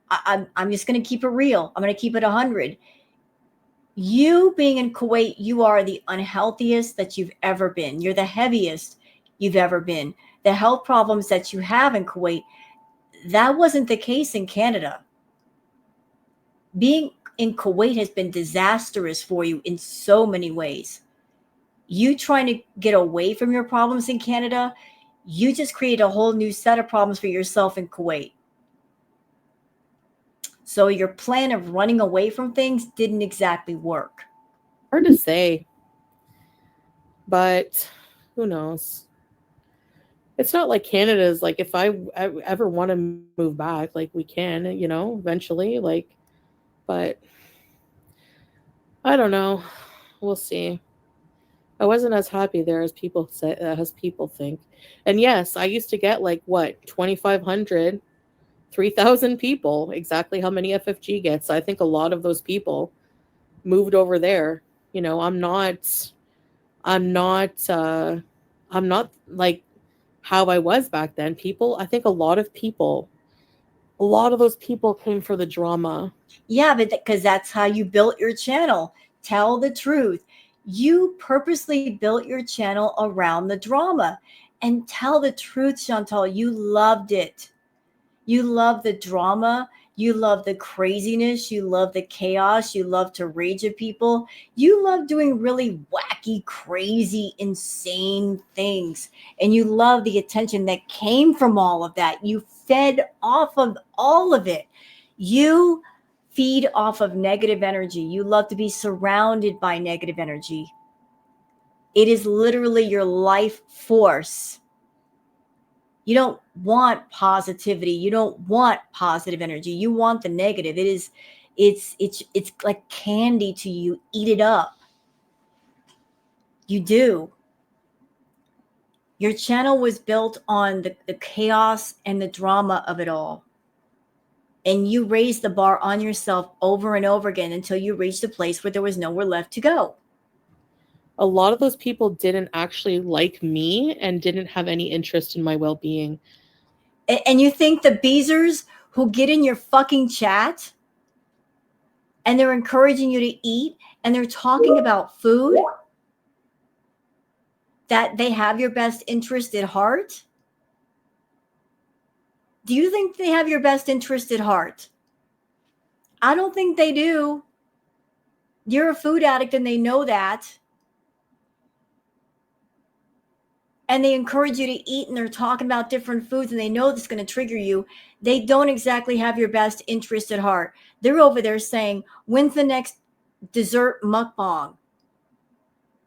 I'm just going to keep it real. I'm going to keep it 100. You being in Kuwait, you are the unhealthiest that you've ever been. You're the heaviest you've ever been. The health problems that you have in Kuwait, that wasn't the case in Canada. Being in Kuwait has been disastrous for you in so many ways. You trying to get away from your problems in Canada, you just create a whole new set of problems for yourself in Kuwait. So your plan of running away from things didn't exactly work. Hard to say. But who knows? It's not like Canada's like if I ever want to move back, like we can, eventually, like, but I don't know. We'll see. I wasn't as happy there as people say, as people think. And yes, I used to get like what, 2,500, 3,000 people, exactly how many FFG gets. I think a lot of those people moved over there. I'm I'm not uh I'm not like how I was back then. I think a lot of those people came for the drama. Yeah, but because that's how you built your channel. Tell the truth. You purposely built your channel around the drama. And tell the truth, Chantal. You loved it. You love the drama. You love the craziness. You love the chaos. You love to rage at people. You love doing really wacky, crazy, insane things. And you love the attention that came from all of that. You fed off of all of it. You feed off of negative energy. You love to be surrounded by negative energy. It is literally your life force. You don't want positivity. You don't want positive energy. You want the negative. It's like candy to you. Eat it up. You do. Your channel was built on the chaos and the drama of it all. And you raised the bar on yourself over and over again until you reached a place where there was nowhere left to go. A lot of those people didn't actually like me and didn't have any interest in my well-being. And you think the beezers who get in your fucking chat and they're encouraging you to eat and they're talking about food, that they have your best interest at heart? Do you think they have your best interest at heart? I don't think they do. You're a food addict and they know that. And they encourage you to eat and they're talking about different foods and they know this is going to trigger you. They don't exactly have your best interest at heart. They're over there saying, when's the next dessert mukbang?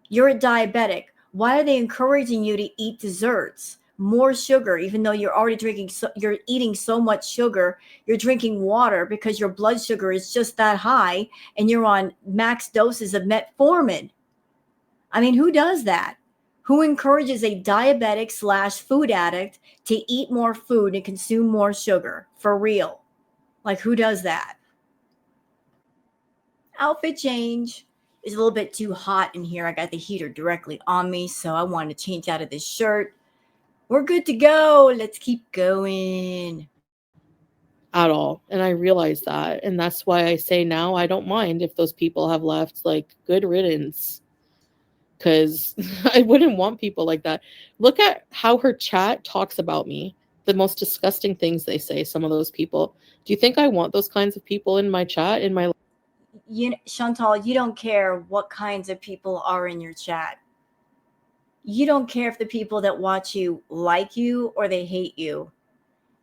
You're a diabetic. Why are they encouraging you to eat desserts? More sugar, even though you're already you're eating so much sugar. You're drinking water because your blood sugar is just that high and you're on max doses of metformin. I mean, who does that? Who encourages a diabetic / food addict to eat more food and consume more sugar? For real. Like, who does that? Outfit change. It's a little bit too hot in here. I got the heater directly on me, so I wanted to change out of this shirt. We're good to go. Let's keep going. At all. And I realize that. And that's why I say now I don't mind if those people have left, like, good riddance. Because I wouldn't want people like that. Look at how her chat talks about me. The most disgusting things they say, some of those people. Do you think I want those kinds of people in my chat, in my Chantal, you don't care what kinds of people are in your chat. You don't care if the people that watch you like you or they hate you.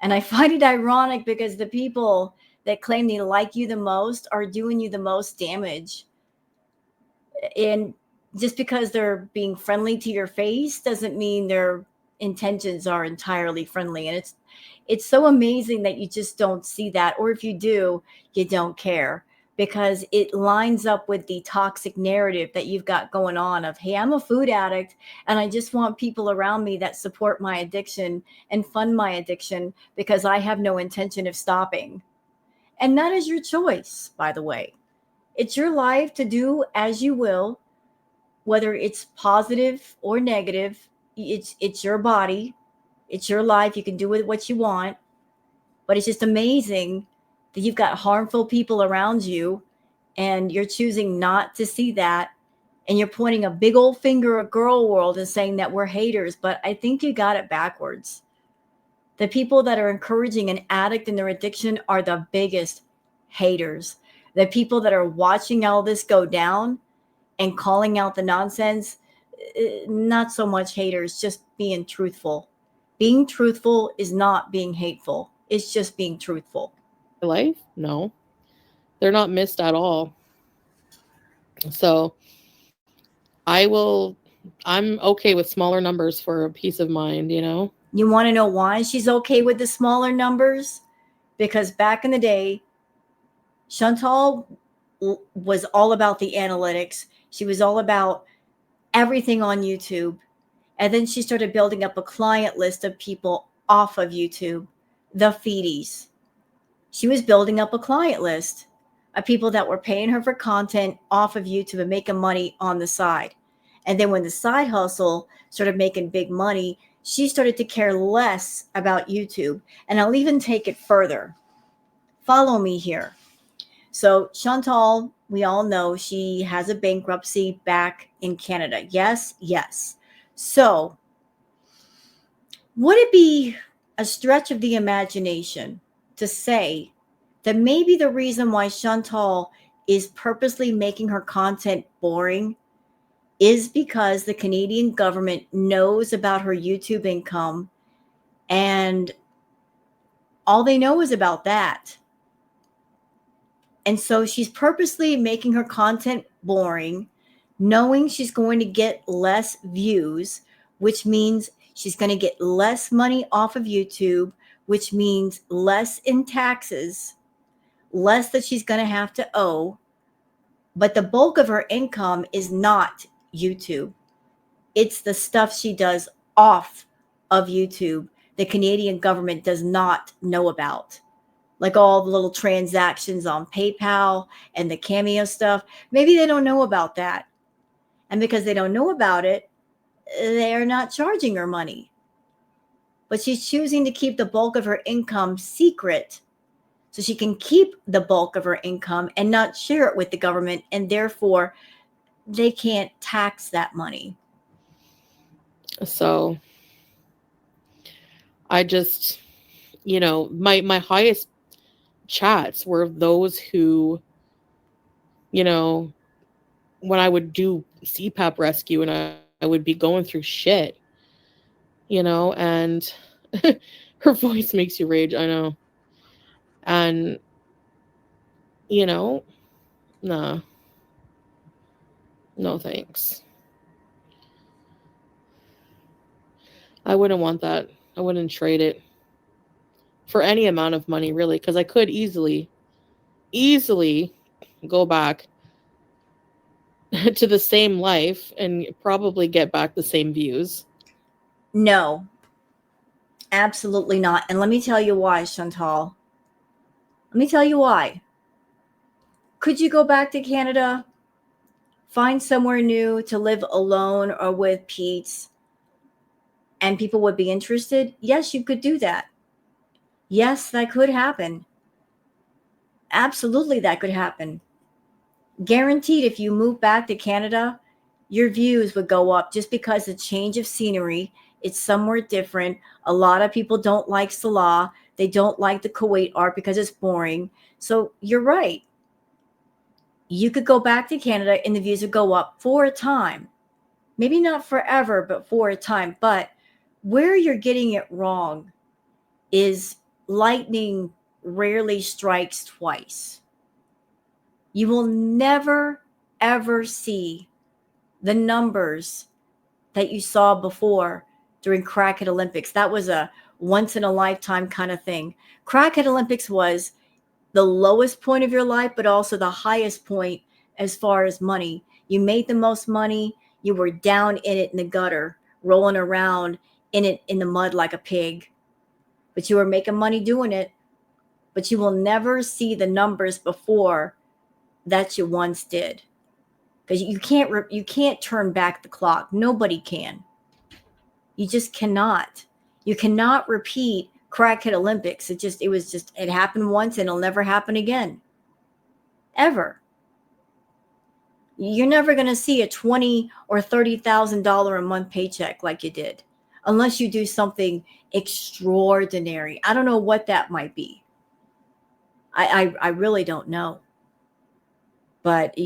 And I find it ironic because the people that claim they like you the most are doing you the most damage. And just because they're being friendly to your face doesn't mean their intentions are entirely friendly. And it's so amazing that you just don't see that, or if you do, you don't care, because it lines up with the toxic narrative that you've got going on of, hey, I'm a food addict and I just want people around me that support my addiction and fund my addiction because I have no intention of stopping. And that is your choice, by the way. It's your life to do as you will, whether it's positive or negative. It's your body, it's your life. You can do with what you want. But it's just amazing that you've got harmful people around you and you're choosing not to see that. And you're pointing a big old finger at girl world and saying that we're haters. But I think you got it backwards. The people that are encouraging an addict in their addiction are the biggest haters. The people that are watching all this go down and calling out the nonsense, not so much haters, just being truthful. Being truthful is not being hateful. It's just being truthful. life? No. They're not missed at all. So I will I'm okay with smaller numbers for a peace of mind, you know? You want to know why she's okay with the smaller numbers? Because back in the day, Chantal was all about the analytics. She was all about everything on YouTube. And then she started building up a client list of people off of YouTube, the Foodies. She was building up a client list of people that were paying her for content off of YouTube and making money on the side. And then when the side hustle started making big money, she started to care less about YouTube. And I'll even take it further. Follow me here. So Chantal, we all know she has a bankruptcy back in Canada. Yes, yes. So would it be a stretch of the imagination to say that maybe the reason why Chantal is purposely making her content boring is because the Canadian government knows about her YouTube income and all they know is about that? And so she's purposely making her content boring, knowing she's going to get less views, which means she's going to get less money off of YouTube, which means less in taxes, less that she's going to have to owe. But the bulk of her income is not YouTube. It's the stuff she does off of YouTube the Canadian government does not know about. Like all the little transactions on PayPal and the Cameo stuff. Maybe they don't know about that. And because they don't know about it, they are not charging her money. But she's choosing to keep the bulk of her income secret so she can keep the bulk of her income and not share it with the government. And therefore, they can't tax that money. So I just, my highest chats were those who, when I would do CPAP rescue and I would be going through shit, and her voice makes you rage. I know. And, nah, no thanks. I wouldn't want that. I wouldn't trade it for any amount of money, really, because I could easily go back to the same life and probably get back the same views. No, absolutely not. And let me tell you why, Chantal. Let me tell you why. Could you go back to Canada, find somewhere new to live alone or with Pete, and people would be interested? Yes, you could do that. Yes, that could happen. Absolutely, that could happen. Guaranteed, if you move back to Canada, your views would go up just because the change of scenery, it's somewhere different. A lot of people don't like Salah. They don't like the Kuwait art because it's boring. So you're right. You could go back to Canada and the views would go up for a time. Maybe not forever, but for a time. But where you're getting it wrong is lightning rarely strikes twice. You will never, ever see the numbers that you saw before during Crackhead Olympics. That was a once in a lifetime kind of thing. Crackhead Olympics was the lowest point of your life, but also the highest point as far as money. You made the most money. You were down in it in the gutter, rolling around in it in the mud like a pig. But you were making money doing it. But you will never see the numbers before that you once did. Because you can't turn back the clock. Nobody can. You just cannot. You cannot repeat Crackhead Olympics. It happened once and it'll never happen again. Ever. You're never going to see a $20,000 or $30,000 a month paycheck like you did, unless you do something extraordinary. I don't know what that might be. I really don't know. But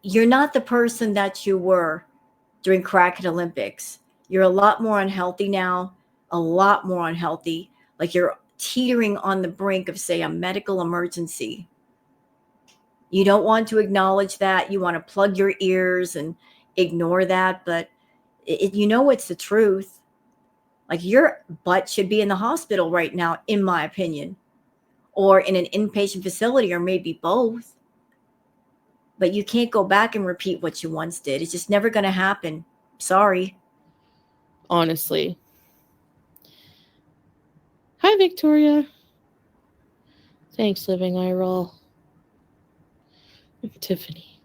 you're not the person that you were during Crackhead Olympics. You're a lot more unhealthy now, a lot more unhealthy. Like you're teetering on the brink of, say, a medical emergency. You don't want to acknowledge that. You want to plug your ears and ignore that. But You know it's the truth. Like your butt should be in the hospital right now, in my opinion, or in an inpatient facility, or maybe both. But you can't go back and repeat what you once did. It's just never going to happen. Sorry. Honestly. Hi, Victoria. Thanks, Living Eye Roll. Tiffany.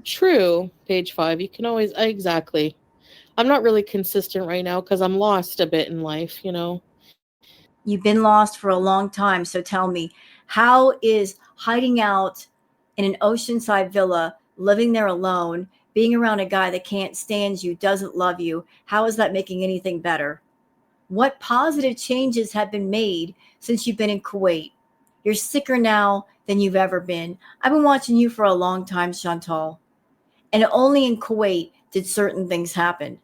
True, page 5. You can always, exactly. I'm not really consistent right now because I'm lost a bit in life, you know. You've been lost for a long time. So tell me, how is hiding out in an oceanside villa, living there alone, being around a guy that can't stand you, doesn't love you, how is that making anything better? What positive changes have been made since you've been in Kuwait? You're sicker now than you've ever been. I've been watching you for a long time, Chantal. And only in Kuwait did certain things happen.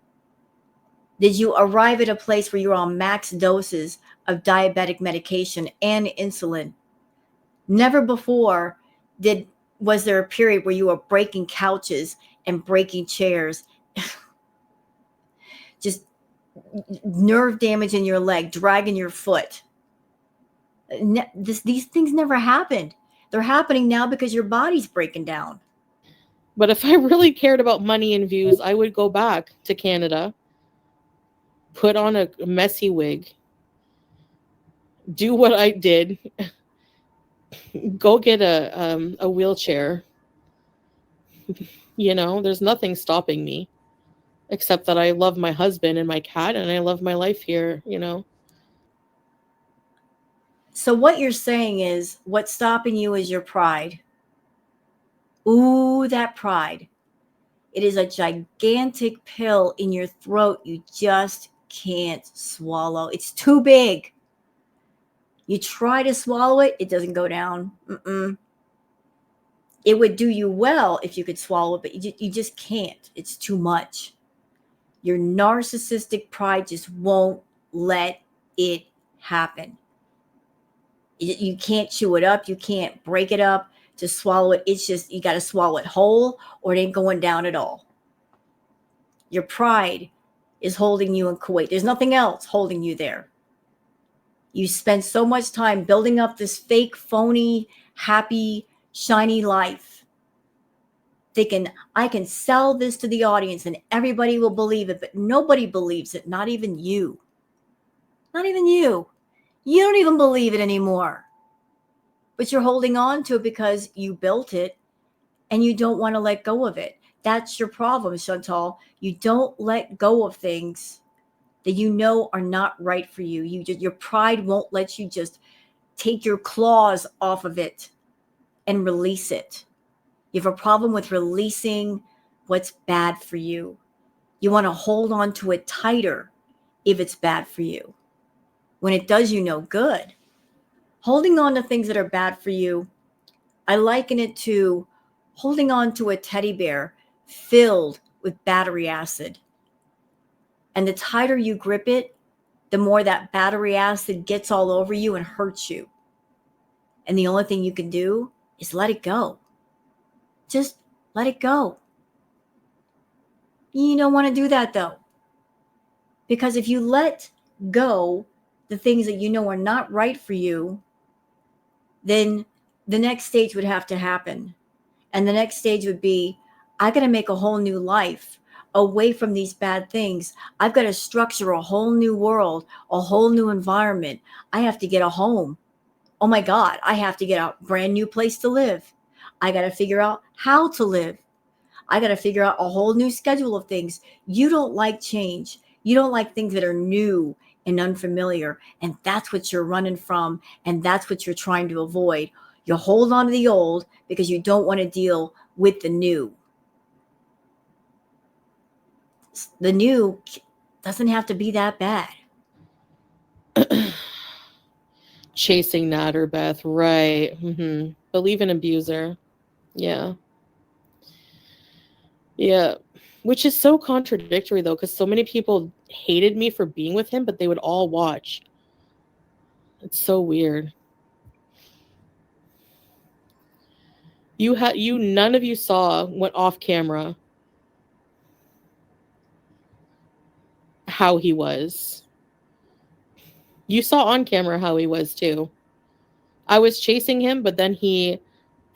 Did you arrive at a place where you're on max doses of diabetic medication and insulin? Never before did was there a period where you were breaking couches and breaking chairs, just nerve damage in your leg, dragging your foot. These things never happened. They're happening now because your body's breaking down. But if I really cared about money and views, I would go back to Canada, put on a messy wig, do what I did, go get a wheelchair. You know, there's nothing stopping me except that I love my husband and my cat and I love my life here, you know. So what you're saying is what's stopping you is your pride. Ooh, that pride. It is a gigantic pill in your throat you just can't swallow. It's too big. You try to swallow it, it doesn't go down. Mm-mm. It would do you well if you could swallow it, but you just can't. It's too much. Your narcissistic pride just won't let it happen. You can't chew it up. You can't break it up to swallow it. It's just, you got to swallow it whole or it ain't going down at all. Your pride is holding you in Kuwait. There's nothing else holding you there. You spend so much time building up this fake, phony, happy, shiny life, thinking, I can sell this to the audience and everybody will believe it, but nobody believes it, not even you. Not even you. You don't even believe it anymore. But you're holding on to it because you built it and you don't want to let go of it. That's your problem, Chantal. You don't let go of things that you know are not right for you. Your pride won't let you just take your claws off of it and release it. You have a problem with releasing what's bad for you. You want to hold on to it tighter if it's bad for you, when it does you no good. Holding on to things that are bad for you, I liken it to holding on to a teddy bear filled with battery acid. And the tighter you grip it, the more that battery acid gets all over you and hurts you. And the only thing you can do is let it go. Just let it go. You don't want to do that though. Because if you let go the things that you know are not right for you, then the next stage would have to happen. And the next stage would be, I got to make a whole new life away from these bad things. I've got to structure a whole new world, a whole new environment. I have to get a home. Oh my God, I have to get a brand new place to live. I got to figure out how to live. I got to figure out a whole new schedule of things. You don't like change. You don't like things that are new and unfamiliar. And that's what you're running from. And that's what you're trying to avoid. You hold on to the old because you don't want to deal with the new. The new doesn't have to be that bad. Chasing Natter, Beth, right. Believe in abuser. Yeah. Yeah. Which is so contradictory though, because so many people hated me for being with him, but they would all watch. It's so weird. None of you saw, went off camera, how he was. You saw on camera how he was too. I was chasing him, but then he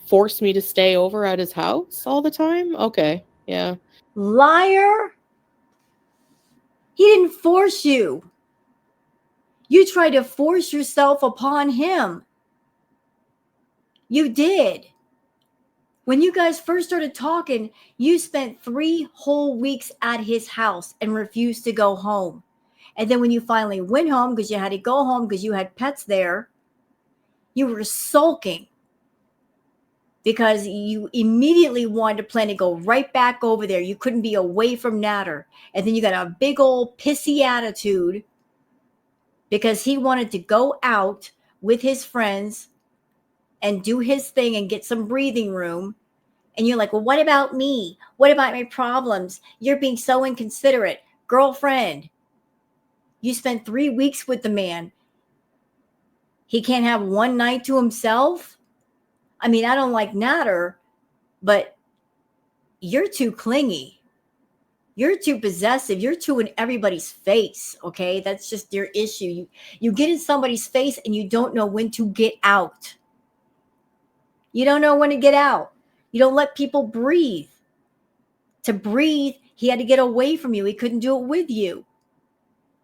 forced me to stay over at his house all the time. Okay, yeah. Liar. He didn't force you. You tried to force yourself upon him. You did. When you guys first started talking, you spent 3 whole weeks at his house and refused to go home. And then when you finally went home, because you had to go home because you had pets there, you were sulking because you immediately wanted to plan to go right back over there. You couldn't be away from Natter. And then you got a big old pissy attitude because he wanted to go out with his friends and do his thing and get some breathing room. And you're like, well, what about me? What about my problems? You're being so inconsiderate. Girlfriend, you spent 3 weeks with the man. He can't have one night to himself? I mean, I don't like Natter, but you're too clingy. You're too possessive. You're too in everybody's face, okay? That's just your issue. You get in somebody's face and you don't know when to get out. You don't know when to get out. You don't let people breathe. To breathe, he had to get away from you. He couldn't do it with you.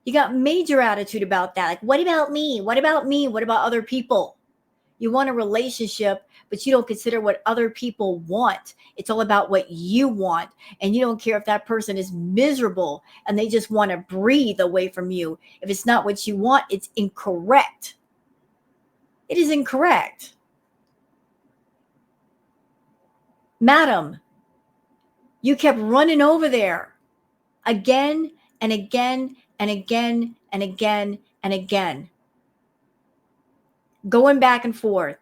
You got major attitude about that. Like, what about me? What about me? What about other people? You want a relationship, but you don't consider what other people want. It's all about what you want. And you don't care if that person is miserable and they just want to breathe away from you. If it's not what you want, it's incorrect. It is incorrect. Madam, you kept running over there again and again and again and again and again. Going back and forth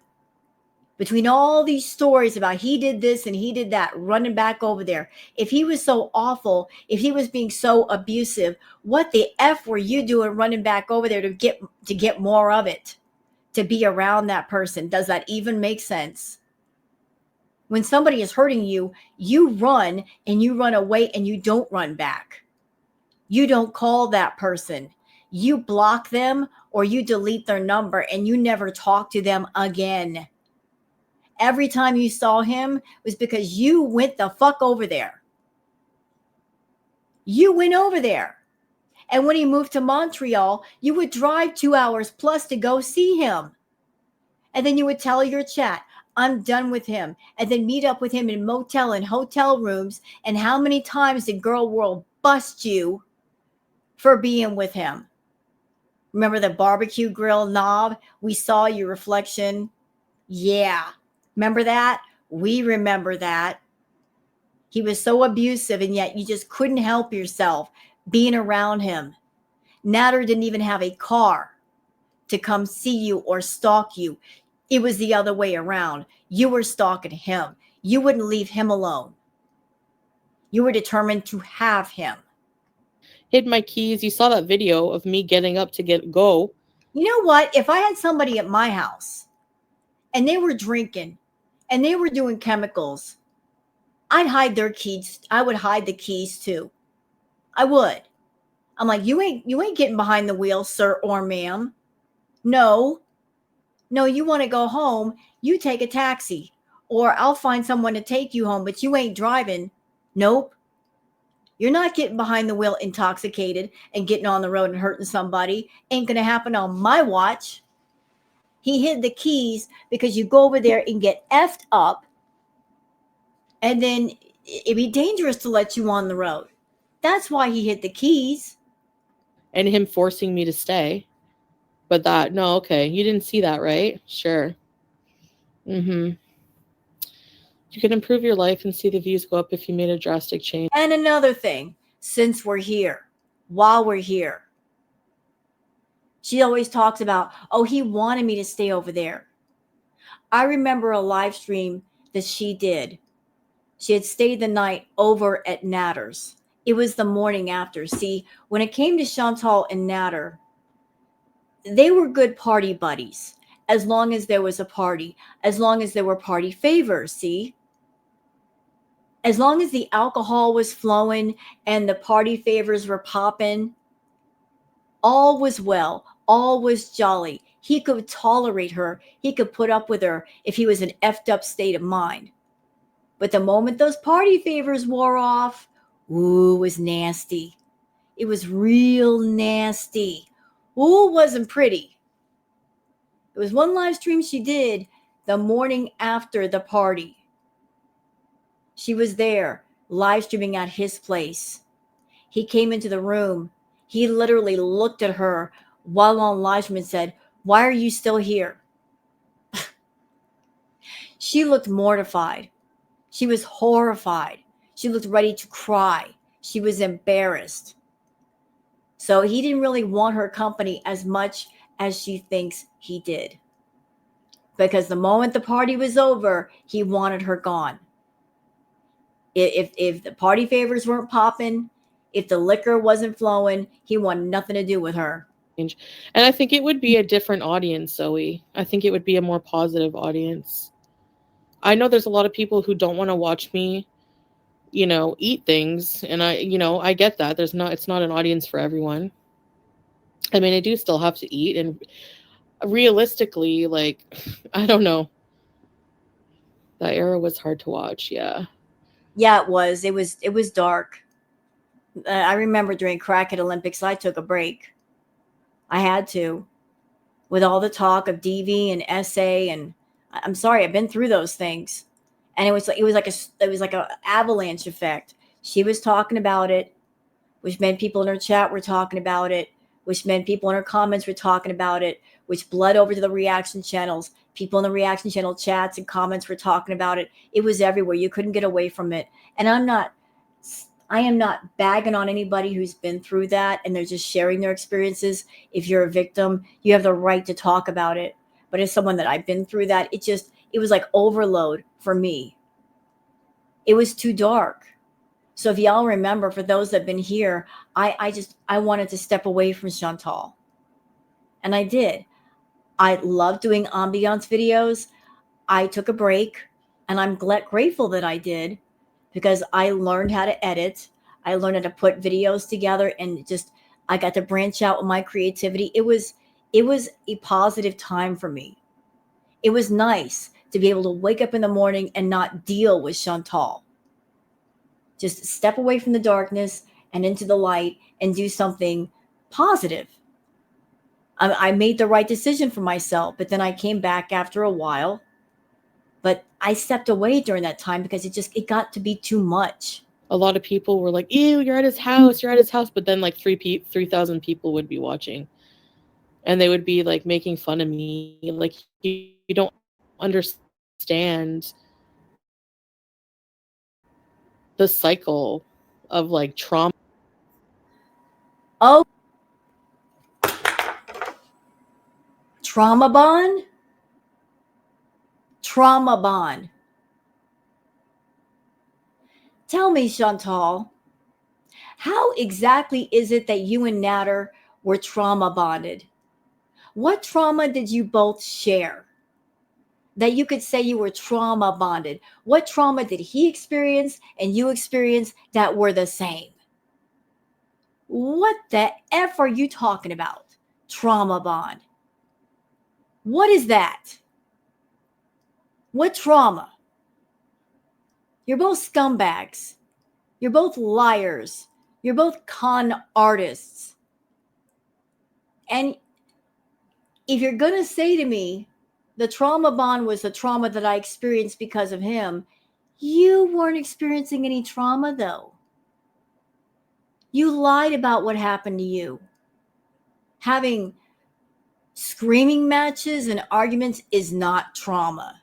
between all these stories about he did this and he did that, running back over there. If he was so awful, if he was being so abusive, what the F were you doing running back over there to get more of it, to be around that person? Does that even make sense? When somebody is hurting you, you run and you run away and you don't run back. You don't call that person. You block them or you delete their number and you never talk to them again. Every time you saw him was because you went the fuck over there. You went over there. And when he moved to Montreal, you would drive 2 hours plus to go see him. And then you would tell your chat, I'm done with him. And then meet up with him in motel and hotel rooms. And how many times did Girl World bust you for being with him? Remember the barbecue grill knob? We saw your reflection. Yeah. Remember that? We remember that. He was so abusive, and yet you just couldn't help yourself being around him. Natter didn't even have a car to come see you or stalk you. It was the other way around. You were stalking him. You wouldn't leave him alone. You were determined to have him. Hid my keys. You saw that video of me getting up to go. You know what? If I had somebody at my house and they were drinking and they were doing chemicals, I'd hide their keys. I would hide the keys too. I would. I'm like, you ain't getting behind the wheel, sir or ma'am. No, you want to go home, you take a taxi. Or I'll find someone to take you home, but you ain't driving. Nope. You're not getting behind the wheel intoxicated and getting on the road and hurting somebody. Ain't going to happen on my watch. He hid the keys because you go over there and get effed up. And then it'd be dangerous to let you on the road. That's why he hid the keys. And him forcing me to stay. But no, okay. You didn't see that, right? Sure. You can improve your life and see the views go up if you made a drastic change. And another thing, since we're here, while we're here, she always talks about, oh, he wanted me to stay over there. I remember a live stream that she did. She had stayed the night over at Natter's. It was the morning after. See, when it came to Chantal and Natter, they were good party buddies. as long as there was a party, as long as there were party favors, see? As long as the alcohol was flowing and the party favors were popping, all was well, all was jolly. He could tolerate her, he could put up with her if he was in effed up state of mind. But the moment those party favors wore off, ooh, it was nasty. It was real nasty. Ooh, it wasn't pretty. It was one live stream she did the morning after the party. She was there, live streaming at his place. He came into the room. He literally looked at her while on live stream and said, "Why are you still here?" She looked mortified. She was horrified. She looked ready to cry. She was embarrassed. So he didn't really want her company as much as she thinks he did. Because the moment the party was over, he wanted her gone. If the party favors weren't popping, if the liquor wasn't flowing, he wanted nothing to do with her. And I think it would be a different audience, Zoe. I think it would be a more positive audience. I know there's a lot of people who don't want to watch me, eat things, and I get that. It's not an audience for everyone. I mean, I do still have to eat, and realistically, like, I don't know. That era was hard to watch, yeah. Yeah, it was. It was dark. I remember during Crackhead Olympics, I took a break. I had to, with all the talk of DV and SA, and I'm sorry, I've been through those things, and it was like a avalanche effect. She was talking about it, which meant people in her chat were talking about it, which meant people in her comments were talking about it, which bled over to the reaction channels. People in the reaction channel chats and comments were talking about it. It was everywhere. You couldn't get away from it. And I am not bagging on anybody who's been through that and they're just sharing their experiences. If you're a victim, you have the right to talk about it. But as someone that I've been through that, it was like overload for me. It was too dark. So if y'all remember, for those that have been here, I wanted to step away from Chantal. And I did. I love doing ambiance videos. I took a break, and I'm grateful that I did, because I learned how to edit. I learned how to put videos together, and I got to branch out with my creativity. It was a positive time for me. It was nice to be able to wake up in the morning and not deal with Chantal. Just step away from the darkness and into the light and do something positive. I made the right decision for myself, but then I came back after a while. But I stepped away during that time because it got to be too much. A lot of people were like, "Ew, you're at his house, you're at his house." But then like 3,000 people would be watching. And they would be like making fun of me. Like, you don't understand the cycle of like trauma. Oh, trauma bond? Trauma bond. Tell me, Chantal, how exactly is it that you and Natter were trauma bonded? What trauma did you both share that you could say you were trauma bonded? What trauma did he experience and you experience that were the same? What the F are you talking about? Trauma bond. What is that? What trauma? You're both scumbags. You're both liars. You're both con artists. And if you're going to say to me, the trauma bond was the trauma that I experienced because of him, you weren't experiencing any trauma, though. You lied about what happened to you. Having screaming matches and arguments is not trauma.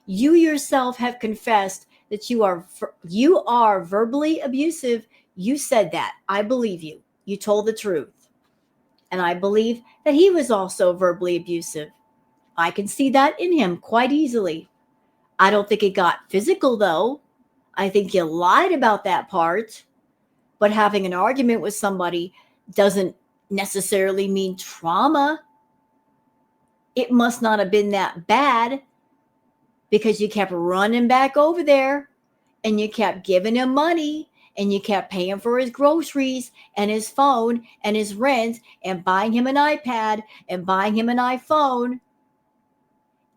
You yourself have confessed that you are verbally abusive. You said that. I believe you. You told the truth. And I believe that he was also verbally abusive. I can see that in him quite easily. I don't think it got physical, though. I think you lied about that part. But having an argument with somebody doesn't necessarily mean trauma. It must not have been that bad because you kept running back over there and you kept giving him money and you kept paying for his groceries and his phone and his rent and buying him an iPad and buying him an iPhone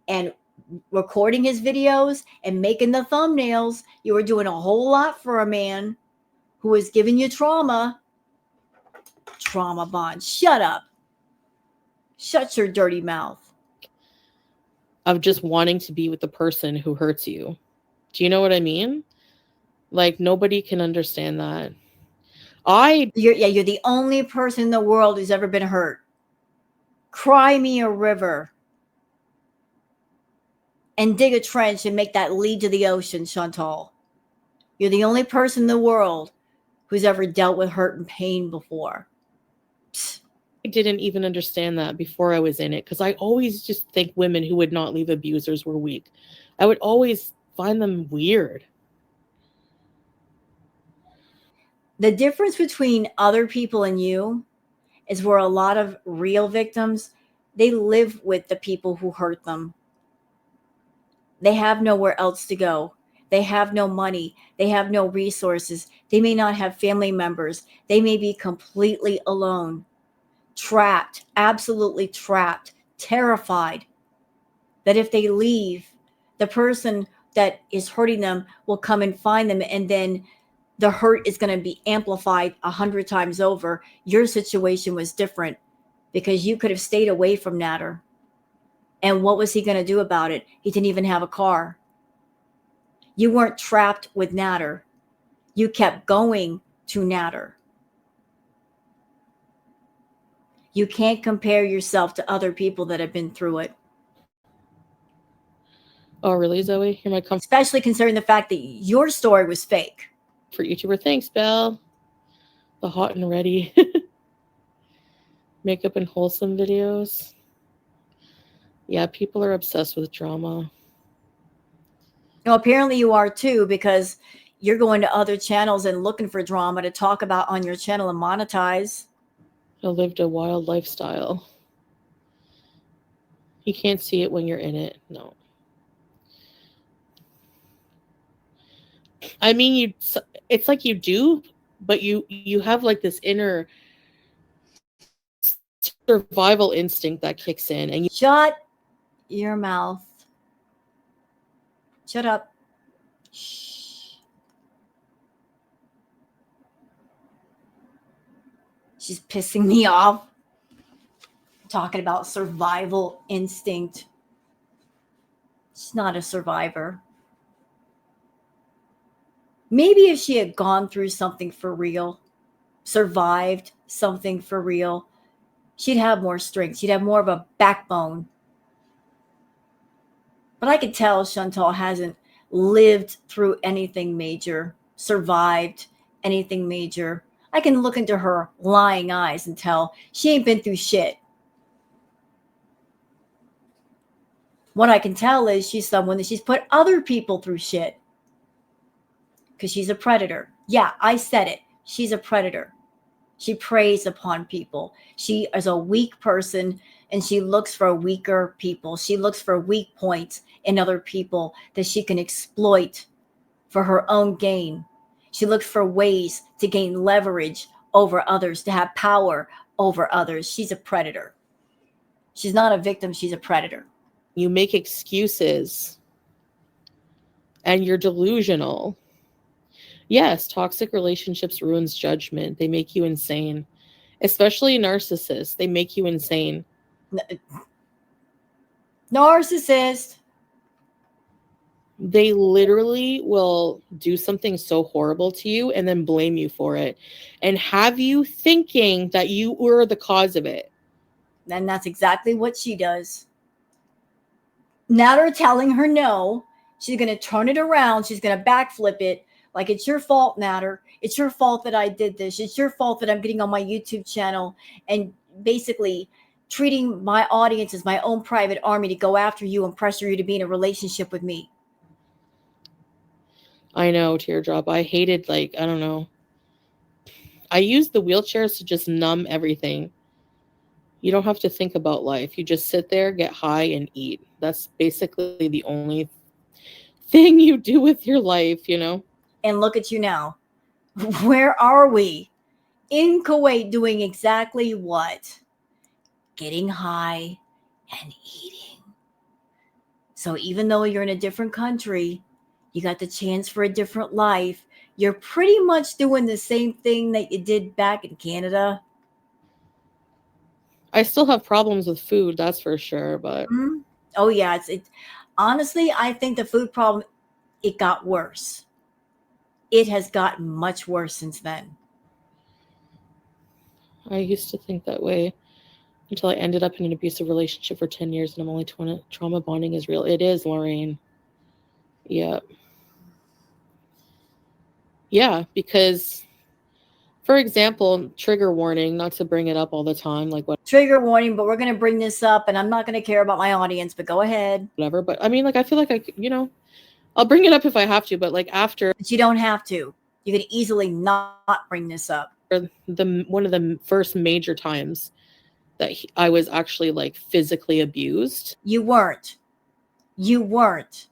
and recording his videos and making the thumbnails. You were doing a whole lot for a man who was giving you trauma. Trauma bond. Shut up. Shut your dirty mouth. Of just wanting to be with the person who hurts you. Do you know what I mean? Like, nobody can understand that. You're the only person in the world who's ever been hurt. Cry me a river and dig a trench and make that lead to the ocean, Chantal. You're the only person in the world who's ever dealt with hurt and pain before. Psst. I didn't even understand that before I was in it, because I always just think women who would not leave abusers were weak. I would always find them weird. The difference between other people and you is where a lot of real victims, they live with the people who hurt them. They have nowhere else to go. They have no money. They have no resources. They may not have family members. They may be completely alone, trapped, absolutely trapped, terrified that if they leave, the person that is hurting them will come and find them, and then the hurt is going to be amplified 100 times over. Your situation was different because you could have stayed away from Natter. And what was he going to do about it? He didn't even have a car. You weren't trapped with Natter. You kept going to Natter. You can't compare yourself to other people that have been through it. Oh, really, Zoe? You're my comfort. Especially considering the fact that your story was fake. For YouTuber. Thanks, Belle. The hot and ready makeup and wholesome videos. Yeah, people are obsessed with drama. No, apparently you are too, because you're going to other channels and looking for drama to talk about on your channel and monetize. I lived a wild lifestyle. You can't see it when you're in it. No. I mean, it's like you do, but you have like this inner survival instinct that kicks in, and Shut your mouth. Shut up. Shh. She's pissing me off. Talking about survival instinct. She's not a survivor. Maybe if she had gone through something for real, survived something for real, she'd have more strength. She'd have more of a backbone. But I could tell Chantal hasn't lived through anything major, survived anything major. I can look into her lying eyes and tell she ain't been through shit. What I can tell is she's someone that she's put other people through shit. Because she's a predator. Yeah, I said it. She's a predator. She preys upon people. She is a weak person, and she looks for weaker people. She looks for weak points in other people that she can exploit for her own gain. She looks for ways to gain leverage over others, to have power over others. She's a predator. She's not a victim. She's a predator. you make excuses and you're delusional. Yes, toxic relationships ruins judgment. They make you insane. Especially narcissists. They make you insane. Narcissist. They literally will do something so horrible to you and then blame you for it and have you thinking that you were the cause of it. And that's exactly what she does. Natter telling her no, she's going to turn it around. She's going to backflip it. Like, it's your fault, Natter. It's your fault that I did this. It's your fault that I'm getting on my YouTube channel and basically treating my audience as my own private army to go after you and pressure you to be in a relationship with me. I know, Teardrop. I hated, I don't know. I used the wheelchairs to just numb everything. You don't have to think about life. You just sit there, get high, and eat. That's basically the only thing you do with your life, you know? And look at you now. Where are we? In Kuwait doing exactly what? Getting high and eating. So even though you're in a different country, you got the chance for a different life. You're pretty much doing the same thing that you did back in Canada. I still have problems with food, that's for sure, but Mhm. Oh yeah, it's honestly, I think the food problem, it got worse. It has gotten much worse since then. I used to think that way until I ended up in an abusive relationship for 10 years and I'm only 20. Trauma bonding is real. It is, Lorraine. Yeah. Yeah, because, for example, trigger warning, not to bring it up all the time, like Trigger warning, but we're going to bring this up, and I'm not going to care about my audience, but go ahead. whatever. But I mean, like, I feel like I'll bring it up if I have to, but like after But you don't have to. You could easily not bring this up. one of the first major times that I was actually like physically abused. You weren't. You weren't.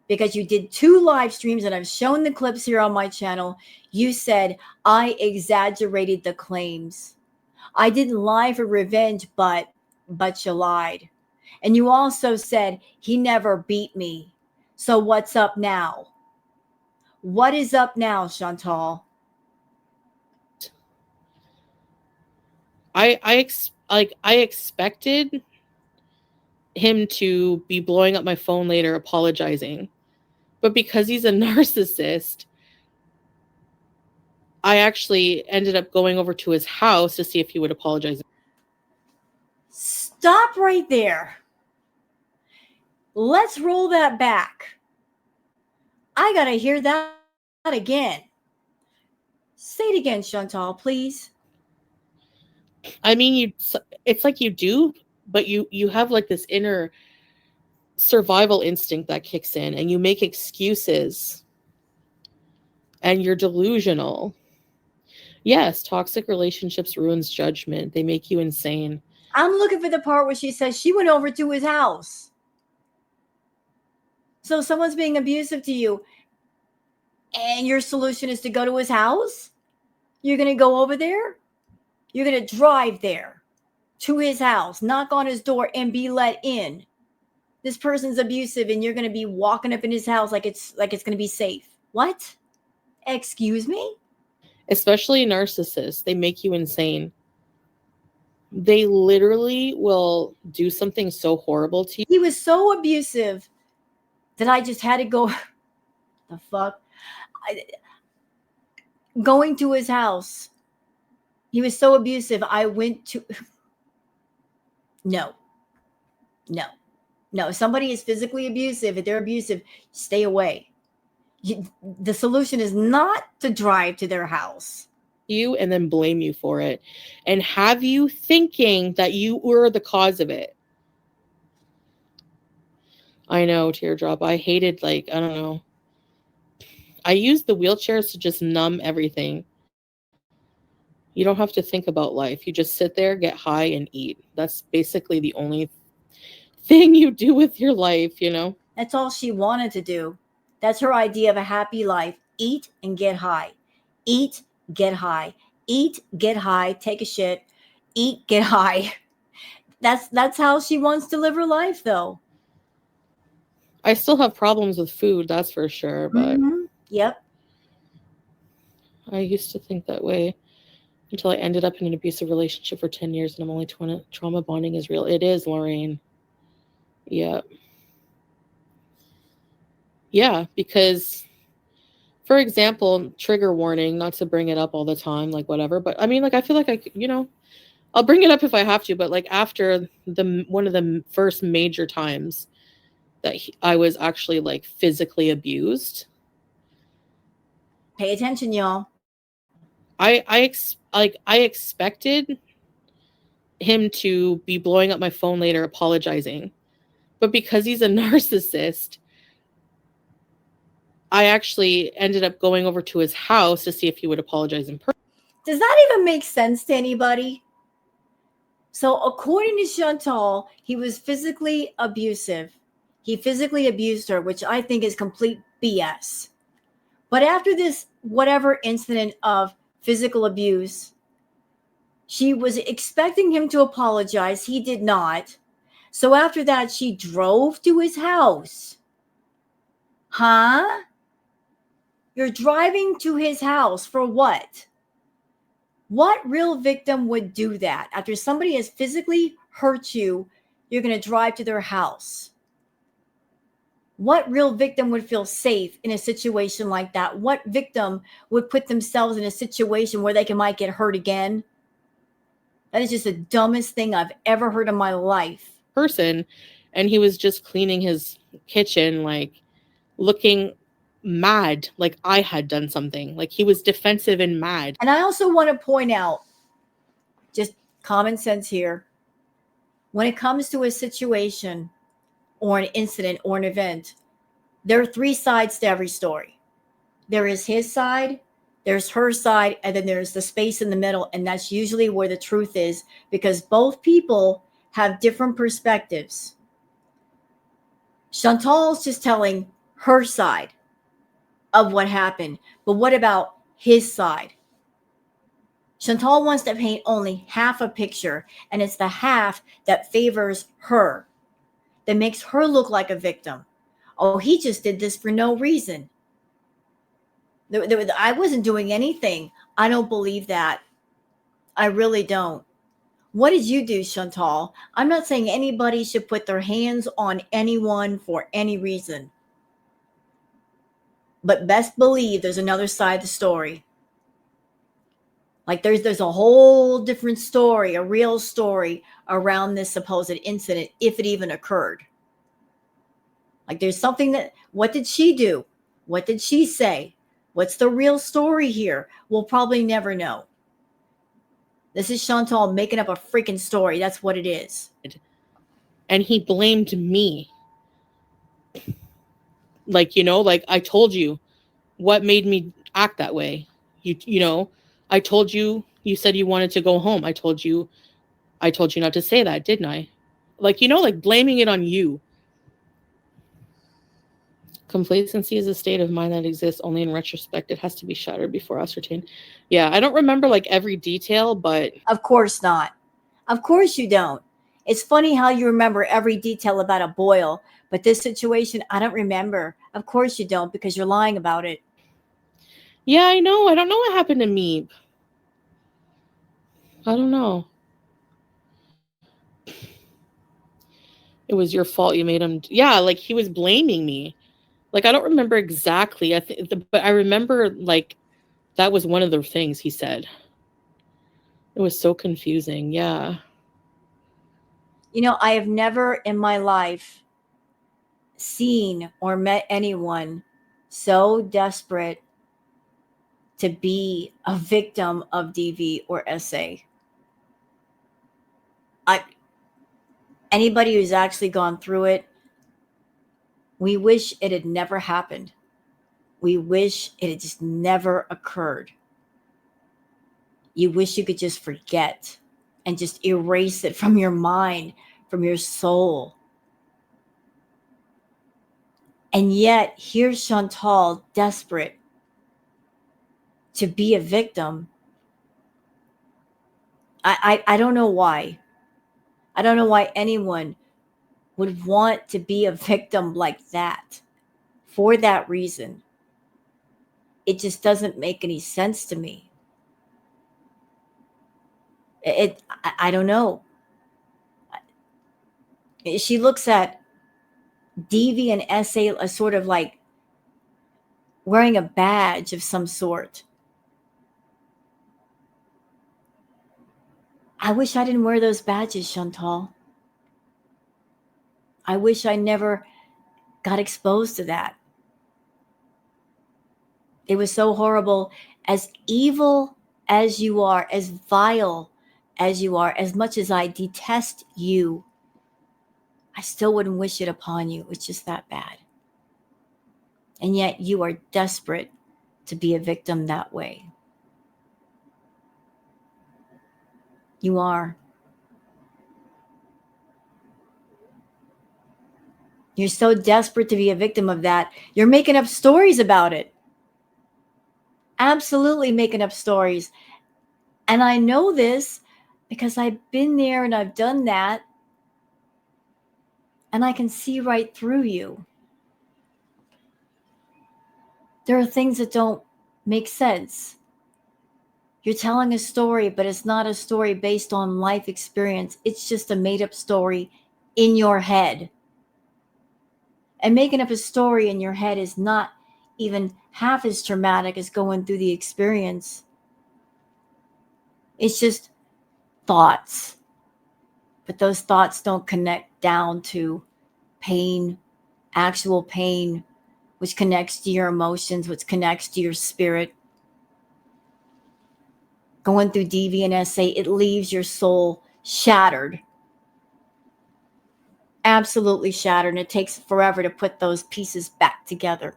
Because you did 2 live streams, and I've shown the clips here on my channel. You said, I exaggerated the claims. I didn't lie for revenge, but you lied. And you also said, he never beat me. So what's up now? What is up now, Chantal? I expected him to be blowing up my phone later apologizing. But because he's a narcissist, I actually ended up going over to his house to see if he would apologize. Stop right there. Let's roll that back. I got to hear that again. Say it again, Chantal, please. I mean, it's like you do, but you have like this inner survival instinct that kicks in and you make excuses and you're delusional. Yes, toxic relationships ruins judgment. They make you insane. I'm looking for the part where she says she went over to his house. So someone's being abusive to you, and your solution is to go to his house? You're going to go over there? You're going to drive there to his house, knock on his door, and be let in. This person's abusive, and you're going to be walking up in his house like it's going to be safe. What? Excuse me? Especially narcissists, they make you insane. They literally will do something so horrible to you. He was so abusive that I just had to go. The fuck? Going to his house. He was so abusive. I went to. No. No. No. If somebody is physically abusive, if they're abusive, stay away. The solution is not to drive to their house. You and then blame you for it and have you thinking that you were the cause of it. I know, teardrop. I hated, like, I don't know. I used the wheelchairs to just numb everything. You don't have to think about life. You just sit there, get high, and eat. That's basically the only thing you do with your life, you know? That's all she wanted to do. That's her idea of a happy life. Eat and get high. Eat, get high. Eat, get high, take a shit. Eat, get high. That's how she wants to live her life, though. I still have problems with food, that's for sure, but Yep. I used to think that way until I ended up in an abusive relationship for 10 years and I'm only 20. Trauma bonding is real. It is, Lorraine. Yeah. Yeah, because, for example, trigger warning, not to bring it up all the time, like whatever, but I mean, like, I feel like I'll bring it up if I have to, but like after one of the first major times that I was actually like physically abused. Pay attention, y'all. I expected him to be blowing up my phone later apologizing. But because he's a narcissist, I actually ended up going over to his house to see if he would apologize in person. Does that even make sense to anybody? So, according to Chantal, he was physically abusive. He physically abused her, which I think is complete BS. But after this, whatever incident of physical abuse, she was expecting him to apologize. He did not. So, after that, she drove to his house. Huh? You're driving to his house for what? What real victim would do that? After somebody has physically hurt you, you're going to drive to their house. What real victim would feel safe in a situation like that? What victim would put themselves in a situation where might get hurt again? That is just the dumbest thing I've ever heard in my life. Person, and he was just cleaning his kitchen, like looking mad, like I had done something. Like he was defensive and mad. And I also want to point out, just common sense here, when it comes to a situation or an incident or an event, there are three sides to every story. There is his side, there's her side, and then there's the space in the middle. And that's usually where the truth is, because both people have different perspectives. Chantal's just telling her side of what happened. But what about his side? Chantal wants to paint only half a picture, and it's the half that favors her, that makes her look like a victim. Oh, he just did this for no reason. I wasn't doing anything. I don't believe that. I really don't. What did you do, Chantal? I'm not saying anybody should put their hands on anyone for any reason. But best believe there's another side of the story. Like there's a whole different story, a real story around this supposed incident, if it even occurred. Like there's something that, what did she do? What did she say? What's the real story here? We'll probably never know. This is Chantal making up a freaking story. That's what it is. And he blamed me. Like, you know, like I told you what made me act that way. You know, I told you, you said you wanted to go home. I told you not to say that, didn't I? Like, you know, like blaming it on you. Complacency is a state of mind that exists only in retrospect. It has to be shattered before ascertained. Yeah, I don't remember like every detail, but of course not. Of course you don't. It's funny how you remember every detail about a boil, but this situation, I don't remember. Of course you don't, because you're lying about it. Yeah, I know. I don't know what happened to me. I don't know. It was your fault. You made him. Yeah, like he was blaming me. Like I don't remember exactly. But I remember like that was one of the things he said. It was so confusing. Yeah. You know, I have never in my life seen or met anyone so desperate to be a victim of DV or SA. Anybody who's actually gone through it, we wish it had never happened. We wish it had just never occurred. You wish you could just forget and just erase it from your mind, from your soul. And yet, here's Chantal desperate to be a victim. I don't know why. I don't know why anyone would want to be a victim like that for that reason. It just doesn't make any sense to me. I don't know. She looks at DV and SA as sort of like wearing a badge of some sort. I wish I didn't wear those badges, Chantal. I wish I never got exposed to that. It was so horrible. As evil as you are, as vile as you are, as much as I detest you, I still wouldn't wish it upon you. It's just that bad. And yet you are desperate to be a victim that way. You are. You're so desperate to be a victim of that. You're making up stories about it. Absolutely making up stories. And I know this because I've been there and I've done that. And I can see right through you. There are things that don't make sense. You're telling a story, but it's not a story based on life experience. It's just a made up story in your head. And making up a story in your head is not even half as traumatic as going through the experience. It's just thoughts. But those thoughts don't connect down to pain, actual pain, which connects to your emotions, which connects to your spirit. Going through DV and SA, it leaves your soul shattered. Absolutely shattered. And it takes forever to put those pieces back together.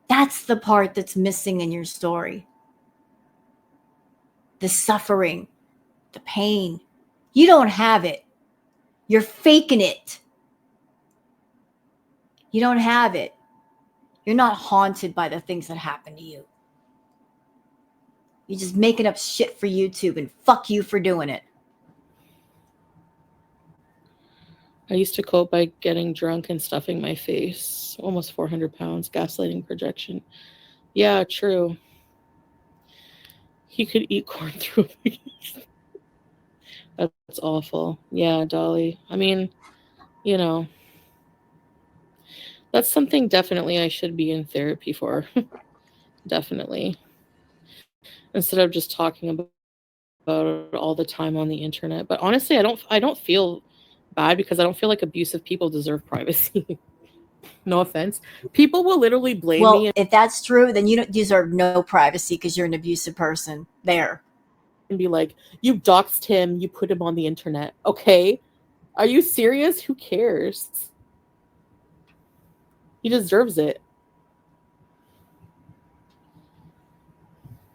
That's the part that's missing in your story. The suffering, the pain. You don't have it. You're faking it. You don't have it. You're not haunted by the things that happen to you. You're just making up shit for YouTube, and fuck you for doing it. I used to cope by getting drunk and stuffing my face. Almost 400 pounds, gaslighting, projection. Yeah, true. He could eat corn through a That's awful. Yeah, Dolly. I mean, you know, that's something definitely I should be in therapy for. Definitely. Instead of just talking about it all the time on the internet. But honestly, I don't feel bad because I don't feel like abusive people deserve privacy. No offense. People will literally blame me Well, if that's true, then you don't deserve no privacy because you're an abusive person. There. and be like, you doxed him, you put him on the internet. Okay. Are you serious? Who cares? He deserves it.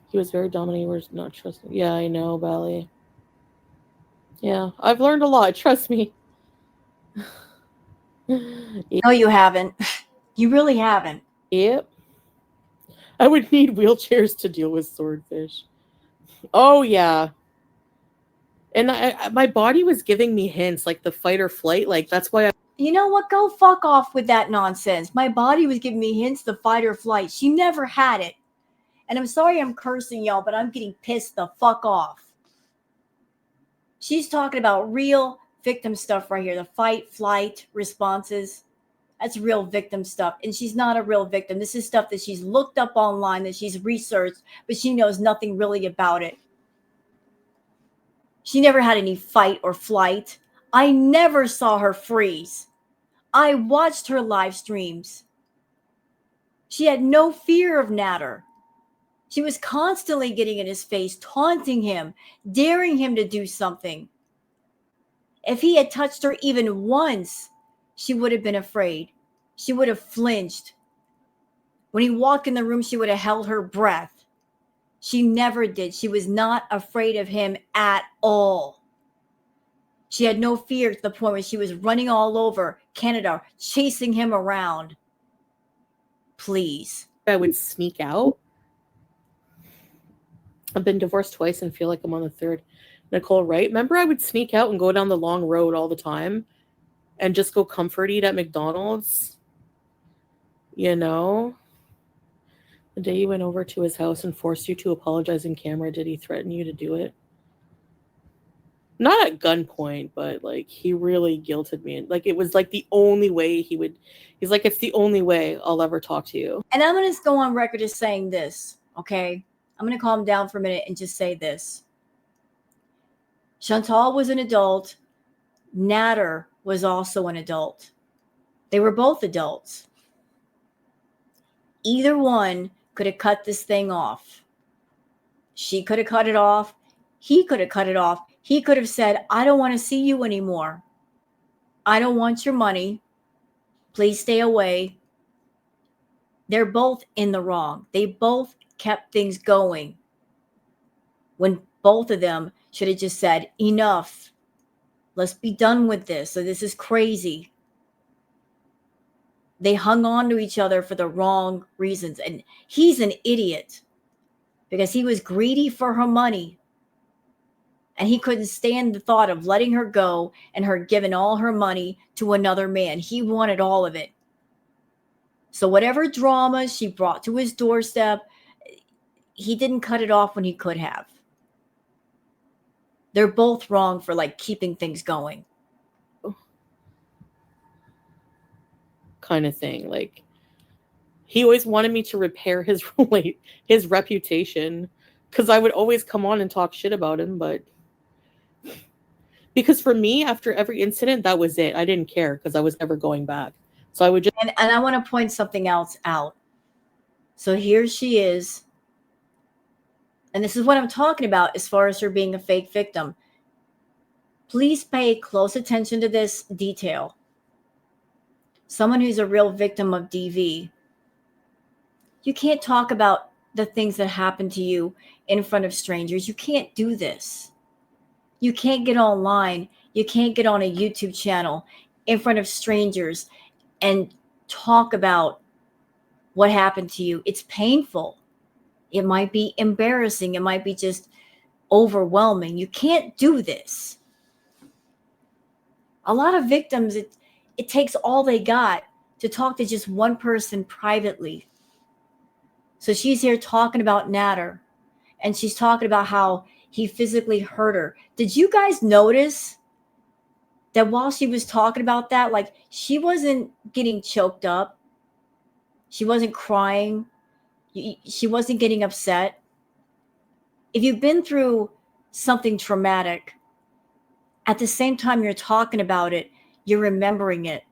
He was very dominating, was not trusting. Yeah, I know, Bally. Yeah, I've learned a lot. Trust me. No, you haven't. You really haven't. Yep. I would need wheelchairs to deal with swordfish. Oh, yeah. And my body was giving me hints like the fight or flight. Like, that's why You know what? Go fuck off with that nonsense. My body was giving me hints to fight or flight. She never had it. And I'm sorry I'm cursing y'all, but I'm getting pissed the fuck off. She's talking about real victim stuff right here. The fight, flight responses. That's real victim stuff. And she's not a real victim. This is stuff that she's looked up online, that she's researched, but she knows nothing really about it. She never had any fight or flight. I never saw her freeze. I watched her live streams. She had no fear of Natter. She was constantly getting in his face, taunting him, daring him to do something. If he had touched her even once, she would have been afraid. She would have flinched. When he walked in the room, she would have held her breath. She never did. She was not afraid of him at all. She had no fear to the point where she was running all over Canada, chasing him around. Please. I would sneak out. I've been divorced twice and feel like I'm on the third. Nicole, right? Remember I would sneak out and go down the long road all the time and just go comfort eat at McDonald's? You know? The day you went over to his house and forced you to apologize in camera, did he threaten you to do it? Not at gunpoint, but like he really guilted me. Like it was like the only way he's like, it's the only way I'll ever talk to you. And I'm going to go on record as saying this, okay? I'm going to calm down for a minute and just say this. Chantal was an adult. Natter was also an adult. They were both adults. Either one could have cut this thing off. She could have cut it off. He could have cut it off. He could have said, I don't want to see you anymore. I don't want your money. Please stay away. They're both in the wrong. They both kept things going when both of them should have just said, enough. Let's be done with this. So this is crazy. They hung on to each other for the wrong reasons. And he's an idiot because he was greedy for her money. And he couldn't stand the thought of letting her go and her giving all her money to another man. He wanted all of it. So whatever drama she brought to his doorstep, he didn't cut it off when he could have. They're both wrong for like keeping things going. Kind of thing. Like, he always wanted me to repair his reputation, because I would always come on and talk shit about him, but because for me, after every incident, that was it. I didn't care because I was never going back. So I would just... And I want to point something else out. So here she is. And this is what I'm talking about as far as her being a fake victim. Please pay close attention to this detail. Someone who's a real victim of DV, you can't talk about the things that happen to you in front of strangers. You can't do this. You can't get online. You can't get on a YouTube channel in front of strangers and talk about what happened to you. It's painful. It might be embarrassing. It might be just overwhelming. You can't do this. A lot of victims, it takes all they got to talk to just one person privately. So she's here talking about Natter, and she's talking about how he physically hurt her. Did you guys notice that while she was talking about that, like, she wasn't getting choked up? She wasn't crying. She wasn't getting upset. If you've been through something traumatic, at the same time you're talking about it, you're remembering it.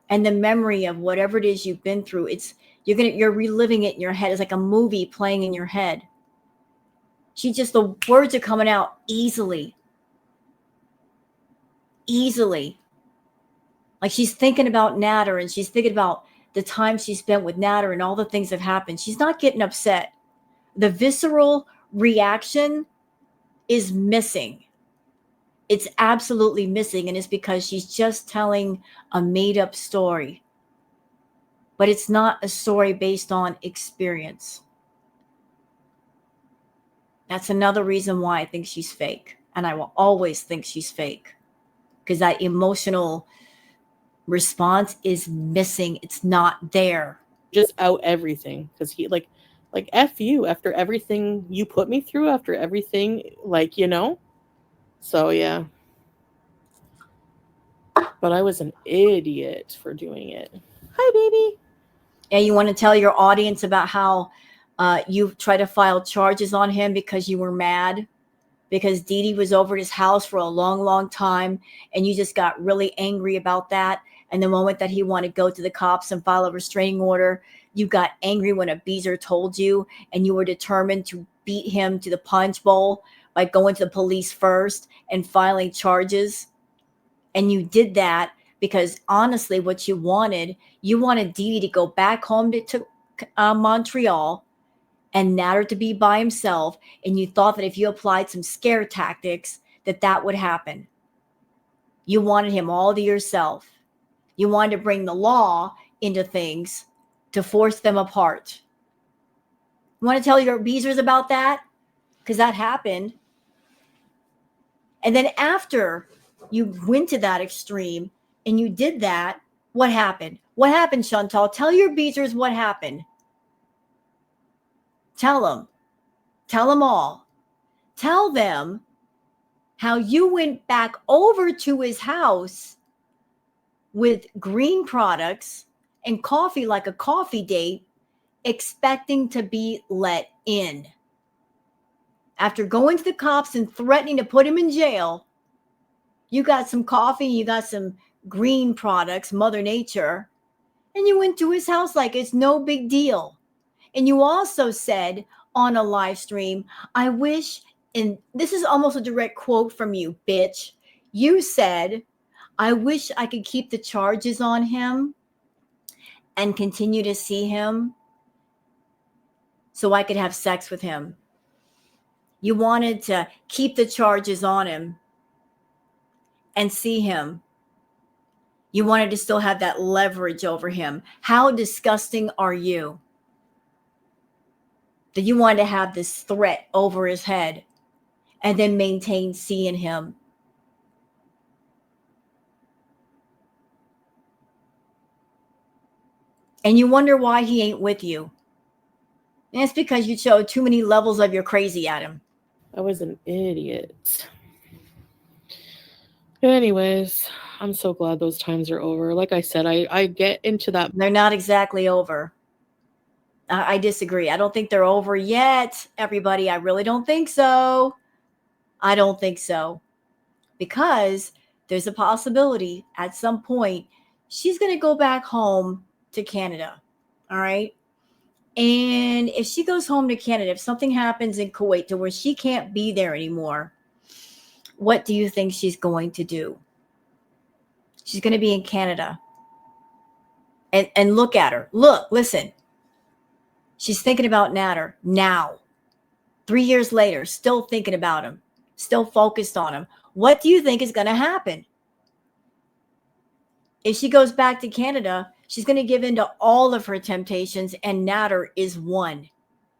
And the memory of whatever it is you've been through, you're reliving it in your head. It's like a movie playing in your head. The words are coming out easily. Like, she's thinking about Natter, and she's thinking about the time she spent with Natter and all the things that happened. She's not getting upset. The visceral reaction is missing. It's absolutely missing, and it's because she's just telling a made-up story. But it's not a story based on experience. That's another reason why I think she's fake. And I will always think she's fake. Because that emotional response is missing. It's not there. Just out everything. Because he, like, F you, after everything you put me through, after everything, like, you know? So, yeah. But I was an idiot for doing it. Hi, baby. And you want to tell your audience about how you tried to file charges on him because you were mad? Because Dee Dee was over at his house for a long, long time, and you just got really angry about that. And the moment that he wanted to go to the cops and file a restraining order, you got angry when a Beezer told you, and you were determined to beat him to the punch bowl by going to the police first and filing charges. And you did that because honestly, what you wanted Dee Dee to go back home to Montreal and Natter to be by himself. And you thought that if you applied some scare tactics, that would happen. You wanted him all to yourself. You wanted to bring the law into things to force them apart. You want to tell your Beezers about that? Because that happened. And then after you went to that extreme and you did that, what happened? What happened, Chantal? Tell your Beezers what happened. Tell them. Tell them all. Tell them how you went back over to his house with green products and coffee like a coffee date, expecting to be let in. After going to the cops and threatening to put him in jail, you got some coffee, you got some green products, Mother Nature, and you went to his house like it's no big deal. And you also said on a live stream, I wish, and this is almost a direct quote from you, bitch. You said, I wish I could keep the charges on him and continue to see him so I could have sex with him. You wanted to keep the charges on him and see him. You wanted to still have that leverage over him. How disgusting are you that you wanted to have this threat over his head and then maintain seeing him? And you wonder why he ain't with you. And it's because you showed too many levels of your crazy at him. I was an idiot. Anyways, I'm so glad those times are over. Like I said, I get into that. They're not exactly over. I disagree. I don't think they're over yet, everybody. I really don't think so. I don't think so. Because there's a possibility at some point she's going to go back home to Canada. All right. And if she goes home to Canada, if something happens in Kuwait to where she can't be there anymore, what do you think she's going to do? She's going to be in Canada. And look at her. Look, listen. She's thinking about Nader now. 3 years later, still thinking about him, still focused on him. What do you think is going to happen? If she goes back to Canada, she's going to give in to all of her temptations, and Nader is one.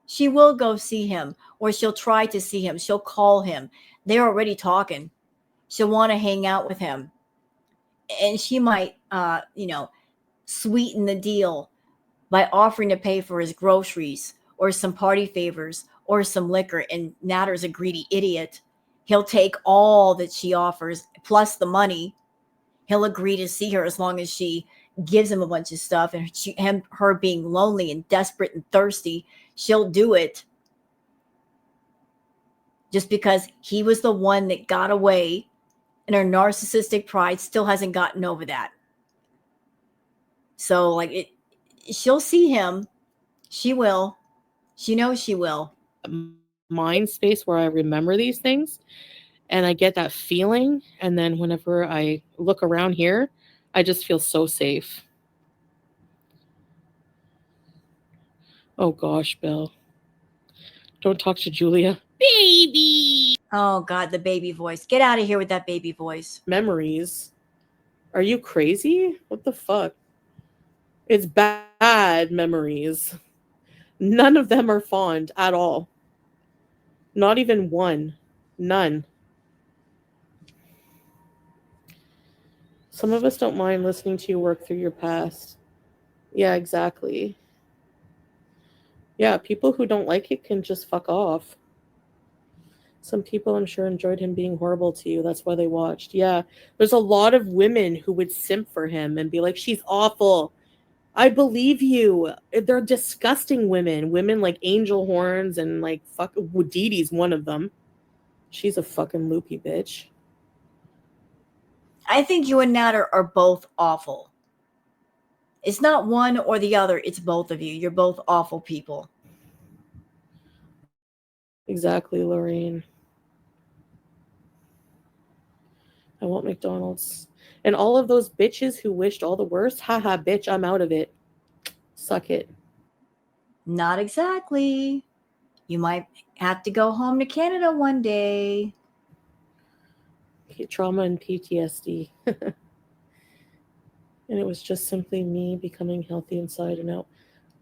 She will go see him, or she'll try to see him. She'll call him. They're already talking. She'll want to hang out with him. And she might, sweeten the deal by offering to pay for his groceries or some party favors or some liquor. And Nader's a greedy idiot. He'll take all that she offers plus the money. He'll agree to see her as long as she gives him a bunch of stuff. And her being lonely and desperate and thirsty, she'll do it. Just because he was the one that got away, and her narcissistic pride still hasn't gotten over that. So, she'll see him. She will. She knows she will. Mind space where I remember these things and I get that feeling. And then whenever I look around here, I just feel so safe. Oh gosh, Bill. Don't talk to Julia. Baby. Oh God, the baby voice. Get out of here with that baby voice. Memories. Are you crazy? What the fuck? It's bad memories. None of them are fond at all. Not even one. None. Some of us don't mind listening to you work through your past. Yeah, exactly. Yeah, people who don't like it can just fuck off. Some people, I'm sure, enjoyed him being horrible to you. That's why they watched. Yeah, there's a lot of women who would simp for him and be like, she's awful. I believe you. They're disgusting women. Women like Angel Horns and fuck. Dee Dee's one of them. She's a fucking loopy bitch. I think you and Nader are both awful. It's not one or the other. It's both of you. You're both awful people. Exactly, Lorraine. I want McDonald's. And all of those bitches who wished all the worst, haha, bitch, I'm out of it. Suck it. Not exactly. You might have to go home to Canada one day. Trauma and PTSD. And it was just simply me becoming healthy inside and out.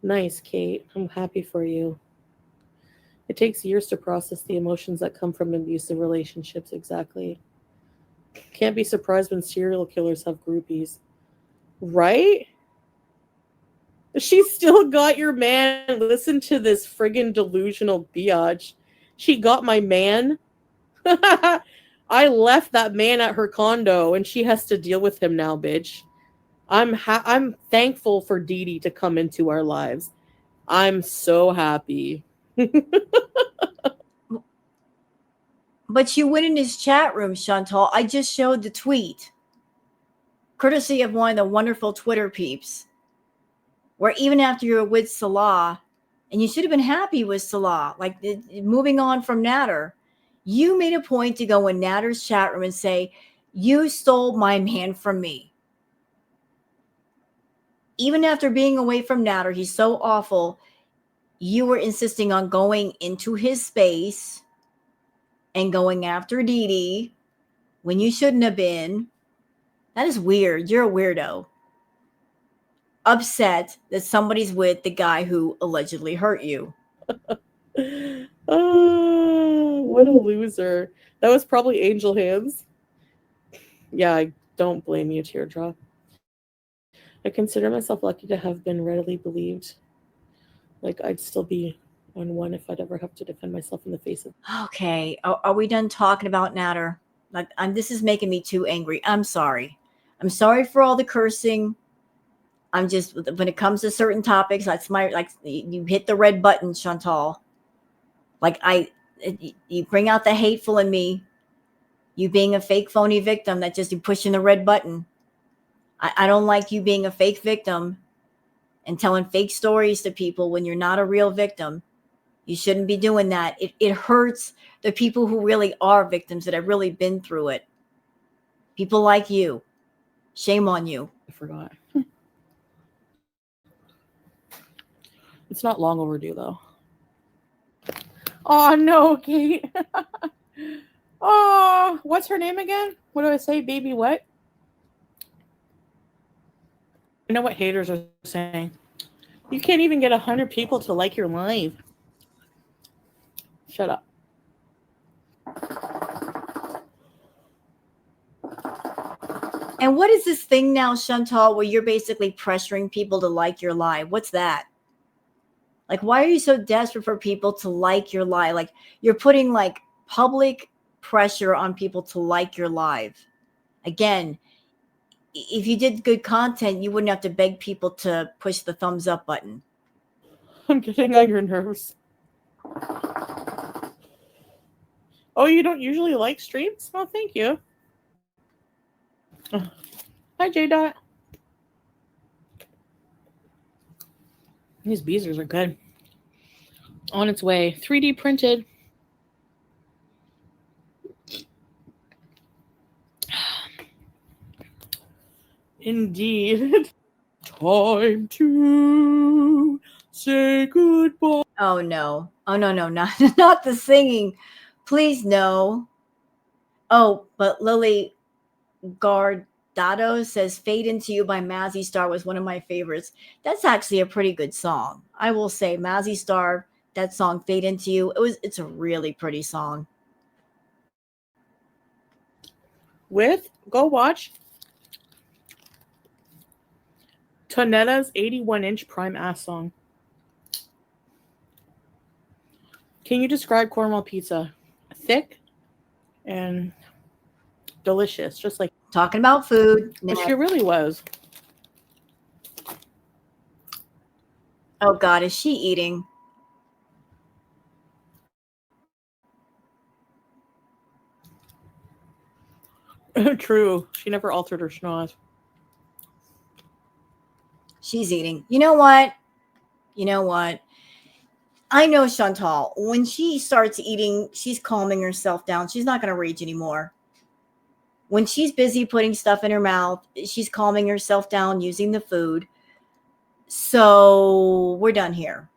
Nice, Kate. I'm happy for you. It takes years to process the emotions that come from abusive relationships. Exactly. Can't be surprised when serial killers have groupies. Right? She still got your man. Listen to this friggin' delusional biatch. She got my man. I left that man at her condo and she has to deal with him now, bitch. I'm thankful for Dee Dee to come into our lives. I'm so happy. But you went in his chat room, Chantal. I just showed the tweet, courtesy of one of the wonderful Twitter peeps, where even after you were with Salah, and you should have been happy with Salah, moving on from Nader, you made a point to go in Nader's chat room and say, you stole my man from me. Even after being away from Nader, he's so awful, you were insisting on going into his space and going after Dee Dee when you shouldn't have been. That is weird. You're a weirdo. Upset that somebody's with the guy who allegedly hurt you. Oh, what a loser. That was probably angel hands. Yeah, I don't blame you, Teardrop. I consider myself lucky to have been readily believed. Like, I'd still be on one if I'd ever have to defend myself in the face of. Okay, are we done talking about Natter? Like, this is making me too angry. I'm sorry. I'm sorry for all the cursing. I'm just, when it comes to certain topics, that's my, like, you hit the red button, Chantal. Like, you bring out the hateful in me. You being a fake phony victim, that just you pushing the red button. I don't like you being a fake victim and telling fake stories to people when you're not a real victim. You shouldn't be doing that. It hurts the people who really are victims that have really been through it. People like you. Shame on you. I forgot. It's not long overdue, though. Oh, no, Kate. Oh, what's her name again? What do I say? Baby what? I know what haters are saying. You can't even get 100 people to like your live. Shut up. And what is this thing now, Chantal, where you're basically pressuring people to like your live? What's that? Like, why are you so desperate for people to like your live? Like, you're putting like public pressure on people to like your live. Again, if you did good content, you wouldn't have to beg people to push the thumbs up button. I'm getting on your nerves. Oh, you don't usually like streams? Well, thank you. Hi, J-Dot. These beezers are good. On its way. 3D printed. Indeed. Time to say goodbye. Oh, no. Oh, no, not the singing. Please, no. Oh, but Lily Gardado says Fade Into You by Mazzy Star was one of my favorites. That's actually a pretty good song. I will say Mazzy Star, that song Fade Into You, it's a really pretty song. Go watch Tonetta's 81-inch prime ass song. Can you describe Cornwall pizza? Thick and delicious, just like talking about food. She really was. Oh God, is she eating? True. She never altered her schnoz. She's eating. You know what? I know Chantal. When she starts eating, she's calming herself down. She's not going to rage anymore. When she's busy putting stuff in her mouth, she's calming herself down using the food. So we're done here.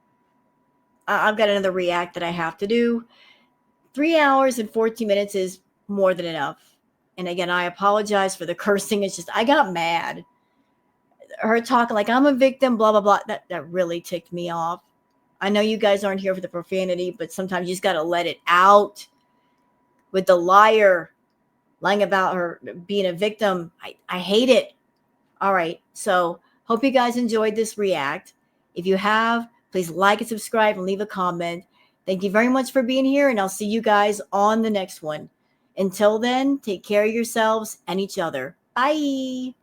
I've got another react that I have to do. 3 hours and 14 minutes is more than enough. And again, I apologize for the cursing. It's just, I got mad. Her talking like I'm a victim, blah, blah, blah. That really ticked me off. I know you guys aren't here for the profanity, but sometimes you just got to let it out. With the liar lying about her being a victim, I hate it. All right. So hope you guys enjoyed this react. If you have, please like and subscribe and leave a comment. Thank you very much for being here, and I'll see you guys on the next one. Until then, take care of yourselves and each other. Bye.